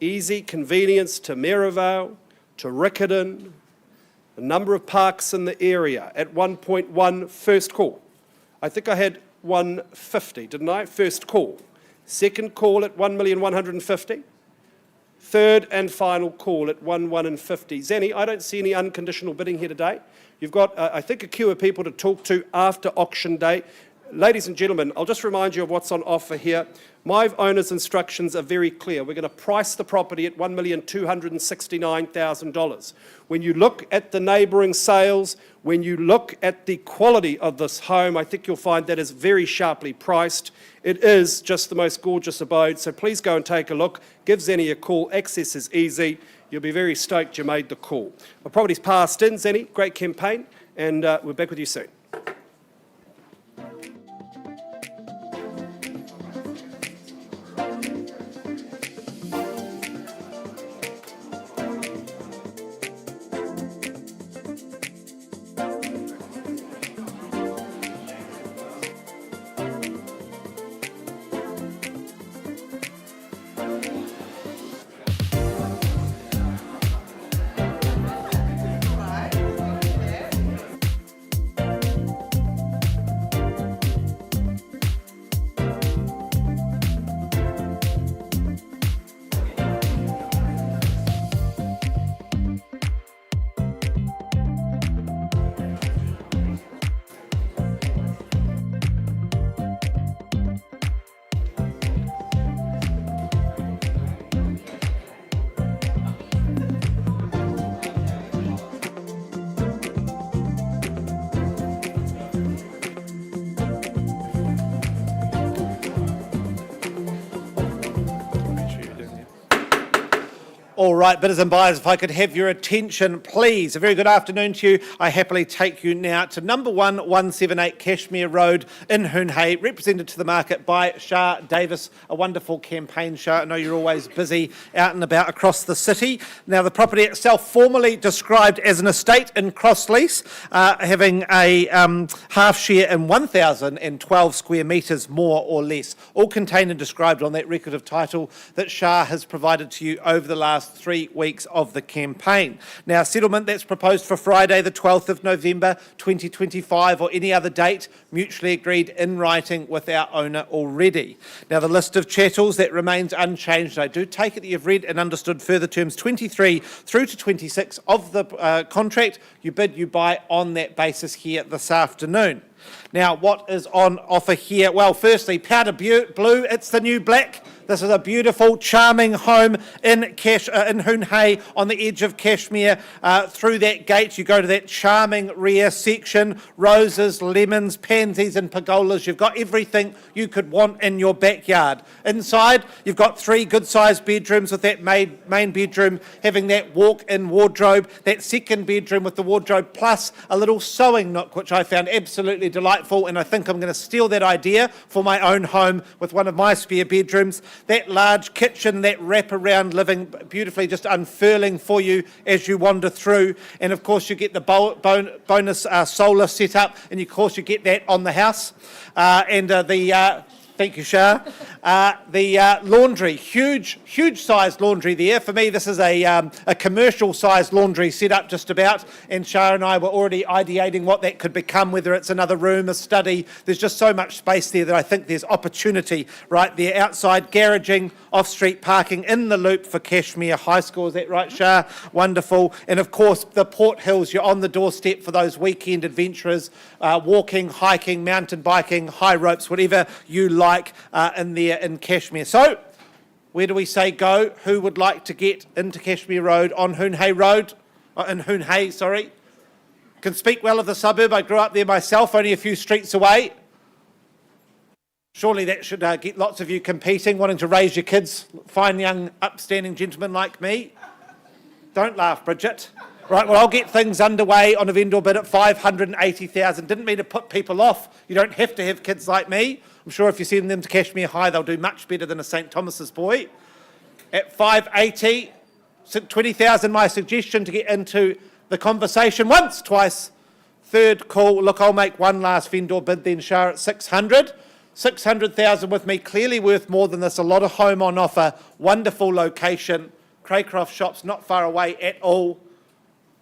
Easy convenience to Merivale, to Riccarton, a number of parks in the area at 1.1 first call. I think I had 150, didn't I? First call. Second call at 1,150,000. Third and final call at 1,150,000. Zanny, I don't see any unconditional bidding here today. You've got, I think, a queue of people to talk to after auction day. Ladies and gentlemen, I'll just remind you of what's on offer here. My owner's instructions are very clear. We're going to price the property at $1,269,000. When you look at the neighbouring sales, when you look at the quality of this home, I think you'll find that is very sharply priced. It is just the most gorgeous abode, so please go and take a look. Give Zenny a call. Access is easy. You'll be very stoked you made the call. My property's passed in, Zenny. Great campaign, and we're back with you soon. All right, bidders and buyers, if I could have your attention, please. A very good afternoon to you. I happily take you now to number 178 Cashmere Road in Hoonhay, represented to the market by Shah Davis. A wonderful campaign, Shah. I know you're always busy out and about across the city. Now, the property itself, formally described as an estate in cross lease, having a half share in 1,012 square metres, more or less, all contained and described on that record of title that Shah has provided to you over the last 3 weeks of the campaign. Now, settlement that's proposed for Friday, the 12th of November 2025, or any other date, mutually agreed in writing with our owner already. Now, the list of chattels, that remains unchanged. I do take it that you've read and understood further terms 23 through to 26 of the contract. You bid, you buy on that basis here this afternoon. Now, what is on offer here? Well, firstly, powder blue, it's the new black. This is a beautiful, charming home in Hoonhay on the edge of Cashmere. Through that gate, you go to that charming rear section. Roses, lemons, pansies and pergolas. You've got everything you could want in your backyard. Inside, you've got 3 good-sized bedrooms with that main bedroom having that walk-in wardrobe. That second bedroom with the wardrobe plus a little sewing nook, which I found absolutely delightful, and I think I'm going to steal that idea for my own home with one of my spare bedrooms. That large kitchen, that wrap-around living, beautifully just unfurling for you as you wander through. And of course you get the bonus solar set up, and of course you get that on the house. Thank you, Shah. The laundry, huge sized laundry there. For me, this is a commercial sized laundry set up just about. And Shah and I were already ideating what that could become, whether it's another room, a study. There's just so much space there that I think there's opportunity right there. Outside, garaging, off-street parking in the loop for Cashmere High School. Is that right, Shah? Wonderful. And of course, the Port Hills, you're on the doorstep for those weekend adventurers, walking, hiking, mountain biking, high ropes, whatever you like in there in Cashmere. So, where do we say go? Who would like to get into Cashmere Road on Hoonhay Road? In Hoonhay, sorry. Can speak well of the suburb. I grew up there myself, only a few streets away. Surely that should get lots of you competing, wanting to raise your kids, fine young upstanding gentlemen like me. Don't laugh, Bridget. Right, well, I'll get things underway on a vendor bid at 580,000. Didn't mean to put people off. You don't have to have kids like me. I'm sure if you send them to Cashmere High, they'll do much better than a St Thomas's boy. At 580, 20,000, my suggestion to get into the conversation once, twice. Third call. Look, I'll make one last vendor bid then, Shah, at 600. 600,000 with me, clearly worth more than this. A lot of home on offer. Wonderful location. Craycroft shops not far away at all.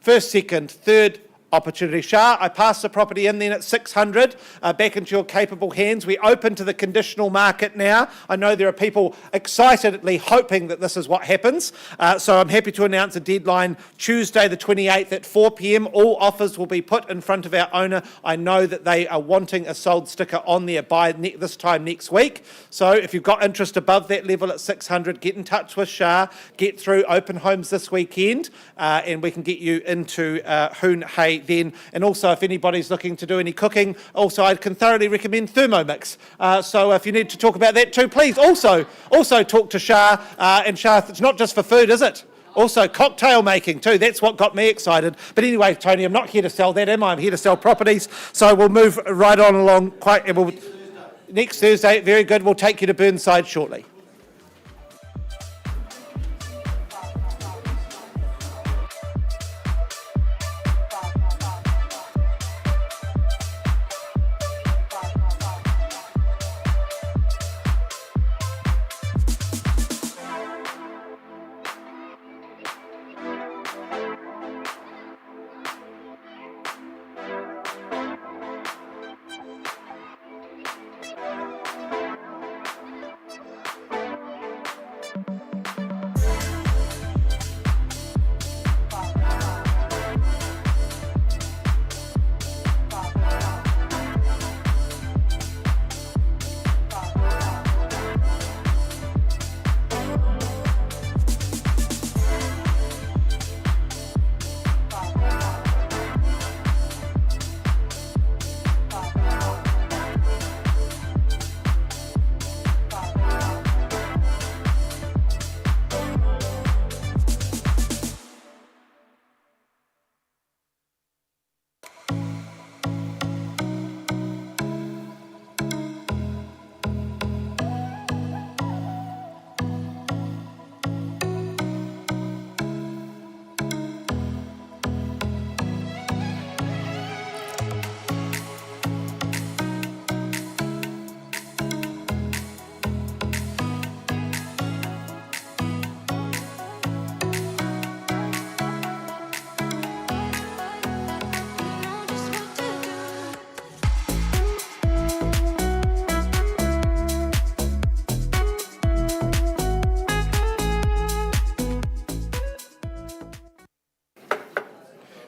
First, second, third opportunity. Shah, I pass the property in then at 600, back into your capable hands. We open to the conditional market now. I know there are people excitedly hoping that this is what happens. So I'm happy to announce a deadline Tuesday the 28th at 4 p.m. All offers will be put in front of our owner. I know that they are wanting a sold sticker on there by this time next week. So if you've got interest above that level at 600, get in touch with Shah, get through open homes this weekend, and we can get you into Hoonhay then. And also, if anybody's looking to do any cooking, also I can thoroughly recommend Thermomix. So if you need to talk about that too, please also talk to Shah. And Shah, it's not just for food, is it? Also cocktail making too. That's what got me excited. But anyway, Tony, I'm not here to sell that, am I? I'm here to sell properties. So we'll move right on along. Next Thursday, very good. We'll take you to Burnside shortly.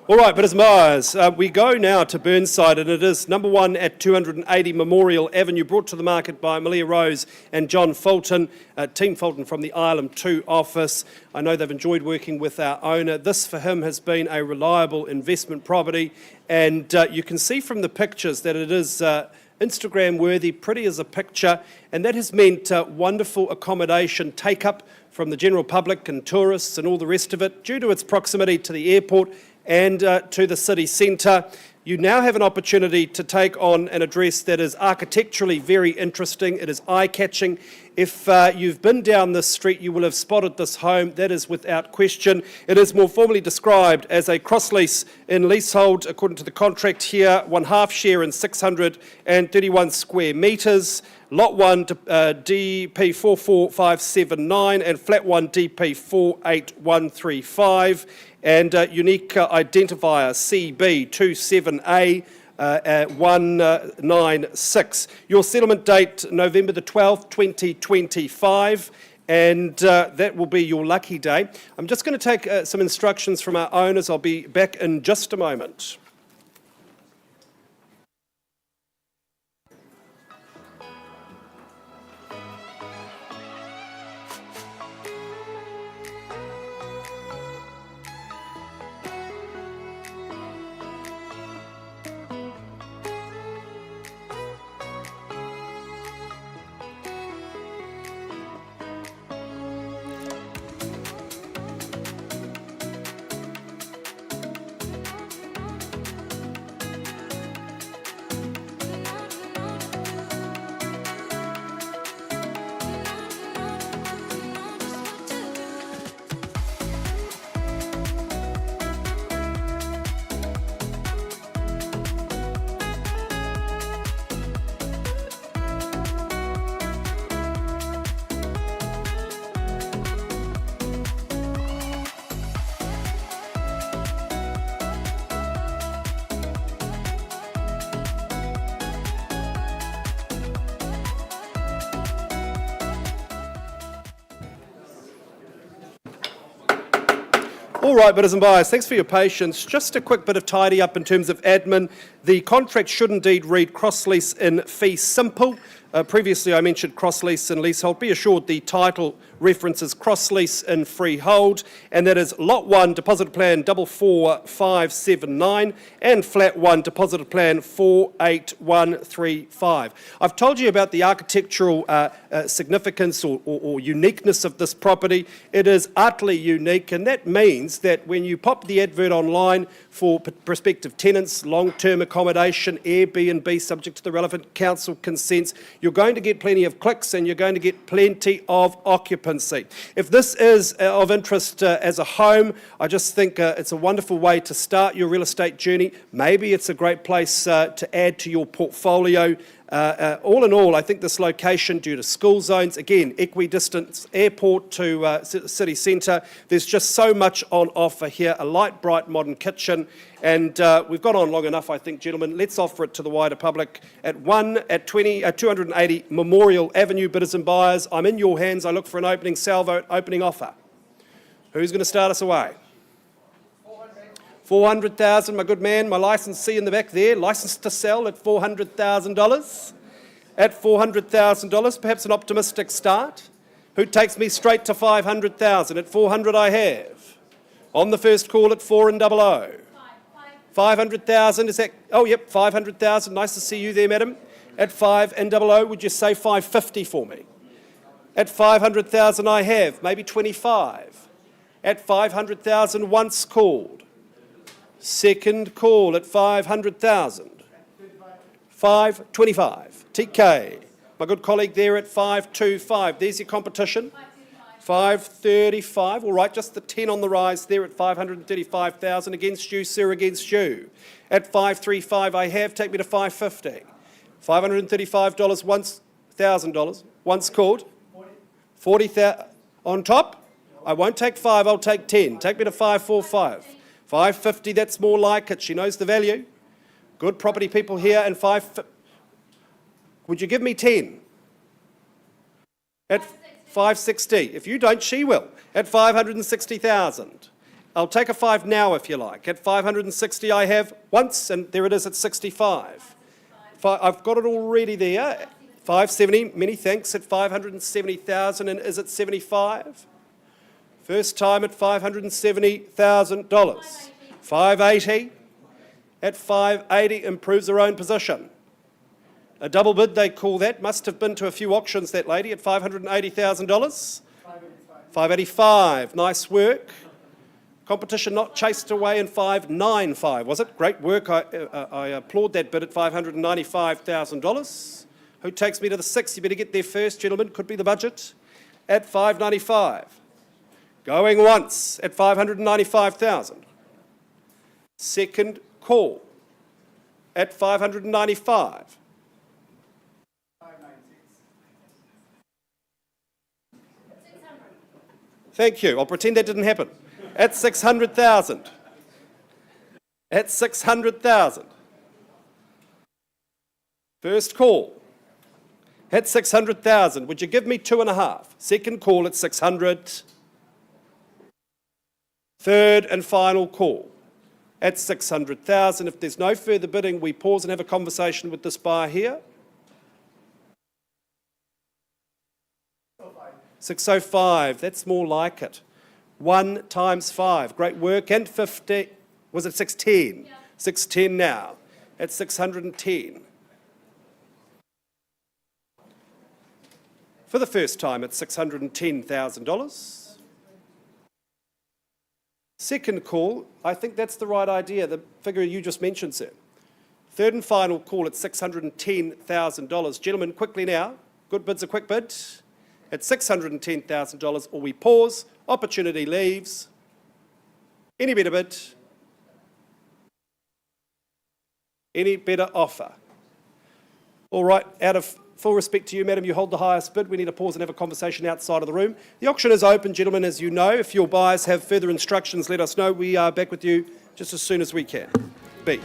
All right, but as Myers, we go now to Burnside, and it is number 1 at 280 Memorial Avenue, brought to the market by Malia Rose and John Fulton, Team Fulton from the Ireland 2 office. I know they've enjoyed working with our owner. This, for him, has been a reliable investment property, and you can see from the pictures that it is Instagram worthy, pretty as a picture, and that has meant wonderful accommodation take-up from the general public and tourists and all the rest of it, due to its proximity to the airport and to the city centre. You now have an opportunity to take on an address that is architecturally very interesting. It is eye-catching. If you've been down this street, you will have spotted this home. That is without question. It is more formally described as a cross-lease in leasehold, according to the contract here, 1/2 share in 631 square metres. Lot 1 DP 44579 and Flat 1 DP 48135. And unique identifier CB27A 196. Your settlement date, November the 12th, 2025, and that will be your lucky day. I'm just going to take some instructions from our owners. I'll be back in just a moment. All right, bidders and buyers, thanks for your patience. Just a quick bit of tidy up in terms of admin. The contract should indeed read cross-lease in fee simple. Previously I mentioned cross-lease in leasehold. Be assured the title references cross-lease in freehold, and that is Lot 1 Deposit Plan 44579 and Flat 1 Deposit Plan 48135. I've told you about the architectural significance or uniqueness of this property. It is utterly unique, and that means that when you pop the advert online for prospective tenants, long-term accommodation, Airbnb, subject to the relevant council consents, you're going to get plenty of clicks and you're going to get plenty of occupancy. If this is of interest as a home, I just think it's a wonderful way to start your real estate journey. Maybe it's a great place to add to your portfolio. All in all, I think this location, due to school zones, again, equidistant airport to city centre, there's just so much on offer here. A light, bright, modern kitchen, and we've gone on long enough, I think, gentlemen. Let's offer it to the wider public at 280 Memorial Avenue. Bidders and buyers, I'm in your hands. I look for an opening salvo, opening offer. Who's going to start us away? 400,000, my good man, my licensee in the back there, licensed to sell at $400,000. At $400,000, perhaps an optimistic start. Who takes me straight to 500,000? At 400 I have. On the first call at 400. 500,000, is that, oh yep, 500,000, nice to see you there, madam. At 500, would you say 550 for me? At 500,000 I have, maybe 25. At 500,000 once called. Second call at 500,000. 525. TK, my good colleague there at 525. There's your competition. 535. All right, just the 10 on the rise there at 535,000. Against you, sir, against you. At 535 I have. Take me to 550. $535 once, $1,000 once called. 40,000 on top. I won't take 5. I'll take 10. Take me to 545. 550, that's more like it. She knows the value. Good property people here, and 5. Would you give me 10? At 560. If you don't, she will. At 560,000. I'll take a 5 now if you like. At 560 I have once, and there it is at 65. I've got it already there. 570, many thanks, at 570,000, and is it 75? First time at $570,000. 580. At 580 improves her own position. A double bid, they call that. Must have been to a few auctions, that lady, at $580,000. 585, nice work. Competition not chased away in 595, was it? Great work, I applaud that bid at $595,000. Who takes me to the 6? You better get there first, gentlemen, could be the budget. At 595. Going once at 595,000. Second call at 595. Thank you. I'll pretend that didn't happen. At 600,000. At 600,000. First call. At 600,000. Would you give me 2.5? Second call at 600. Third and final call at 600,000. If there's no further bidding, we pause and have a conversation with this buyer here. 605, that's more like it. 1 times 5, great work. And 50, was it 610? Yeah. 610 now, at 610. For the first time at $610,000. Second call, I think that's the right idea, the figure you just mentioned, sir. Third and final call at $610,000. Gentlemen, quickly now, good bid's a quick bid. At $610,000, or we pause, opportunity leaves. Any better bid? Any better offer? All right, out of full respect to you, madam, you hold the highest bid. We need to pause and have a conversation outside of the room. The auction is open, gentlemen, as you know. If your buyers have further instructions, let us know. We are back with you just as soon as we can. B.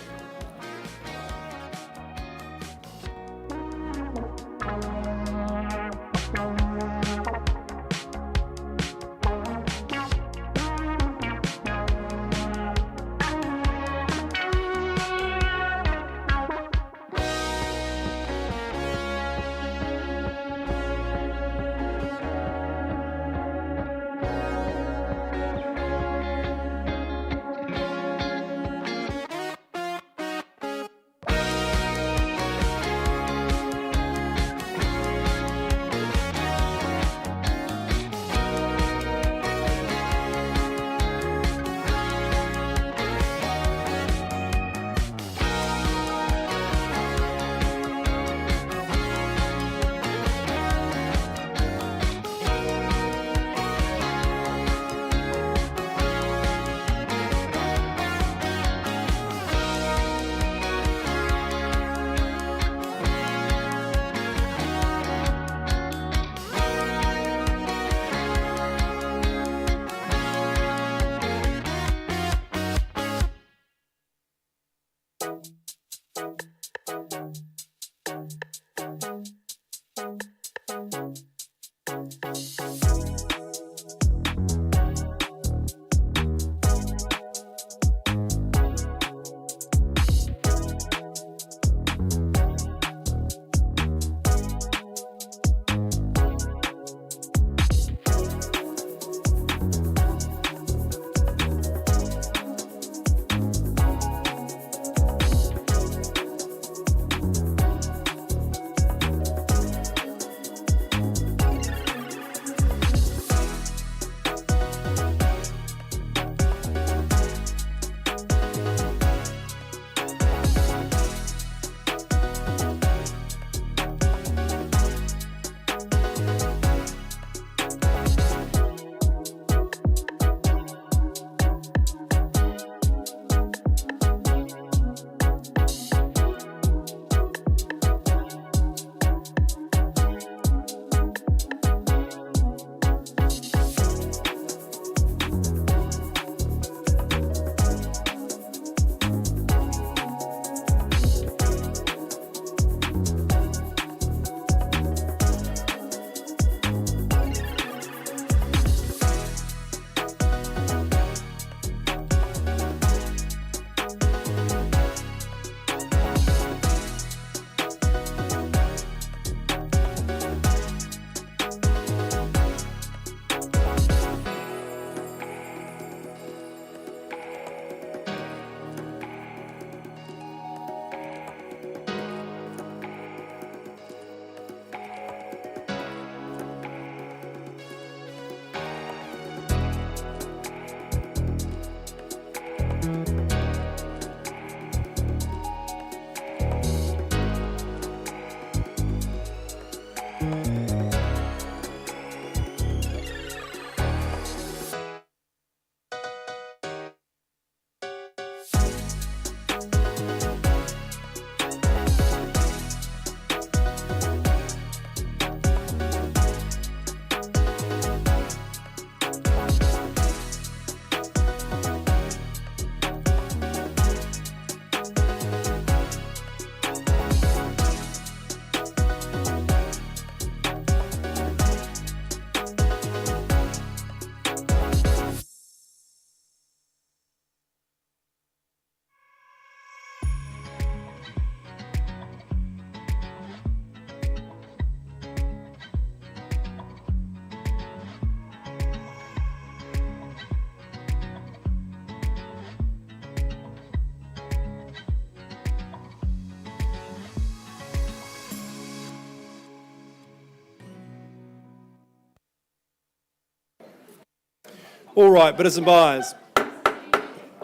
All right, bidders and buyers.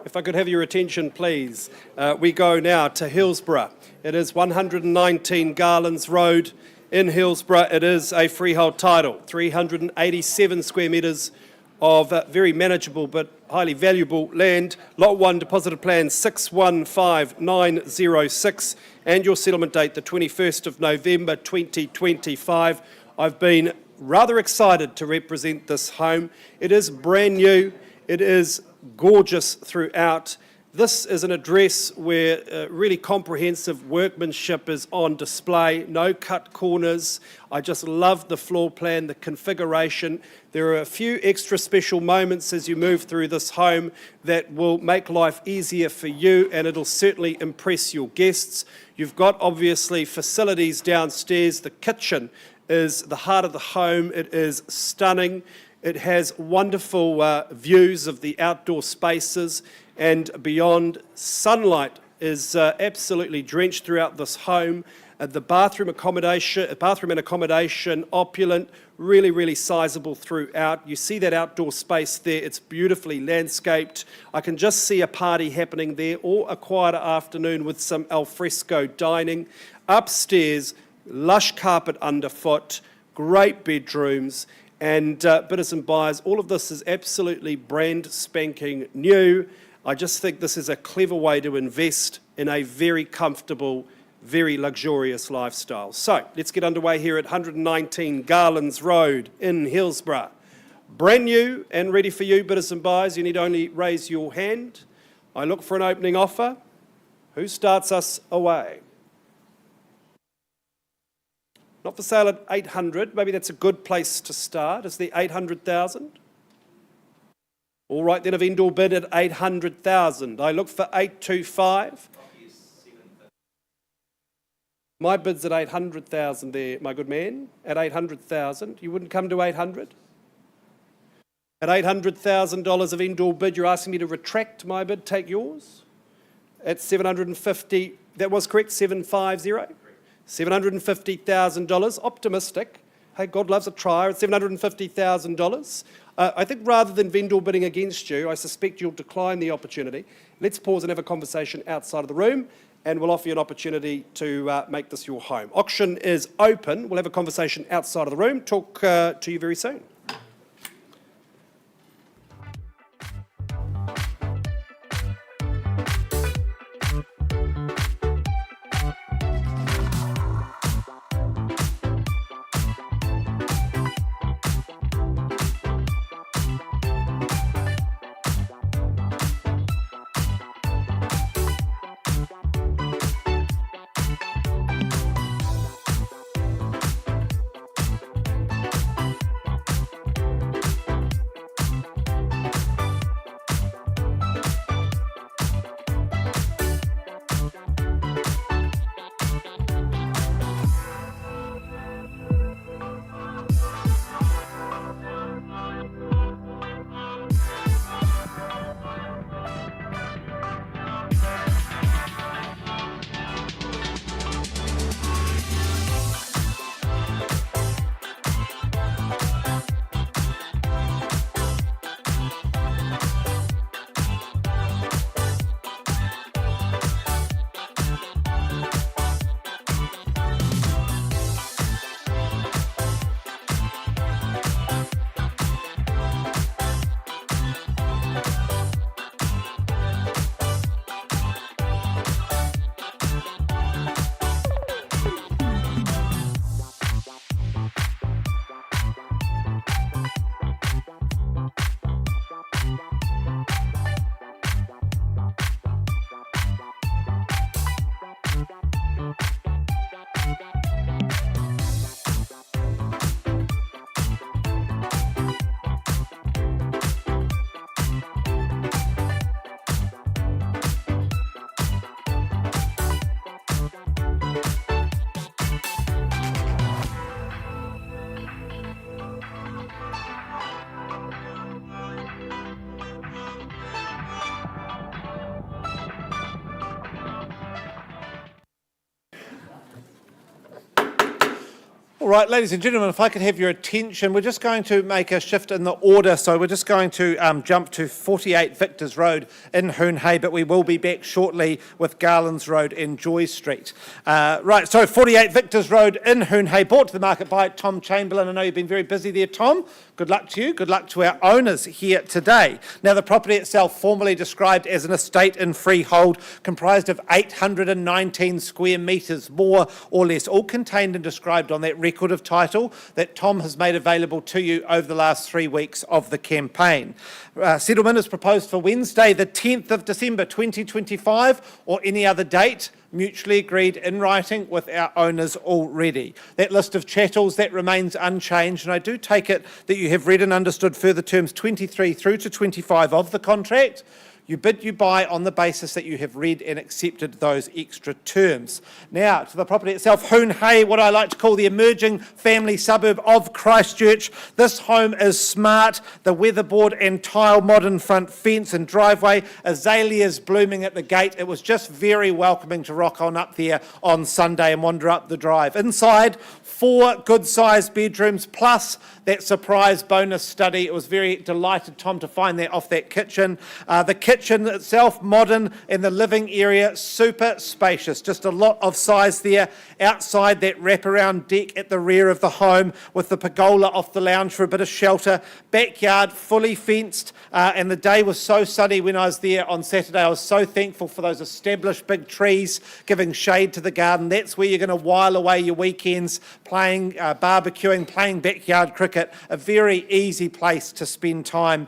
If I could have your attention, please. We go now to Hillsborough. It is 119 Garlands Road in Hillsborough. It is a freehold title, 387 square metres of very manageable but highly valuable land. Lot 1, deposited plan 615906, and your settlement date the 21st of November 2025. I've been rather excited to represent this home. It is brand new. It is gorgeous throughout. This is an address where really comprehensive workmanship is on display, no cut corners. I just love the floor plan, the configuration. There are a few extra special moments as you move through this home that will make life easier for you, and it'll certainly impress your guests. You've got obviously facilities downstairs. The kitchen is the heart of the home. It is stunning. It has wonderful views of the outdoor spaces and beyond. Sunlight is absolutely drenched throughout this home. The bathroom and accommodation, opulent, really, really sizable throughout. You see that outdoor space there. It's beautifully landscaped. I can just see a party happening there, or a quieter afternoon with some alfresco dining. Upstairs, lush carpet underfoot, great bedrooms. And bidders and buyers, all of this is absolutely brand spanking new. I just think this is a clever way to invest in a very comfortable, very luxurious lifestyle. So let's get underway here at 119 Garlands Road in Hillsborough. Brand new and ready for you, bidders and buyers. You need only raise your hand. I look for an opening offer. Who starts us away? Not for sale at 800. Maybe that's a good place to start. Is the 800,000? All right, then a vendor bid at 800,000. I look for 825. My bid's at 800,000 there, my good man, at 800,000. You wouldn't come to 800? At $800,000 of indoor bid, you're asking me to retract my bid, take yours? At 750, that was correct, 750? $750,000, optimistic. Hey, God loves a trier at $750,000. I think rather than vendor bidding against you, I suspect you'll decline the opportunity. Let's pause and have a conversation outside of the room, and we'll offer you an opportunity to make this your home. Auction is open. We'll have a conversation outside of the room. Talk to you very soon. All right, ladies and gentlemen, if I could have your attention, we're just going to make a shift in the order. So we're just going to jump to 48 Victors Road in Hoonhay, but we will be back shortly with Garlands Road and Joy Street. Right, so 48 Victors Road in Hoonhay, brought to the market by Tom Chamberlain. I know you've been very busy there, Tom. Good luck to you. Good luck to our owners here today. Now, the property itself, formally described as an estate in freehold, comprised of 819 square metres, more or less, all contained and described on that record of title that Tom has made available to you over the last 3 weeks of the campaign. Settlement is proposed for Wednesday, the 10th of December 2025, or any other date mutually agreed in writing with our owners already. That list of chattels, that remains unchanged, and I do take it that you have read and understood further terms 23 through to 25 of the contract. You bid, you buy on the basis that you have read and accepted those extra terms. Now, to the property itself, Hoonhay, what I like to call the emerging family suburb of Christchurch. This home is smart, the weatherboard and tile modern front fence and driveway, azaleas blooming at the gate. It was just very welcoming to rock on up there on Sunday and wander up the drive. Inside, 4 good-sized bedrooms plus that surprise bonus study. It was very delighted, Tom, to find that off that kitchen. The kitchen itself, modern, and the living area, super spacious. Just a lot of size there. Outside, that wraparound deck at the rear of the home with the pergola off the lounge for a bit of shelter. Backyard, fully fenced, and the day was so sunny when I was there on Saturday. I was so thankful for those established big trees giving shade to the garden. That's where you're going to while away your weekends, playing, barbecuing, playing backyard cricket. A very easy place to spend time.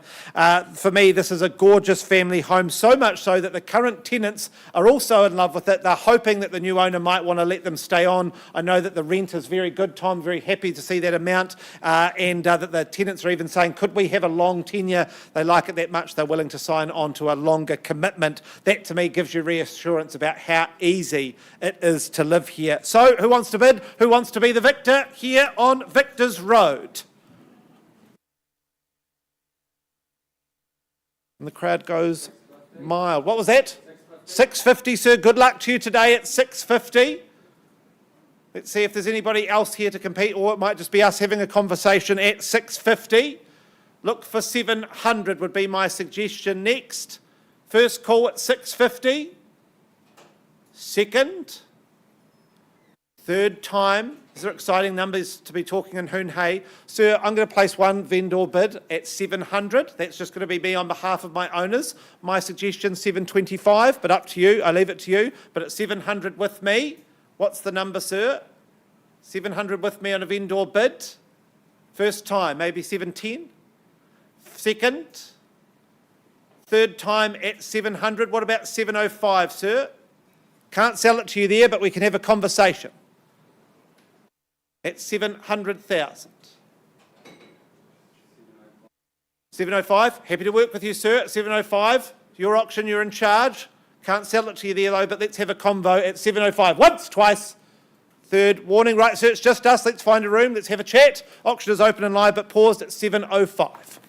For me, this is a gorgeous family home, so much so that the current tenants are also in love with it. They're hoping that the new owner might want to let them stay on. I know that the rent is very good, Tom, very happy to see that amount, and that the tenants are even saying, could we have a long tenure? They like it that much, they're willing to sign on to a longer commitment. That, to me, gives you reassurance about how easy it is to live here. So, who wants to bid? Who wants to be the victor here on Victors Road? And the crowd goes mild. What was that? 650, sir. Good luck to you today at 650. Let's see if there's anybody else here to compete, or it might just be us having a conversation at 650. Look for 700 would be my suggestion next. First call at 650. Second. Third time. These are exciting numbers to be talking in Hoonhay. Sir, I'm going to place one vendor bid at 700. That's just going to be me on behalf of my owners. My suggestion, 725, but up to you. I leave it to you. But at 700 with me. What's the number, sir? 700 with me on a vendor bid. First time, maybe 710. Second. Third time at 700. What about 705, sir? Can't sell it to you there, but we can have a conversation. At 700,000. 705, happy to work with you, sir. At 705, your auction, you're in charge. Can't sell it to you there, though, but let's have a convo at 705. Once, twice. Third warning. Right, sir, it's just us. Let's find a room. Let's have a chat. Auction is open and live, but paused at 705.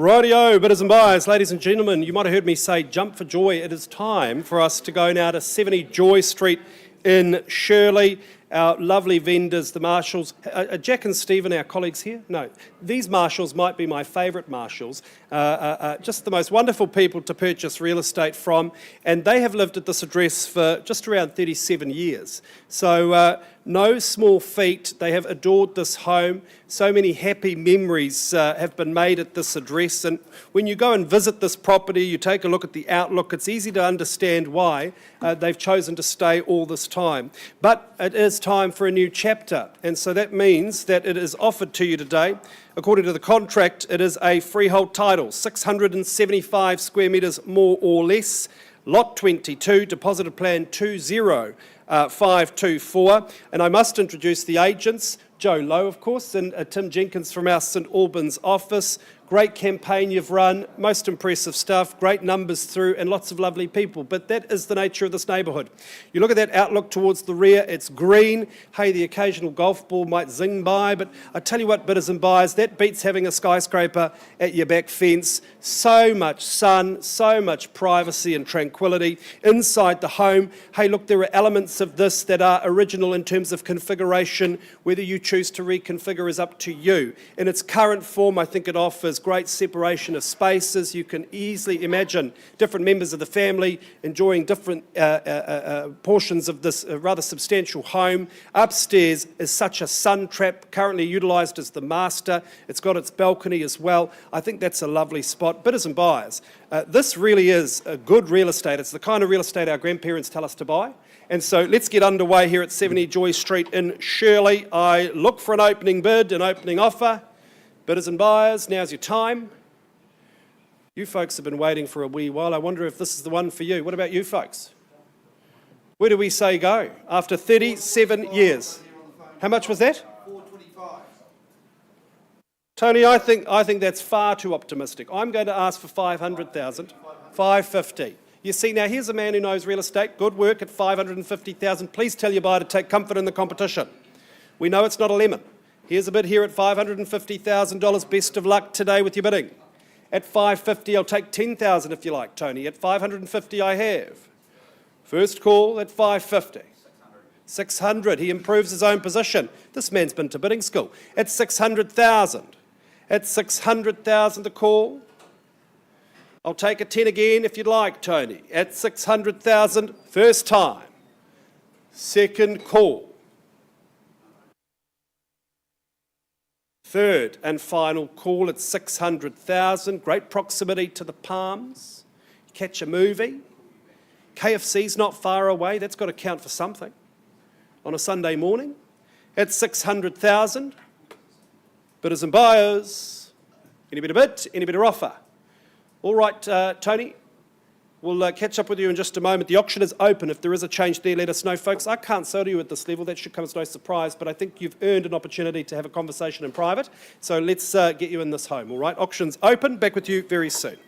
Rightio, bidders and buyers, ladies and gentlemen, you might have heard me say jump for joy. It is time for us to go now to 70 Joy Street in Shirley. Our lovely vendors, the marshals. Jack and Stephen, our colleagues here? No, these marshals might be my favourite marshals. Just the most wonderful people to purchase real estate from, and they have lived at this address for just around 37 years. So no small feat. They have adored this home. So many happy memories have been made at this address, and when you go and visit this property, you take a look at the outlook, it's easy to understand why they've chosen to stay all this time. But it is time for a new chapter, and so that means that it is offered to you today. According to the contract, it is a freehold title, 675 square metres more or less, lot 22, deposited plan 20524. And I must introduce the agents, Joe Lowe, of course, and Tim Jenkins from our St Albans office. Great campaign you've run, most impressive stuff, great numbers through, and lots of lovely people. But that is the nature of this neighbourhood. You look at that outlook towards the rear, it's green. Hey, the occasional golf ball might zing by, but I tell you what, bidders and buyers, that beats having a skyscraper at your back fence. So much sun, so much privacy and tranquility inside the home. Hey, look, there are elements of this that are original in terms of configuration. Whether you choose to reconfigure is up to you. In its current form, I think it offers great separation of spaces. You can easily imagine different members of the family enjoying different portions of this rather substantial home. Upstairs is such a sun trap, currently utilised as the master. It's got its balcony as well. I think that's a lovely spot. Bidders and buyers, this really is a good real estate. It's the kind of real estate our grandparents tell us to buy. And so let's get underway here at 70 Joy Street in Shirley. I look for an opening bid, an opening offer. Bidders and buyers, now's your time. You folks have been waiting for a wee while. I wonder if this is the one for you. What about you folks? Where do we say go after 37 years? How much was that? 425. Tony, I think that's far too optimistic. I'm going to ask for 500,000. 550. You see, now here's a man who knows real estate. Good work at 550,000. Please tell your buyer to take comfort in the competition. We know it's not a lemon. Here's a bid here at $550,000. Best of luck today with your bidding. At 550, I'll take 10,000 if you like, Tony. At 550, I have. First call at 550. 600. He improves his own position. This man's been to bidding school. At 600,000. At 600,000 a call. I'll take a 10 again if you'd like, Tony. At 600,000, first time. Second call. Third and final call at 600,000. Great proximity to the Palms. Catch a movie. KFC's not far away. That's got to count for something on a Sunday morning. At 600,000. Bidders and buyers. Any bit of bid, any bit of offer. All right, Tony. We'll catch up with you in just a moment. The auction is open. If there is a change there, let us know, folks. I can't sell to you at this level. That should come as no surprise, but I think you've earned an opportunity to have a conversation in private. So let's get you in this home, all right? Auction's open. Back with you very soon.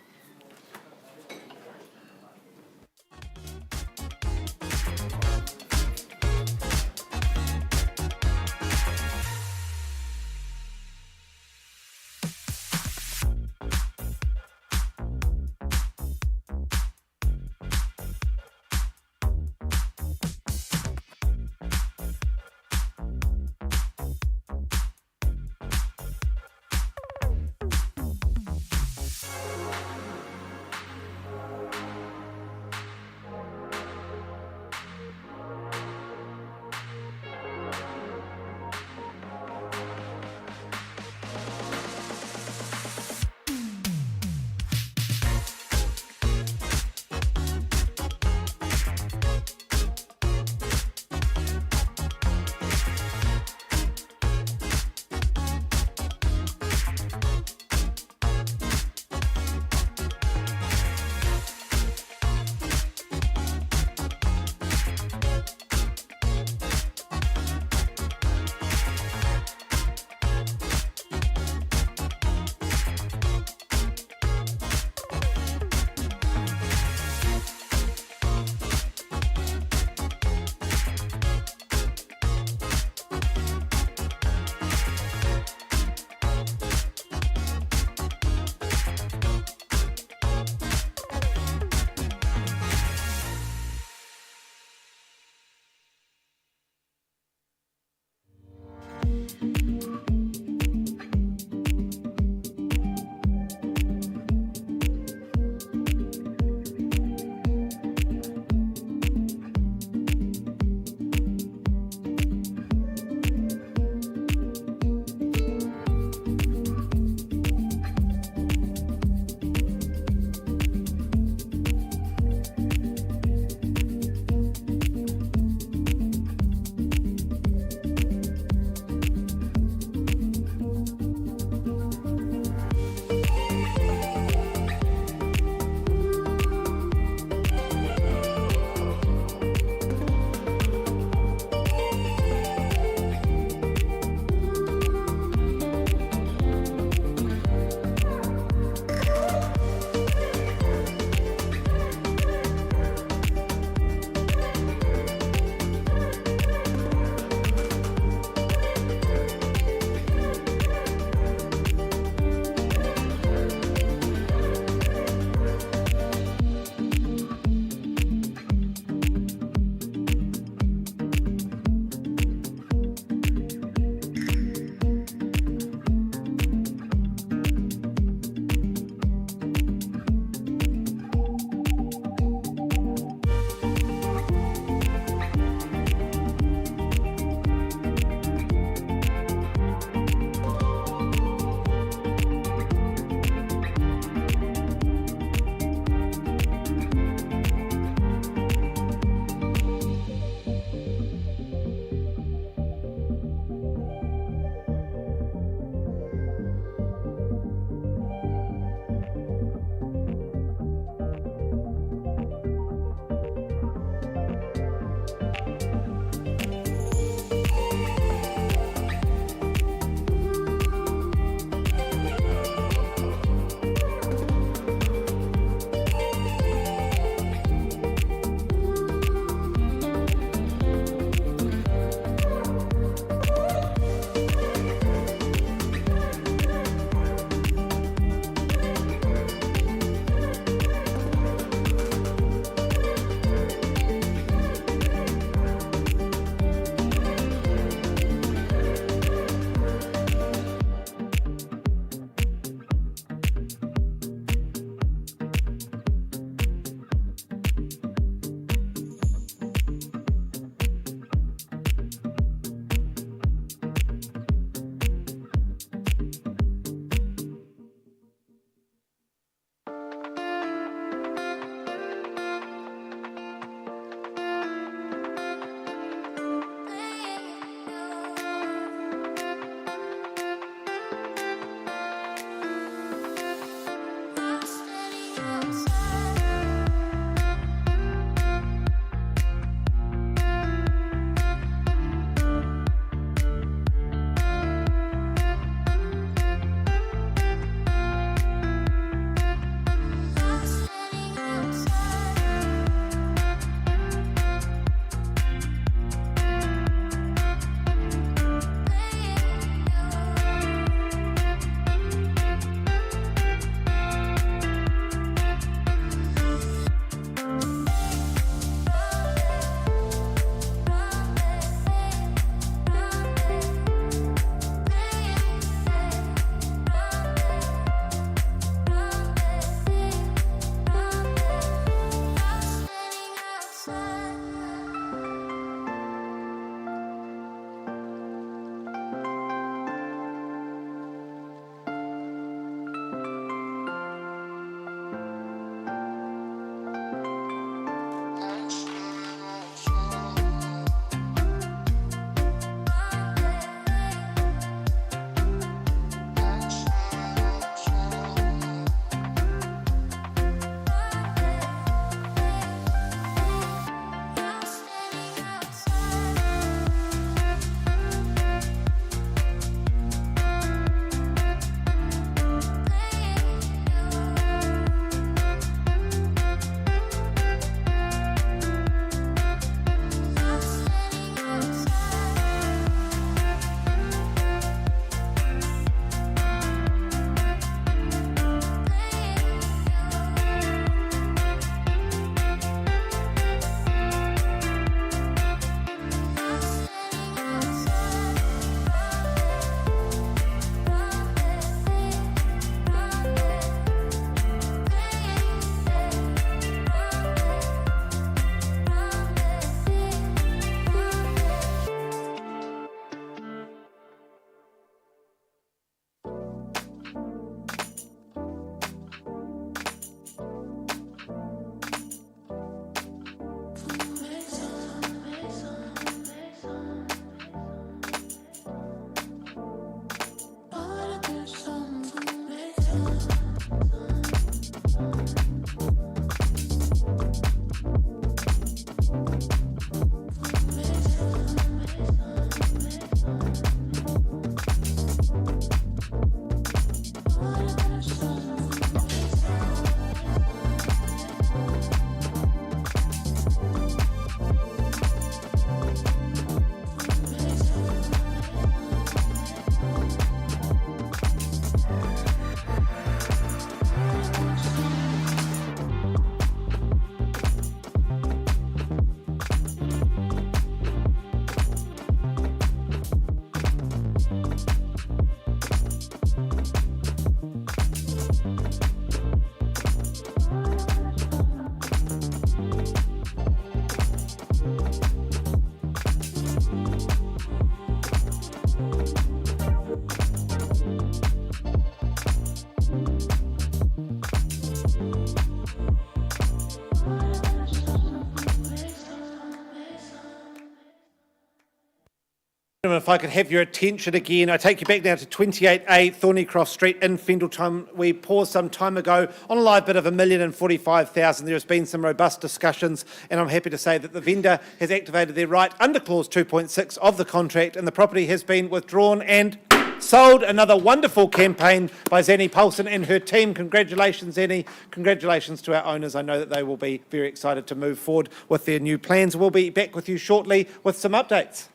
If I could have your attention again, I take you back now to 28A Thornycroft Street in Fendletown. We paused some time ago on a live bid of $1,045,000. There has been some robust discussions, and I'm happy to say that the vendor has activated their right under clause 2.6 of the contract, and the property has been withdrawn and sold. Another wonderful campaign by Zanny Paulson and her team. Congratulations, Zanny. Congratulations to our owners. I know that they will be very excited to move forward with their new plans. We'll be back with you shortly with some updates.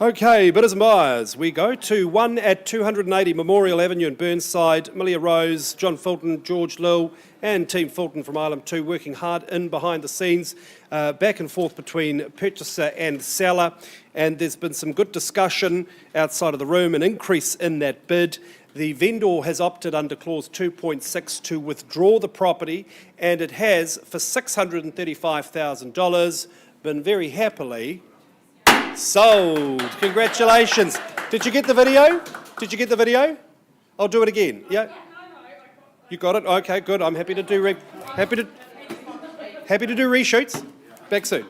Okay, bidders and buyers, we go to 1 at 280 Memorial Avenue in Burnside. Amelia Rose, John Fulton, George Lill and Team Fulton from Ireland 2 working hard in behind the scenes, back and forth between purchaser and seller. And there's been some good discussion outside of the room, an increase in that bid. The vendor has opted under clause 2.6 to withdraw the property, and it has, for $635,000, been very happily sold. Congratulations. Did you get the video? Did you get the video? I'll do it again. Yeah. You got it? Okay, good. I'm happy to do reshoots. Back soon.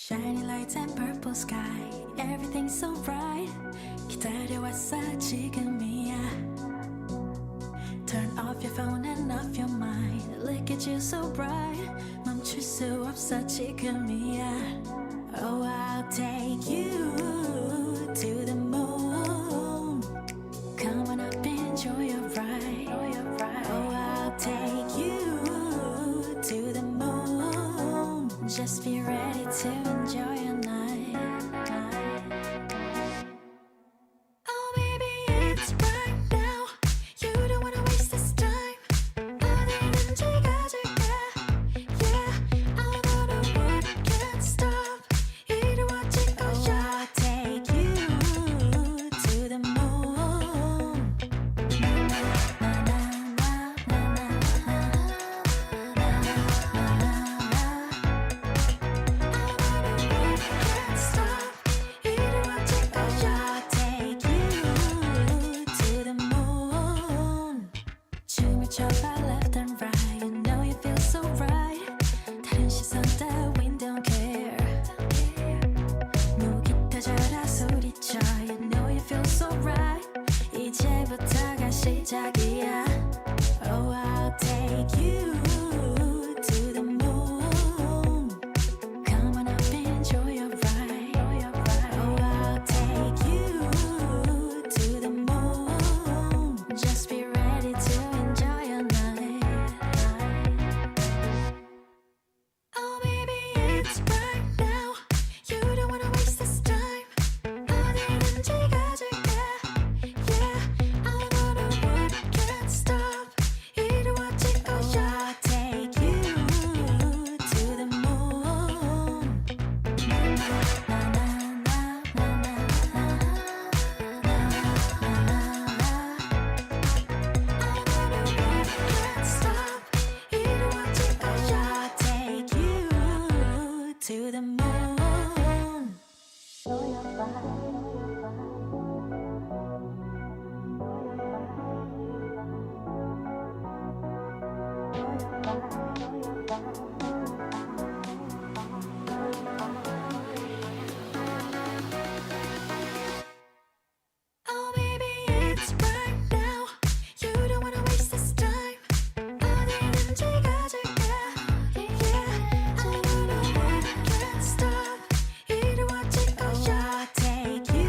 Shiny lights and purple sky, everything's so bright. 기다려왔어 지금이야. Turn off your phone and off your mind. Look at you so bright. 멈출 수 없어 지금이야. Oh, I'll take you to the moon. Come on up, enjoy your ride. Oh, I'll take you to the moon. Just be ready to enjoy your night. Oh, baby, it's right now. You don't wanna waste this time. 어디든지 가줄게. Yeah, I'm on a road, can't stop. 이루어질 거야. I'll take you to the moon. Can't stop. 이루어질 거야. I'll take you to the moon. 춤을 춰봐 left and right. You know you feel so right. 다른 시선 따윈 don't care. 무기타져라 소리쳐. You know you feel so right. 이제부터가 시작이야. Oh, I'll take you to the moon. Come on up, enjoy your ride. Oh, I'll take you to the moon. Just be ready to enjoy your night. Oh, baby, it's right now. You don't wanna waste this time. 어디든지 가줄게. Yeah, I'm on a road, can't stop. 이루어질 거야. I'll take you to the moon. Can't stop. 이루어질 거야. I'll take you to the moon. Oh, baby, it's right now. You don't wanna waste this time. 어디든지 가줄게. Yeah, I'm on a road, can't stop. 이루어질 거야. I'll take you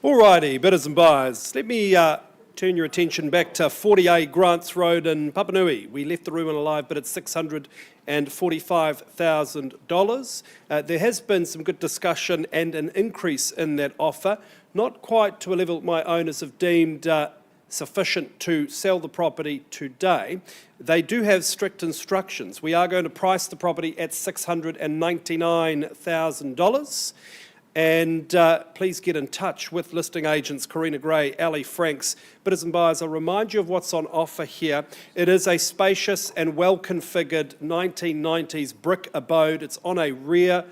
Alrighty, bidders and buyers, let me turn your attention back to 40A Grants Road in Papanui. We left the room on a live bid at $645,000. There has been some good discussion and an increase in that offer, not quite to a level my owners have deemed sufficient to sell the property today. They do have strict instructions. We are going to price the property at $699,000. And please get in touch with listing agents Karina Gray, Ali Franks. Bidders and buyers, I'll remind you of what's on offer here. It is a spacious and well-configured 1990s brick abode. It's on a rear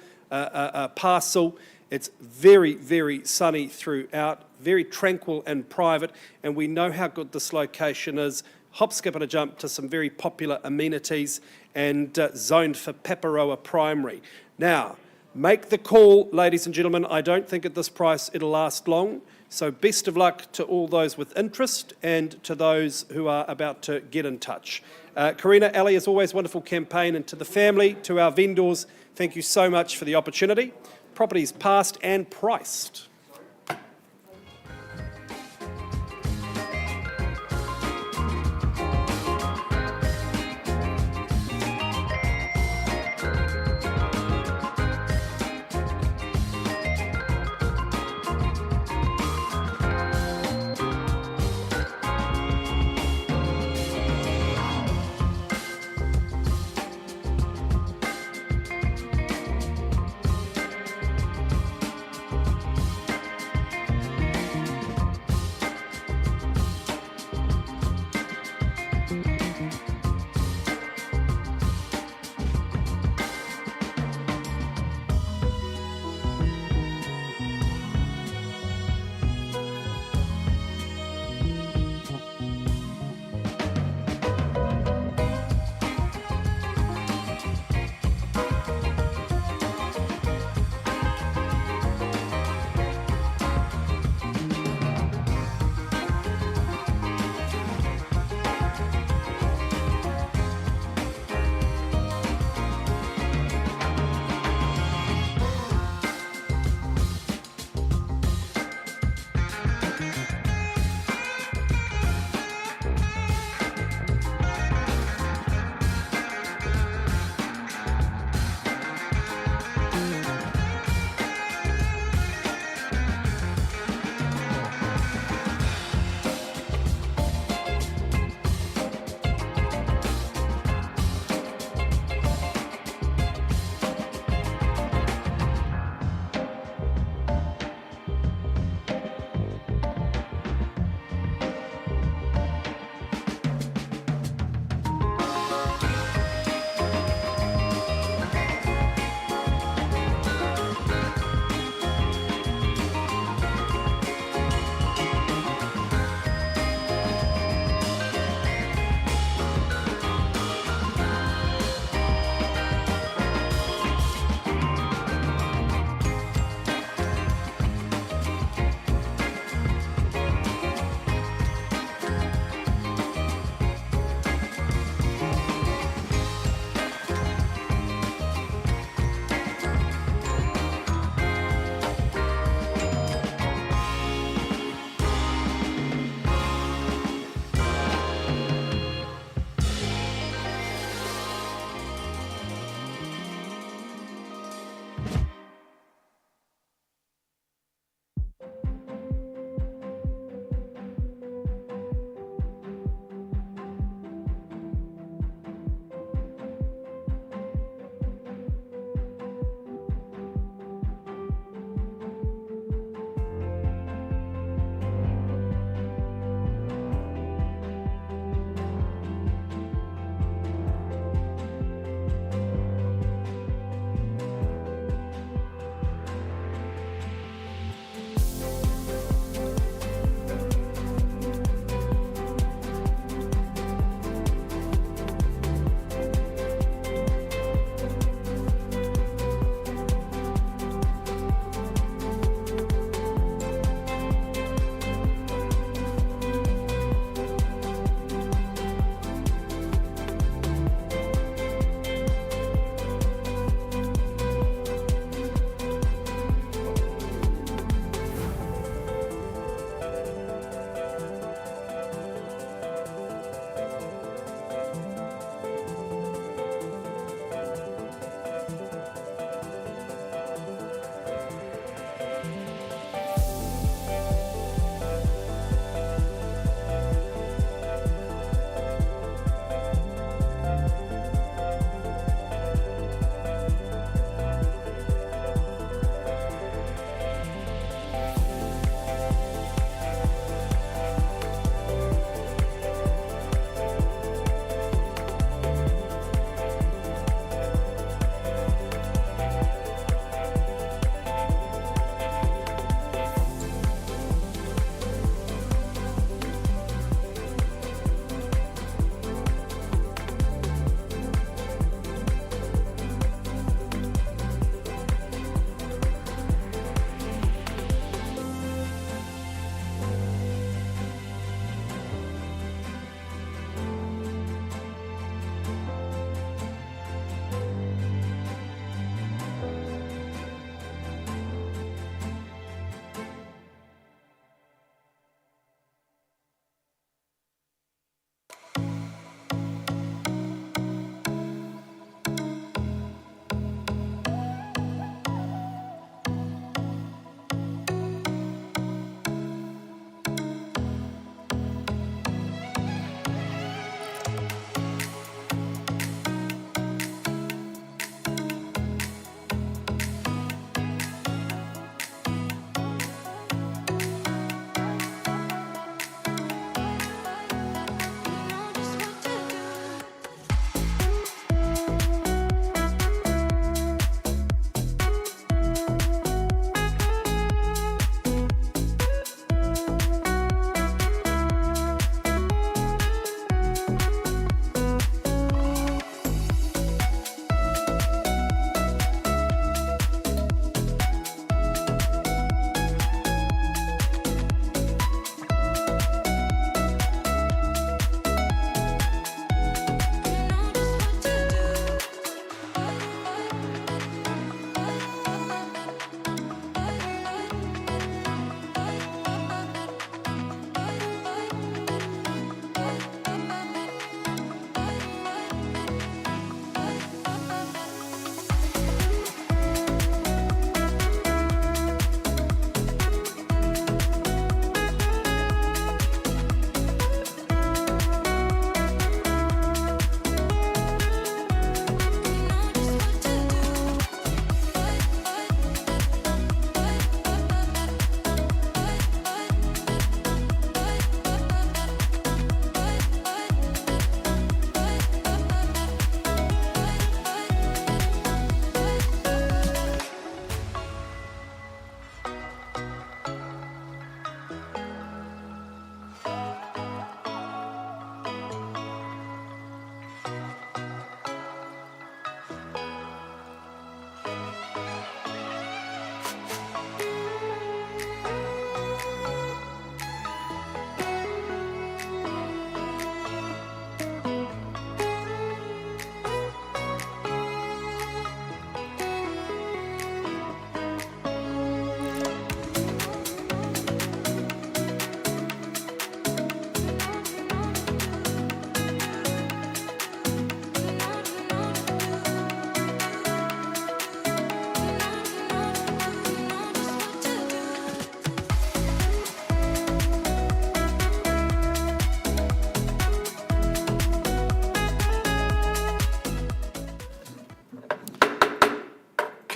parcel. It's very, very sunny throughout, very tranquil and private, and we know how good this location is. Hop, skip and a jump to some very popular amenities and zoned for Paparoa Primary. Now, make the call, ladies and gentlemen. I don't think at this price it'll last long. So best of luck to all those with interest and to those who are about to get in touch. Karina, Ali, as always, wonderful campaign. And to the family, to our vendors, thank you so much for the opportunity. Properties passed and priced.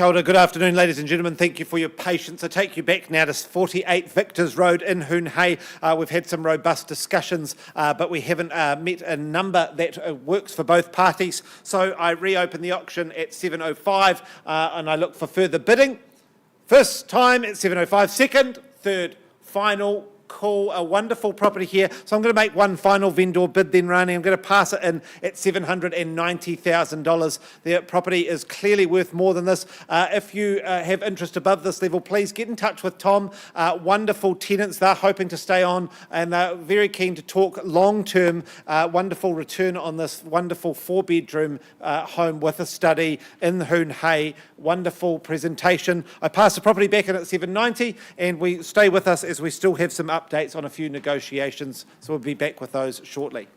Kia ora, good afternoon, ladies and gentlemen. Thank you for your patience. I take you back now to 48 Victors Road in Hoonhay. We've had some robust discussions, but we haven't met a number that works for both parties. So I reopen the auction at 7:05 and I look for further bidding. First time at 7:05, second, third, final. Cool, a wonderful property here. So I'm going to make one final vendor bid then, Rani. I'm going to pass it in at $790,000. The property is clearly worth more than this. If you have interest above this level, please get in touch with Tom. Wonderful tenants. They're hoping to stay on and they're very keen to talk long-term. Wonderful return on this wonderful 4-bedroom home with a study in Hoonhay. Wonderful presentation. I pass the property back in at $790 and we stay with us as we still have some updates on a few negotiations, so we'll be back with those shortly.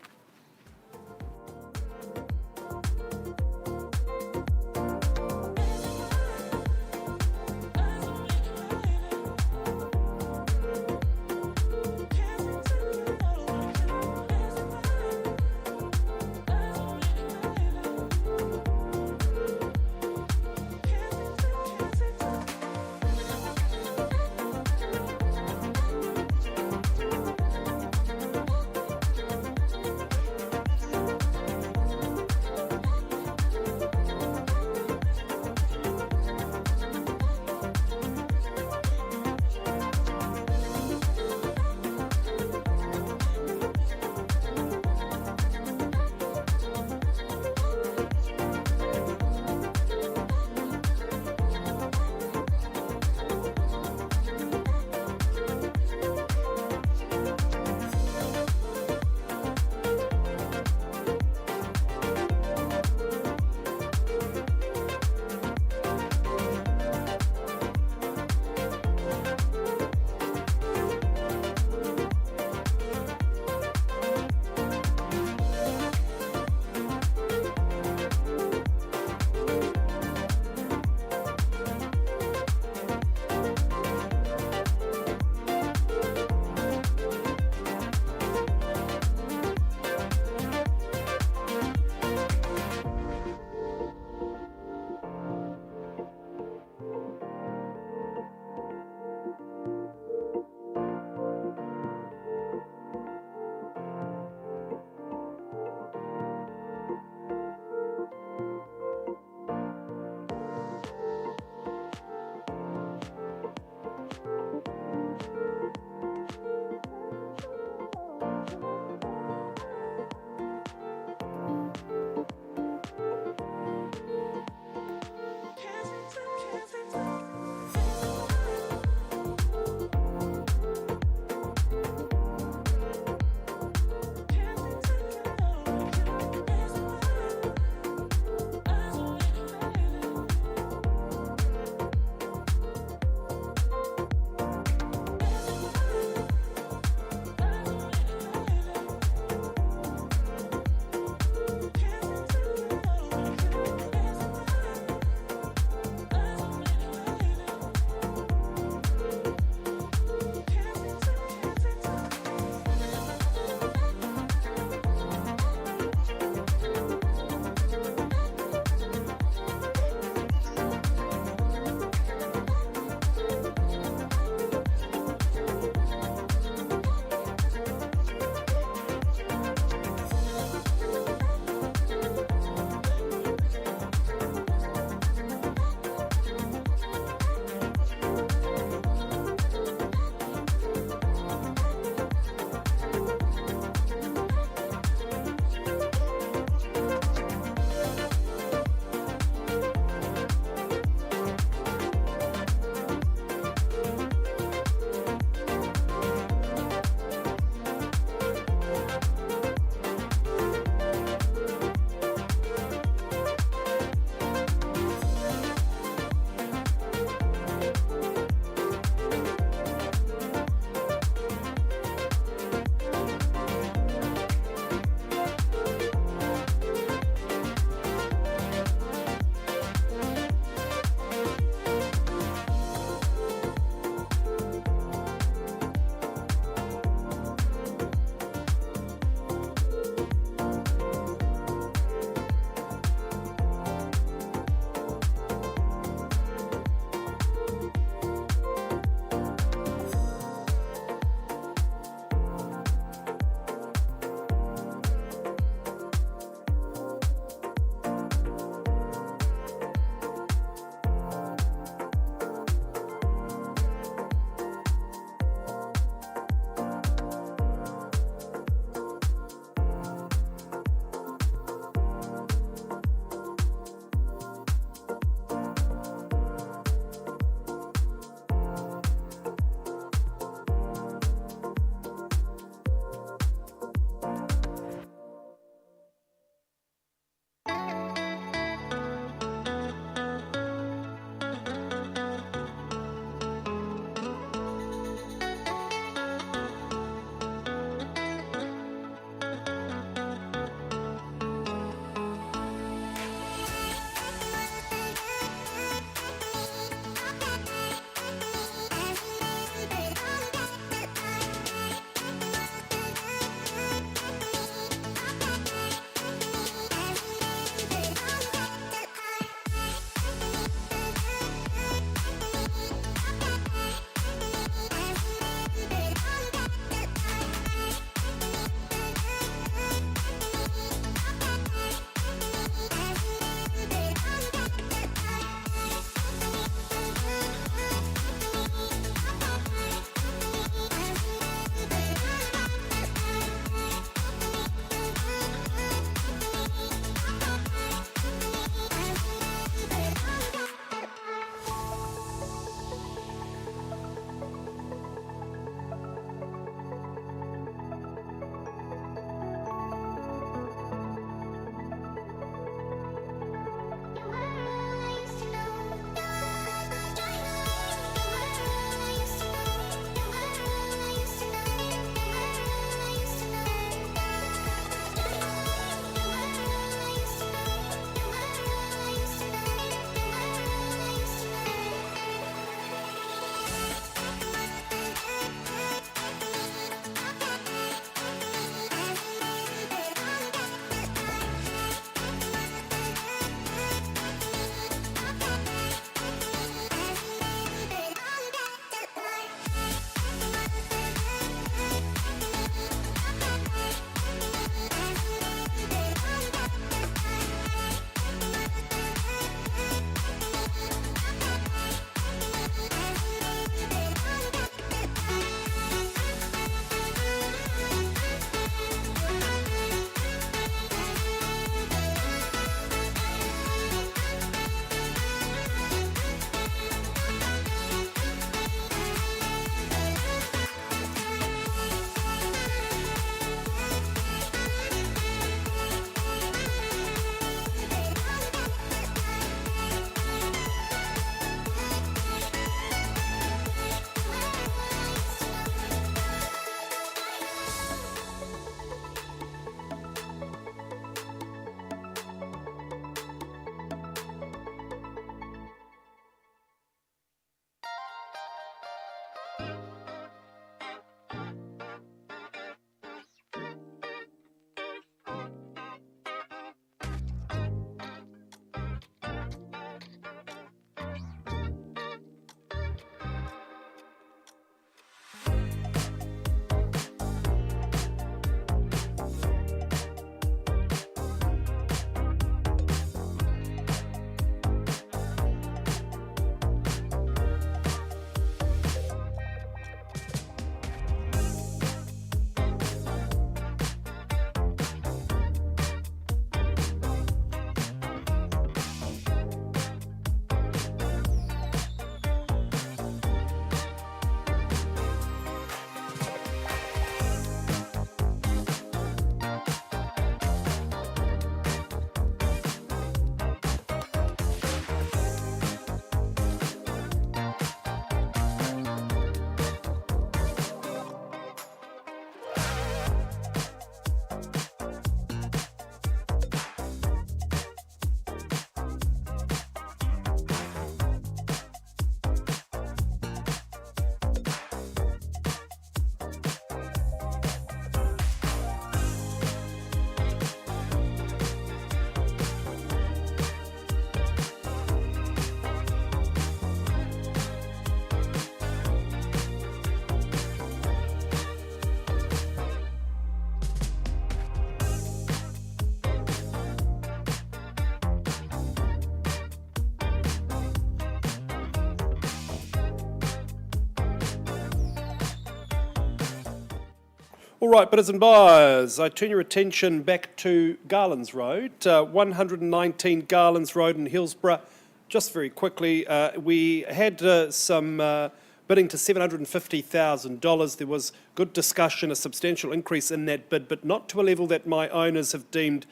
All right, bidders and buyers, I turn your attention back to Garlands Road, 119 Garlands Road in Hillsborough. Just very quickly, we had some bidding to $750,000. There was good discussion, a substantial increase in that bid, but not to a level that my owners have deemed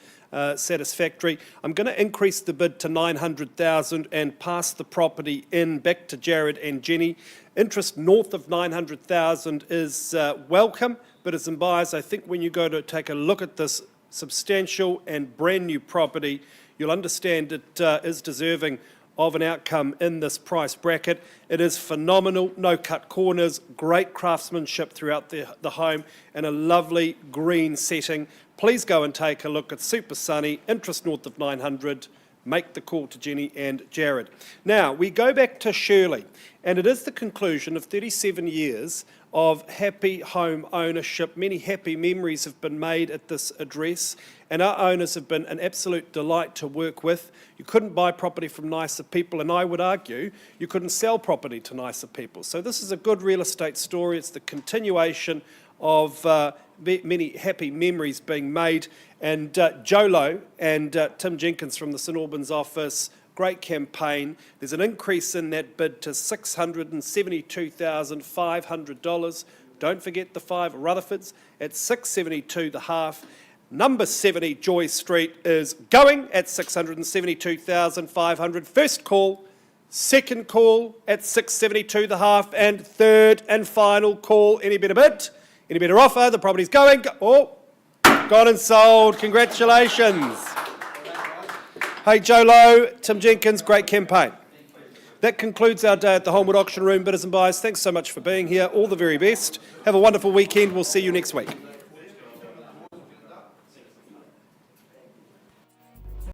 satisfactory. I'm going to increase the bid to $900,000 and pass the property in back to Jared and Jenny. Interest north of $900,000 is welcome. Bidders and buyers, I think when you go to take a look at this substantial and brand new property, you'll understand it is deserving of an outcome in this price bracket. It is phenomenal, no cut corners, great craftsmanship throughout the home, and a lovely green setting. Please go and take a look. It's super sunny, interest north of 900. Make the call to Jenny and Jared. Now, we go back to Shirley, and it is the conclusion of 37 years of happy home ownership. Many happy memories have been made at this address, and our owners have been an absolute delight to work with. You couldn't buy property from nicer people, and I would argue you couldn't sell property to nicer people. So this is a good real estate story. It's the continuation of many happy memories being made. And Jolo and Tim Jenkins from the St Albans office, great campaign. There's an increase in that bid to $672,500. Don't forget the 5 Rutherfords at $672 the half. Number 70 Joy Street is going at $672,500. First call, second call at $672 the half, and third and final call. Any better bid? Any better offer? The property's going. Oh, gone and sold. Congratulations. Hey, Jolo, Tim Jenkins, great campaign. That concludes our day at the Holmwood Auction Room. Bidders and buyers, thanks so much for being here. All the very best. Have a wonderful weekend. We'll see you next week.